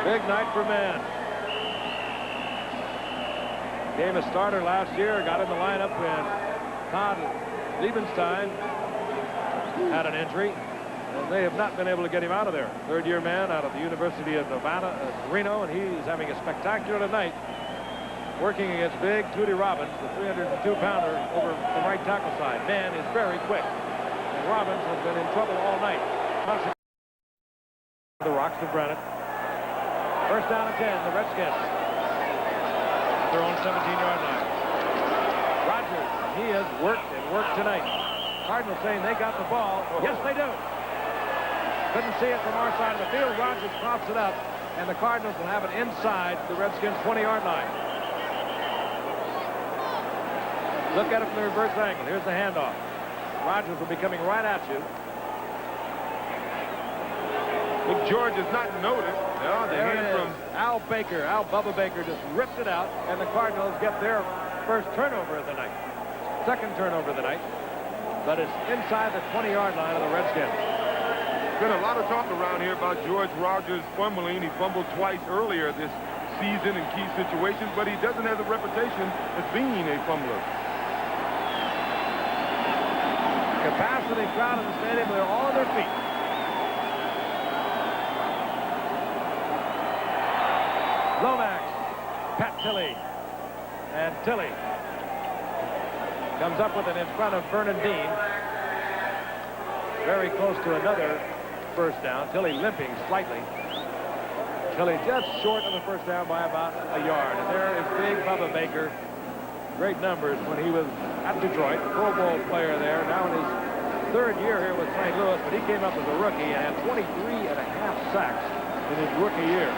Big night for Mann. Became a starter last year. Got in the lineup when Todd Liebenstein had an injury. And they have not been able to get him out of there. 3rd-year man out of the University of Nevada, Reno, and he's having a spectacular night working against big Tootie Robbins, the 302-pounder over the right tackle side. Mann is very quick. And Robbins has been in trouble all night. The Rocks to Brennan. 1st down and 10, the Redskins. Their own 17-yard line. Rogers, he has worked and worked tonight. Cardinals saying they got the ball. Yes, they do. Couldn't see it from our side of the field. Rogers pops it up, and the Cardinals will have it inside the Redskins' 20-yard line. Look at it from the reverse angle. Here's the handoff. Rogers will be coming right at you. Big George has not noticed. No, the hand from Al Baker. Al Bubba Baker just ripped it out, and the Cardinals get their first turnover of the night. 2nd turnover of the night. But it's inside the 20-yard line of the Redskins. Been a lot of talk around here about George Rogers fumbling. He fumbled twice earlier this season in key situations, but he doesn't have the reputation as being a fumbler. Capacity crowd in the stadium, they're all on their feet. Lomax, Pat Tilley, and Tilley comes up with it in front of Vernon Dean. Very close to another 1st down. Tilley limping slightly. Tilley just short of the 1st down by about a yard. And there is big Bubba Baker. Great numbers when he was at Detroit. Pro Bowl player there. Now in his 3rd year here with St. Louis, but he came up as a rookie and had 23.5 sacks in his rookie year.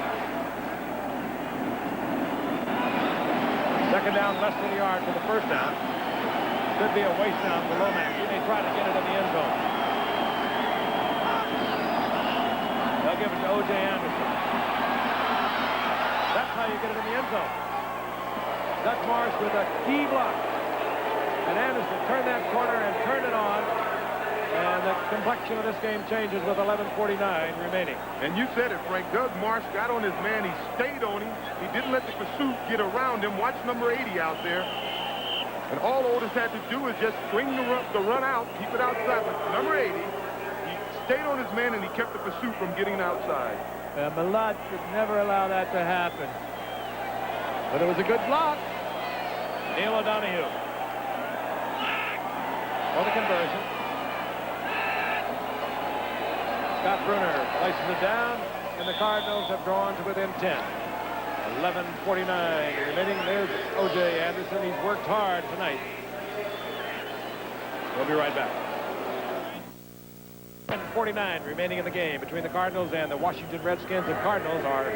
2nd down, less than a yard for the 1st down. Could be a waste down for Lomax. He may try to get it in the end zone. They'll give it to O.J. Anderson. That's how you get it in the end zone. Doug Morris with a key block. And Anderson turned that corner and turned it on. And the complexion of this game changes with 11:49 remaining. And you said it, Frank. Doug Marsh got on his man. He stayed on him. He didn't let the pursuit get around him. Watch number 80 out there. And all Otis had to do is just swing the run out, keep it outside. But number 80, he stayed on his man, and he kept the pursuit from getting outside. Millard should never allow that to happen. But it was a good block. Neil O'Donohue for the conversion. Scott Brunner places it down, and the Cardinals have drawn to within 10. 11:49 remaining. There's O.J. Anderson. He's worked hard tonight. We'll be right back. 10:49 remaining in the game between the Cardinals and the Washington Redskins. The Cardinals are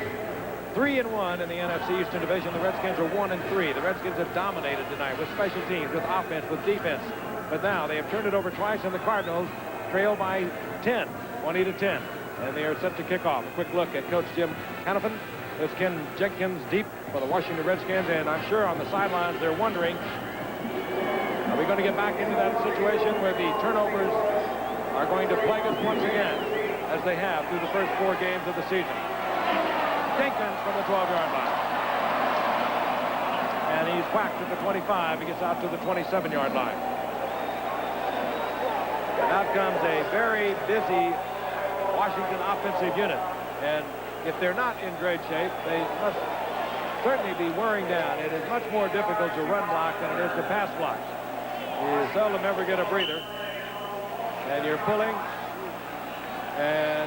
3-1 in the NFC Eastern Division. The Redskins are 1-3. The Redskins have dominated tonight with special teams, with offense, with defense. But now they have turned it over twice, and the Cardinals trail by 10, 20-10. And they are set to kick off. A quick look at Coach Jim Hanifin. There's Ken Jenkins deep for the Washington Redskins, and I'm sure on the sidelines they're wondering, are we going to get back into that situation where the turnovers are going to plague us once again, as they have through the first 4 games of the season. Jenkins from the 12-yard line. And he's whacked at the 25. He gets out to the 27-yard line. And out comes a very busy Washington offensive unit. And if they're not in great shape, they must certainly be wearing down. It is much more difficult to run block than it is to pass block. You seldom ever get a breather. And you're pulling. And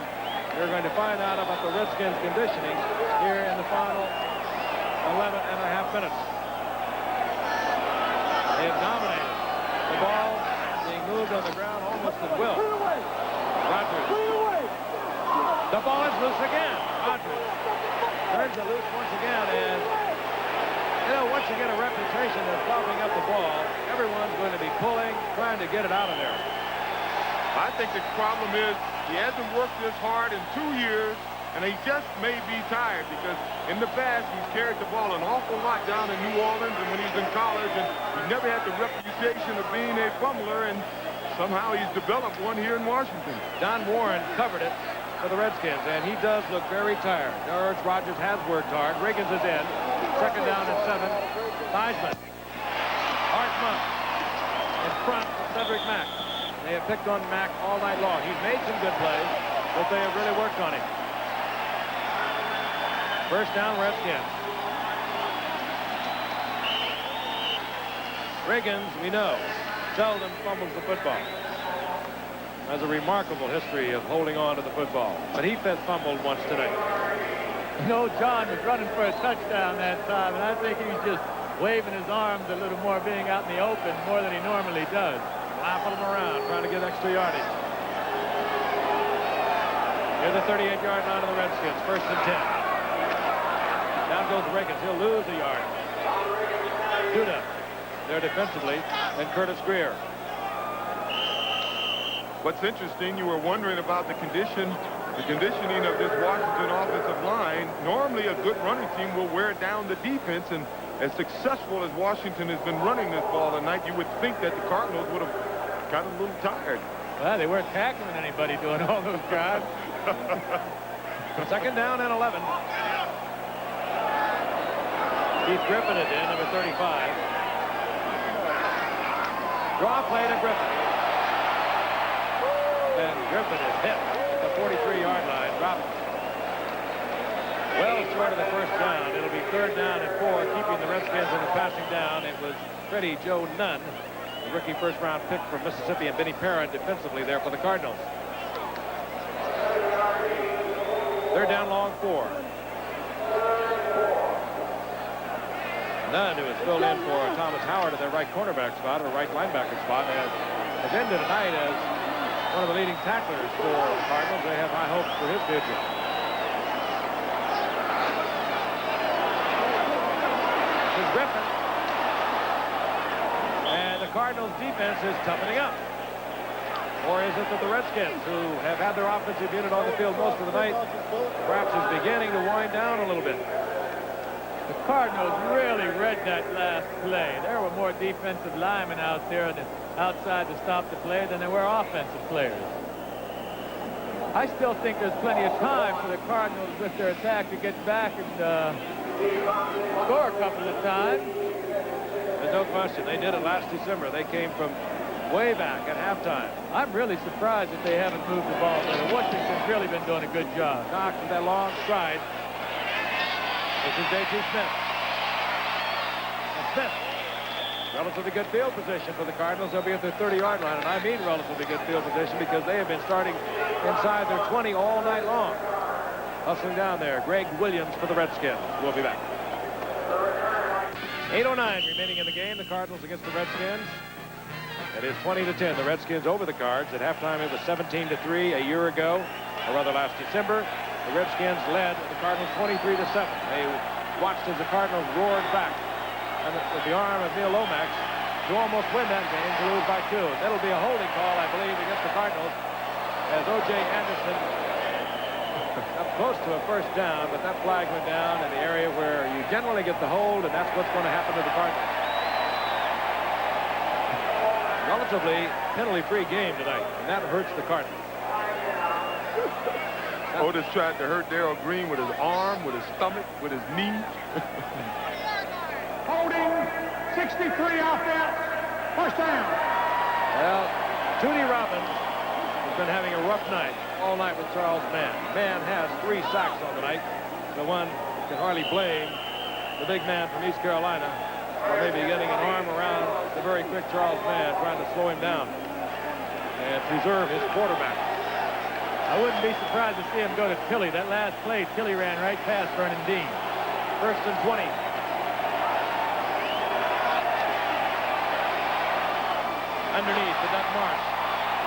you're going to find out about the Redskins' conditioning here in the final 11.5 minutes. They have dominated. The ball being moved on the ground almost at will. Rogers. The ball is loose again. Rogers turns it loose once again, and You know, once you get a reputation of bumping up the ball, everyone's going to be pulling, trying to get it out of there. I think the problem is he hasn't worked this hard in 2 years, and he just may be tired because in the past he's carried the ball an awful lot down in New Orleans and when he was in college, and he never had the reputation of being a fumbler, and somehow he's developed one here in Washington. Don Warren covered it for the Redskins, and he does look very tired. George Rogers has worked hard. Riggins is in. Second down and 7. Theismann. Hartman in front of Cedric Mack. They have picked on Mack all night long. He's made some good plays, but they have really worked on him. First down, Redskins. Riggins, we know, seldom fumbles the football. Has a remarkable history of holding on to the football, but he fumbled once today. You know, John was running for a touchdown that time, and I think he was just waving his arms a little more, being out in the open more than he normally does. Lapping him around, trying to get extra yardage. Near the 38-yard line of the Redskins, first and 10. Down goes Riggins. He'll lose a yard. Duda there defensively, and Curtis Greer. What's interesting, you were wondering about the conditioning of this Washington offensive line. Normally a good running team will wear down the defense, and as successful as Washington has been running this ball tonight, you would think that the Cardinals would have got a little tired. Well, they weren't tackling anybody doing all those drives. Second down and 11. Keith Griffin is in, number 35. Draw play to Griffin. And Griffin is hit at the 43-yard line, dropped well short of the first down. It'll be third down and 4, keeping the Redskins in the passing down. It was Freddie Joe Nunn, the rookie first-round pick from Mississippi, and Benny Parra defensively there for the Cardinals. Third down, long 4. Nunn, who is filled in for Thomas Howard at their right cornerback spot, or right linebacker spot, has ended tonight as one of the leading tacklers for the Cardinals. They have high hopes for his future. This is Griffin. And the Cardinals defense is toughening up. Or is it that the Redskins, who have had their offensive unit on the field most of the night, perhaps is beginning to wind down a little bit? The Cardinals really read that last play. There were more defensive linemen out there on the outside to stop the play than there were offensive players. I still think there's plenty of time for the Cardinals with their attack to get back and score a couple of times. There's no question. They did it last December. They came from way back at halftime. I'm really surprised that they haven't moved the ball better. Washington's really been doing a good job. Knox with that long stride. This is J.T. Smith. And Smith, relatively good field position for the Cardinals. They'll be at their 30-yard line, and I mean relatively good field position because they have been starting inside their 20 all night long. Hustling down there, Greg Williams for the Redskins. We'll be back. 8:09 remaining in the game. The Cardinals against the Redskins. It is 20-10. The Redskins over the Cards. At halftime, it was 17-3 a year ago, or rather last December. The Redskins led the Cardinals 23-7. They watched as the Cardinals roared back and with the arm of Neil Lomax to almost win that game, to lose by 2. That'll be a holding call, I believe, against the Cardinals as O.J. Anderson up close to a first down, but that flag went down in the area where you generally get the hold, and that's what's going to happen to the Cardinals. Relatively penalty-free game tonight, and that hurts the Cardinals. Otis tried to hurt Darrell Green with his arm, with his stomach, with his knee. Holding, 63 offense, first down. Well, Tootie Robbins has been having a rough night all night with Charles Mann. Mann has 3 sacks on the night. The one can hardly blame the big man from East Carolina for maybe getting an arm around the very quick Charles Mann, trying to slow him down and preserve his quarterback. I wouldn't be surprised to see him go to Tilly. That last play, Tilly ran right past Vernon Dean. First and 20. Underneath to Doug Marsh.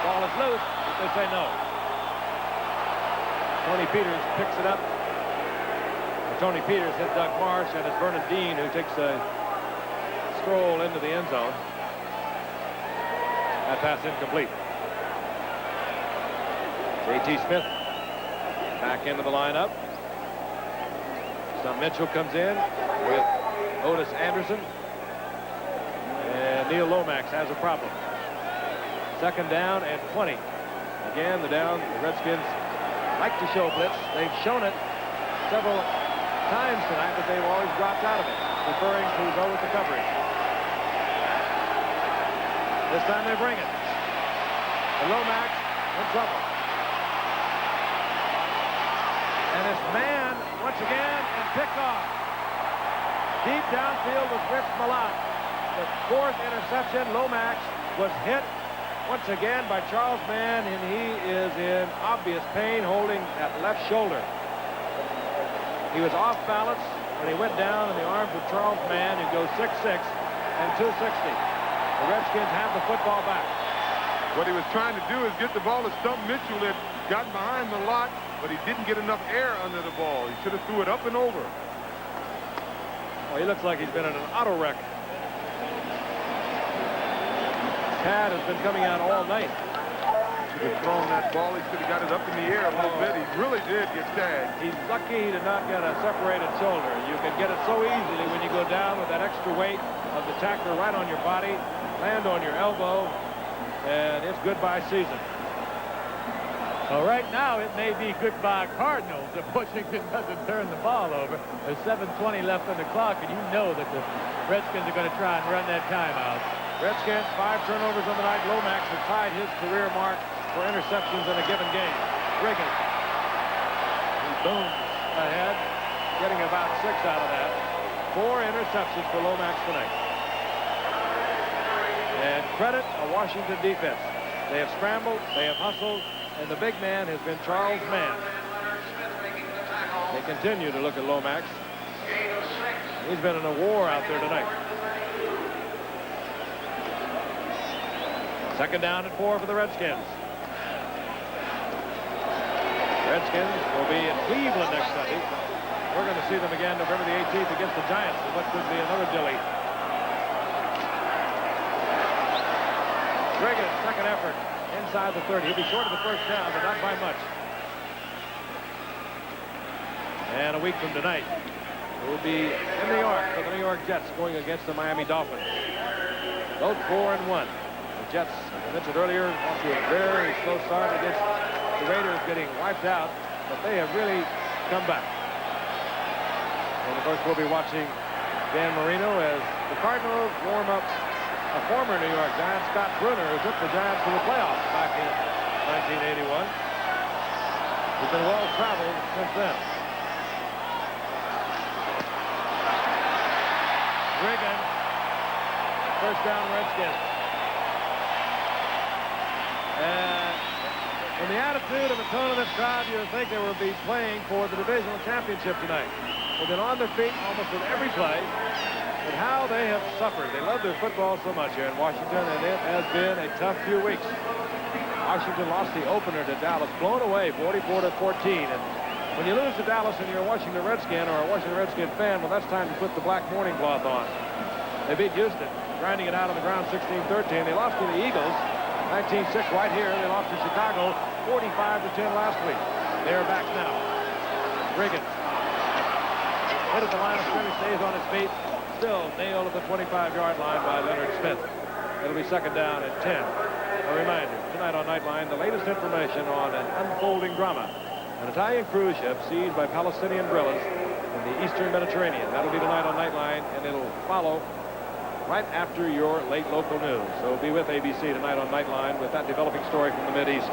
Ball is loose, but they say no. Tony Peters picks it up. Tony Peters hit Doug Marsh, and it's Vernon Dean who takes a stroll into the end zone. That pass incomplete. J.T. Smith back into the lineup. Son Mitchell comes in with Otis Anderson. And Neil Lomax has a problem. Second down and 20. Again, the Redskins like to show blitz. They've shown it several times tonight, but they've always dropped out of it, preferring to go with the coverage. This time they bring it. And Lomax in trouble. And it's man once again and picked off. Deep downfield was Rich Malott. The fourth interception. Lomax was hit once again by Charles Mann, and he is in obvious pain, holding that left shoulder. He was off balance when he went down in the arms of Charles Mann, who goes 6'6" and 260. The Redskins have the football back. What he was trying to do is get the ball to Stump Mitchell that got behind the lot, but he didn't get enough air under the ball. He should have threw it up and over. Well, he looks like he's been in an auto wreck. Tad has been coming out all night. He was throwing that ball. He should have got it up in the air a little bit. He really did get tagged. He's lucky he did not get a separated shoulder. You can get it so easily when you go down with that extra weight of the tackler right on your body, land on your elbow, and it's goodbye season. Well, right now it may be goodbye Cardinals if Washington doesn't turn the ball over. There's 7:20 left on the clock, and you know that the Redskins are going to try and run that timeout. Redskins, 5 turnovers on the night. Lomax has tied his career mark for interceptions in a given game. Riggin. Boom ahead, getting about 6 out of that. 4 interceptions for Lomax tonight. And credit a Washington defense. They have scrambled, they have hustled, and the big man has been Charles Mann. They continue to look at Lomax. He's been in a war out there tonight. Second down and 4 for the Redskins. Redskins will be in Cleveland next Sunday. We're going to see them again November the 18th against the Giants, and what could be another dilly. Reagan, second effort, inside the 30. He'll be short of the first down, but not by much. And a week from tonight, we'll be in New York for the New York Jets going against the Miami Dolphins. Both 4-1. The Jets, as I mentioned earlier, off to a very slow start against the Raiders, getting wiped out, but they have really come back. And of course, we'll be watching Dan Marino as the Cardinals warm up a former New York Giant, Scott Brunner, who took the Giants to the playoffs back in 1981. He's been well traveled since then. Reagan, first down Redskins. And from the attitude and the tone of this crowd, you would think they would be playing for the divisional championship tonight. They've been on their feet almost with every play, but how they have suffered. They love their football so much here in Washington, and it has been a tough few weeks. Washington lost the opener to Dallas, blown away 44-14. And when you lose to Dallas and you're a Washington Redskin or a Washington Redskin fan, well, that's time to put the black morning cloth on. They beat Houston, grinding it out on the ground 16-13. They lost to the Eagles 19-6 right here. They lost to Chicago 45-10 last week. They are back now. Reagan hit at the line of scrimmage, stays on his feet. Still nailed at the 25-yard line by Leonard Smith. It'll be second down and 10. A reminder, tonight on Nightline, the latest information on an unfolding drama. An Italian cruise ship seized by Palestinian guerrillas in the eastern Mediterranean. That'll be tonight on Nightline, and it'll follow right after your late local news. So be with ABC tonight on Nightline with that developing story from the Mideast.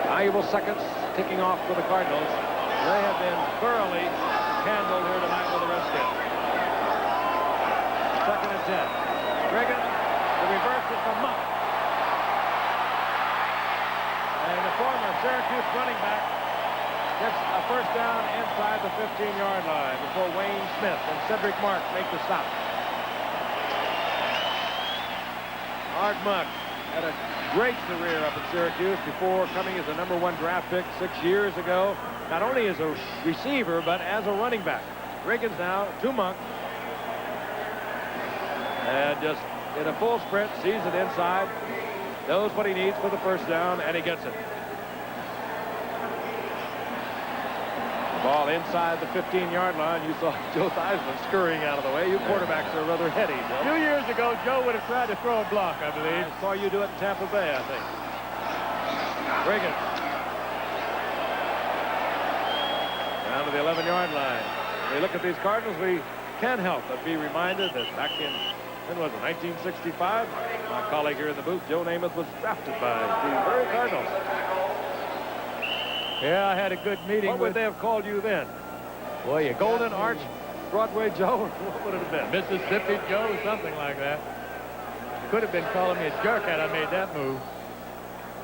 Valuable seconds ticking off for the Cardinals. They have been thoroughly handled here tonight with the Redskins. Second and 10. Reagan, the reverse is from Monk. And the former Syracuse running back gets a first down inside the 15-yard line before Wayne Smith and Cedric Mark make the stop. Art Monk had a great career up in Syracuse before coming as a #1 draft pick 6 years ago. not only as a receiver, but as a running back. Riggins now to Monk. And just in a full sprint, sees it inside, knows what he needs for the first down, and he gets it. Ball inside the 15-yard line. You saw Joe Theismann scurrying out of the way. You quarterbacks are rather heady, Joe. 2 years ago, Joe would have tried to throw a block, I believe. I saw you do it in Tampa Bay, I think. Riggins. Down to the 11-yard line. When we look at these Cardinals, we can't help but be reminded that back in, when was it, 1965? My colleague here in the booth, Joe Namath, was drafted by the very Cardinals. Yeah, I had a good meeting. What would they have called you then? Boy, you Golden Arch Broadway Joe? What would it have been? Mississippi Joe, something like that. Could have been calling me a jerk had I made that move.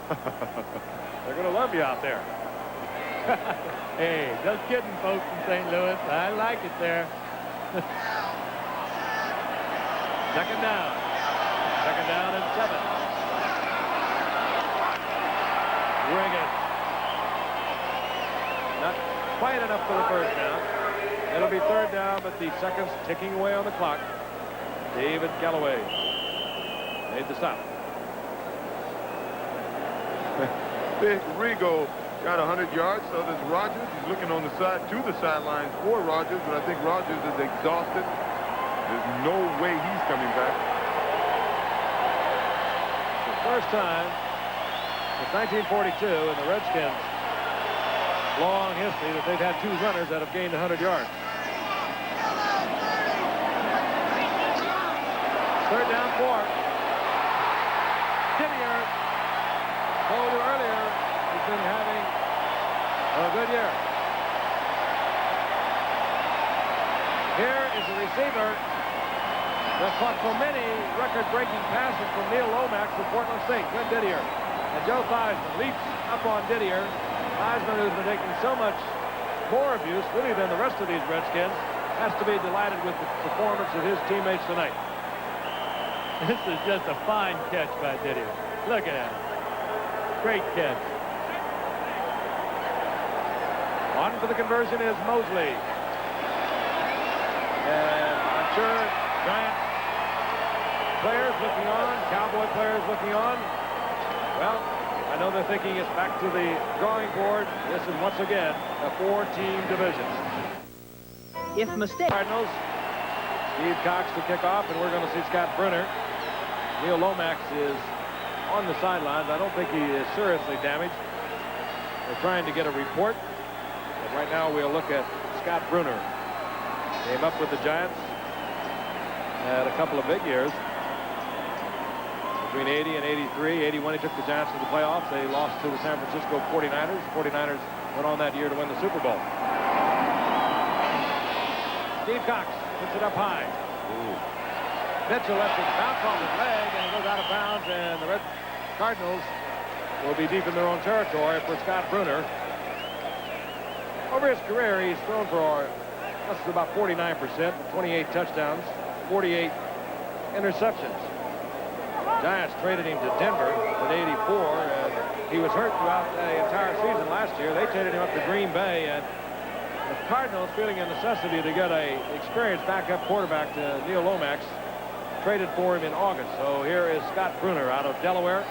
They're going to love you out there. Hey, just kidding, folks in St. Louis. I like it there. Second down. Second down and 7. Riggins. Not quite enough for the first down. It'll be third down, but the seconds ticking away on the clock. David Galloway made the stop. Big Rigo got 100 yards, so does Rogers. He's looking on the side to the sidelines for Rogers, but I think Rogers is exhausted. There's no way he's coming back. The first time since 1942 in the Redskins' long history that they've had 2 runners that have gained 100 yards. Third down 4. Didier, told you earlier, he's been having a good year. Here is a receiver that caught so many record-breaking passes from Neil Lomax of Portland State, Glenn Didier. And Joe Theismann leaps up on Didier. Theismann, who's been taking so much more abuse, really, than the rest of these Redskins, has to be delighted with the performance of his teammates tonight. This is just a fine catch by Didier. Look at him. Great catch. On for the conversion is Mosley. And I'm sure Giant players looking on, Cowboy players looking on. Well, I know they're thinking it's back to the drawing board. This is once again a 4-team division. If mistake. Cardinals, Steve Cox to kick off, and we're going to see Scott Brunner. Neil Lomax is on the sidelines. I don't think he is seriously damaged. They're trying to get a report. But right now we'll look at Scott Brunner. Came up with the Giants. Had a couple of big years. Between 80 and 83. 81, he took the Giants to the playoffs. They lost to the San Francisco 49ers. The 49ers went on that year to win the Super Bowl. Steve Cox puts it up high. Mitchell lets it bounce off his leg, and it goes out of bounds, and the Red Cardinals will be deep in their own territory for Scott Brunner. Over his career, he's thrown for just about 49%, 28 touchdowns, 48 interceptions. Giants traded him to Denver in '84, and he was hurt throughout the entire season last year. They traded him up to Green Bay, and the Cardinals, feeling a necessity to get a experienced backup quarterback to Neil Lomax, traded for him in August. So here is Scott Brunner out of Delaware.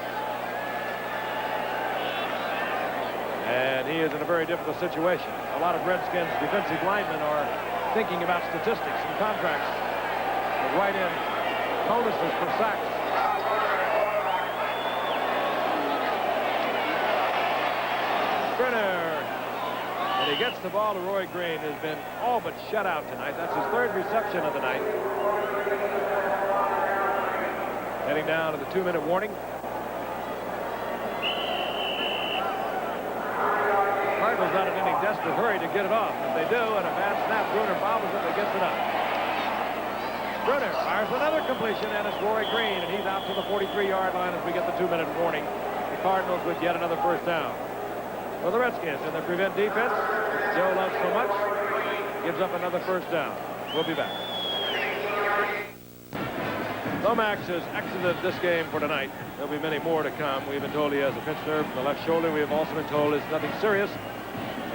And he is in a very difficult situation. A lot of Redskins defensive linemen are thinking about statistics and contracts to write in bonuses for sacks. Brunner. And he gets the ball to Roy Green, who's been all but shut out tonight. That's his 3rd reception of the night. Heading down to the 2-minute warning. Cardinals not in any desperate hurry to get it off. If they do, and a bad snap, Brunner bobbles it and gets it up. Brunner fires another completion, and it's Roy Green, and he's out to the 43-yard line as we get the 2-minute warning. The Cardinals would get another first down. For the Redskins in the prevent defense, Joe loves so much, gives up another first down. We'll be back. Lomax has exited this game for tonight. There'll be many more to come. We've been told he has a pinched nerve in the left shoulder. We have also been told it's nothing serious.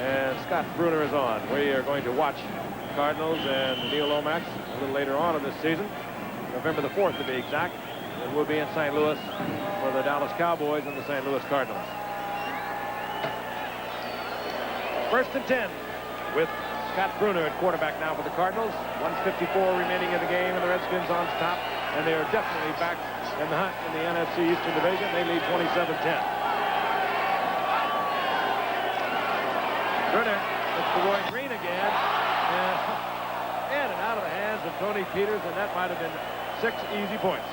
And Scott Bruner is on. We are going to watch Cardinals and Neil Lomax a little later on in this season. November the 4th to be exact. And we'll be in St. Louis for the Dallas Cowboys and the St. Louis Cardinals. First and 10 with Scott Bruner at quarterback now for the Cardinals. 1:54 remaining in the game, and the Redskins on top. And they are definitely back in the hunt in the NFC Eastern Division. They lead 27-10. Bruner looks to Roy Green again. And in and out of the hands of Tony Peters, and that might have been 6 easy points.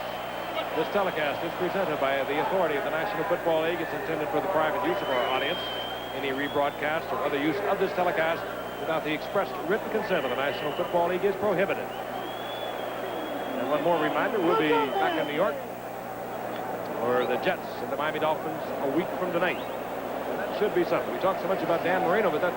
This telecast is presented by the authority of the National Football League. It's intended for the private use of our audience. Any rebroadcast or other use of this telecast without the express written consent of the National Football League is prohibited. And one more reminder, we'll be back in New York for the Jets and the Miami Dolphins a week from tonight. And that should be something. We talked so much about Dan Marino, but that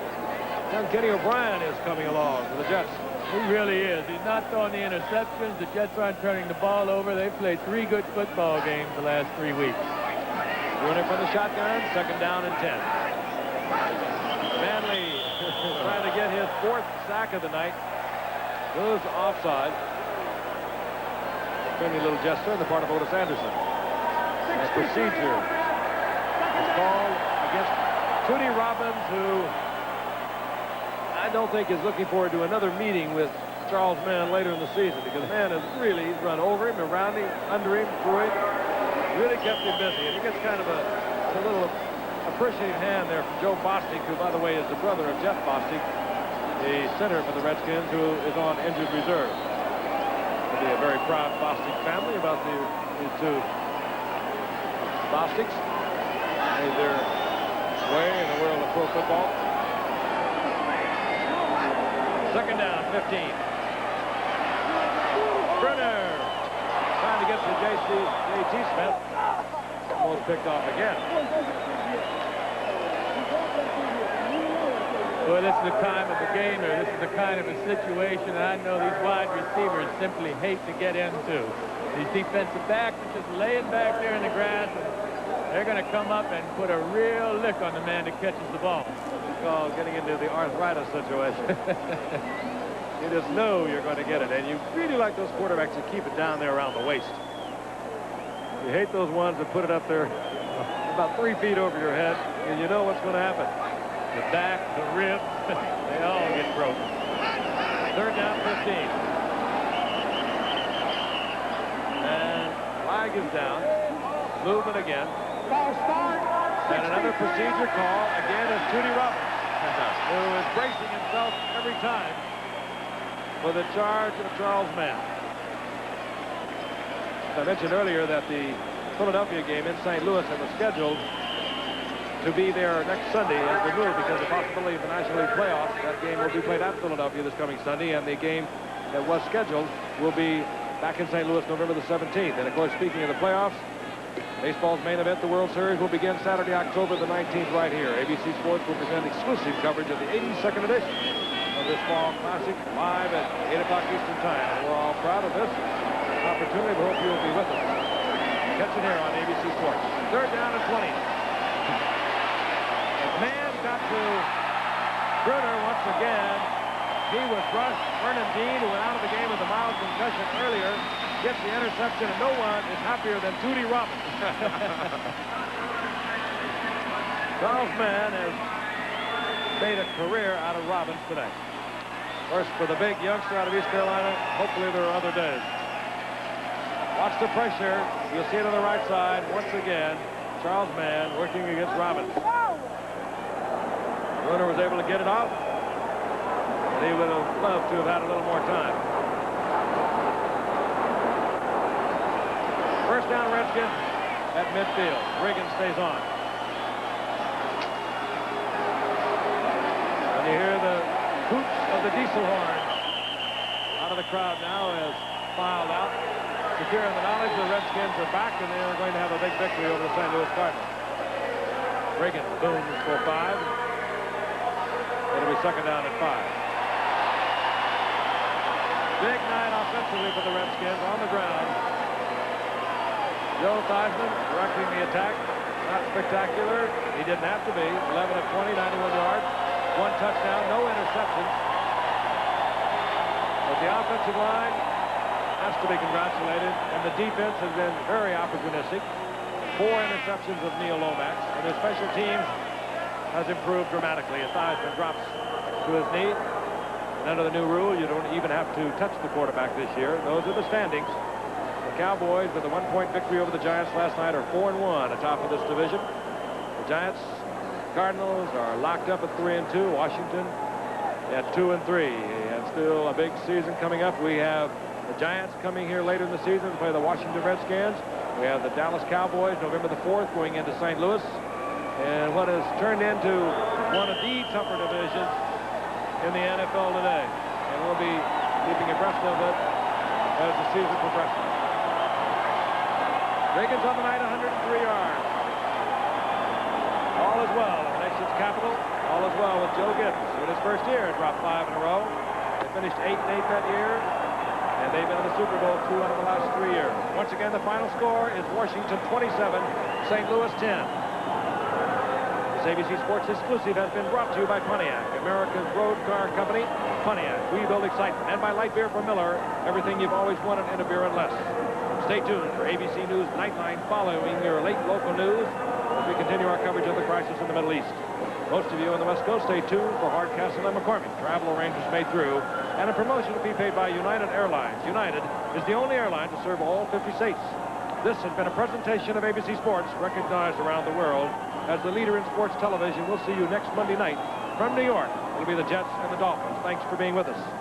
young Kenny O'Brien is coming along for the Jets. He really is. He's not throwing the interceptions. The Jets aren't turning the ball over. They've played 3 good football games the last 3 weeks. Bruner from the shotgun, 2nd down and 10. Manley trying to get his 4th sack of the night. Goes offside. Friendly little gesture on the part of Otis Anderson. And procedure is called against Tootie Robbins, who I don't think is looking forward to another meeting with Charles Mann later in the season, because Mann has really run over him, around him, under him, through him. Really kept him busy. And he gets kind of a little appreciative hand there from Joe Bostic, who, by the way, is the brother of Jeff Bostic, the center for the Redskins, who is on injured reserve. It'll be a very proud Bostic family about these 2 Bostics. Made their way in the world of pro football. 2nd down, 15. Bruner trying to get to J.T. Smith. Almost picked off again. Boy, this is the time of the game, or this is the kind of a situation that I know these wide receivers simply hate to get into. These defensive backs are just laying back there in the grass, and they're going to come up and put a real lick on the man that catches the ball. It's called getting into the arthritis situation. You just know you're going to get it, and you really like those quarterbacks that keep it down there around the waist. You hate those ones that put it up there about 3 feet over your head, and you know what's going to happen. The back, the ribs, they all get broken. 3rd down, 15. And flag is down. Movement again. And another procedure call. Again is Tootie Robbins, who is bracing himself every time for the charge of Charles Mann. I mentioned earlier that the Philadelphia game in St. Louis that was scheduled to be there next Sunday has been moved because of the possibility of the National League playoffs. That game will be played at Philadelphia this coming Sunday, and the game that was scheduled will be back in St. Louis November the 17th. And of course, speaking of the playoffs, baseball's main event, the World Series, will begin Saturday, October the 19th right here. ABC Sports will present exclusive coverage of the 82nd edition of this Fall Classic live at 8 o'clock Eastern Time. And we're all proud of this opportunity. We hope you will be with us. Catch it here on ABC Sports. 3rd down and 20. Mann got to Bruner once again. He was brushed. Vernon Dean, who went out of the game with a mild concussion earlier, gets the interception, and no one is happier than Tootie Robbins. Charles Mann has made a career out of Robbins today. First for the big youngster out of East Carolina. Hopefully there are other days. Watch the pressure. You'll see it on the right side. Once again, Charles Mann working against Robbins. Bruner was able to get it off, but he would have loved to have had a little more time. 1st down, Redskins at midfield. Reagan stays on. And you hear the hoots of the diesel horn out of the crowd now as filed out, securing the knowledge the Redskins are back and they are going to have a big victory over the St. Louis Cardinals. Reagan booms for 5. It'll be 2nd down and 5. Big night offensively for the Redskins on the ground. Joe Theismann directing the attack. Not spectacular. He didn't have to be. 11 of 20, 91 yards. 1 touchdown, no interceptions. But the offensive line has to be congratulated, and the defense has been very opportunistic. 4 interceptions of Neil Lomax, and their special teams has improved dramatically. As Theismann drops to his knee. And under the new rule, you don't even have to touch the quarterback this year. Those are the standings. The Cowboys, with a 1-point victory over the Giants last night, are 4-1 atop of this division. The Giants, Cardinals are locked up at 3-2. Washington at 2-3. And still a big season coming up. We have the Giants coming here later in the season to play the Washington Redskins. We have the Dallas Cowboys November the 4th going into St. Louis. And what has turned into one of the tougher divisions in the NFL today. And we'll be keeping abreast of it as the season progresses. Reagan's on the night, 103 yards. All is well in the nation's capital. All is well with Joe Gibbs, who in his first year dropped 5 in a row. They finished 8-8 that year, and they've been in the Super Bowl 2 out of the last 3 years. Once again, the final score is Washington 27, St. Louis 10. This ABC Sports exclusive has been brought to you by Pontiac, America's road car company. Pontiac, we build excitement. And by Light Beer from Miller, everything you've always wanted in a beer and less. Stay tuned for ABC News Nightline following your late local news as we continue our coverage of the crisis in the Middle East. Most of you on the West Coast, stay tuned for Hardcastle and McCormick. Travel arrangements made through, and a promotion to be paid by United Airlines. United is the only airline to serve all 50 states. This has been a presentation of ABC Sports, recognized around the world as the leader in sports television. We'll see you next Monday night from New York. It'll be the Jets and the Dolphins. Thanks for being with us.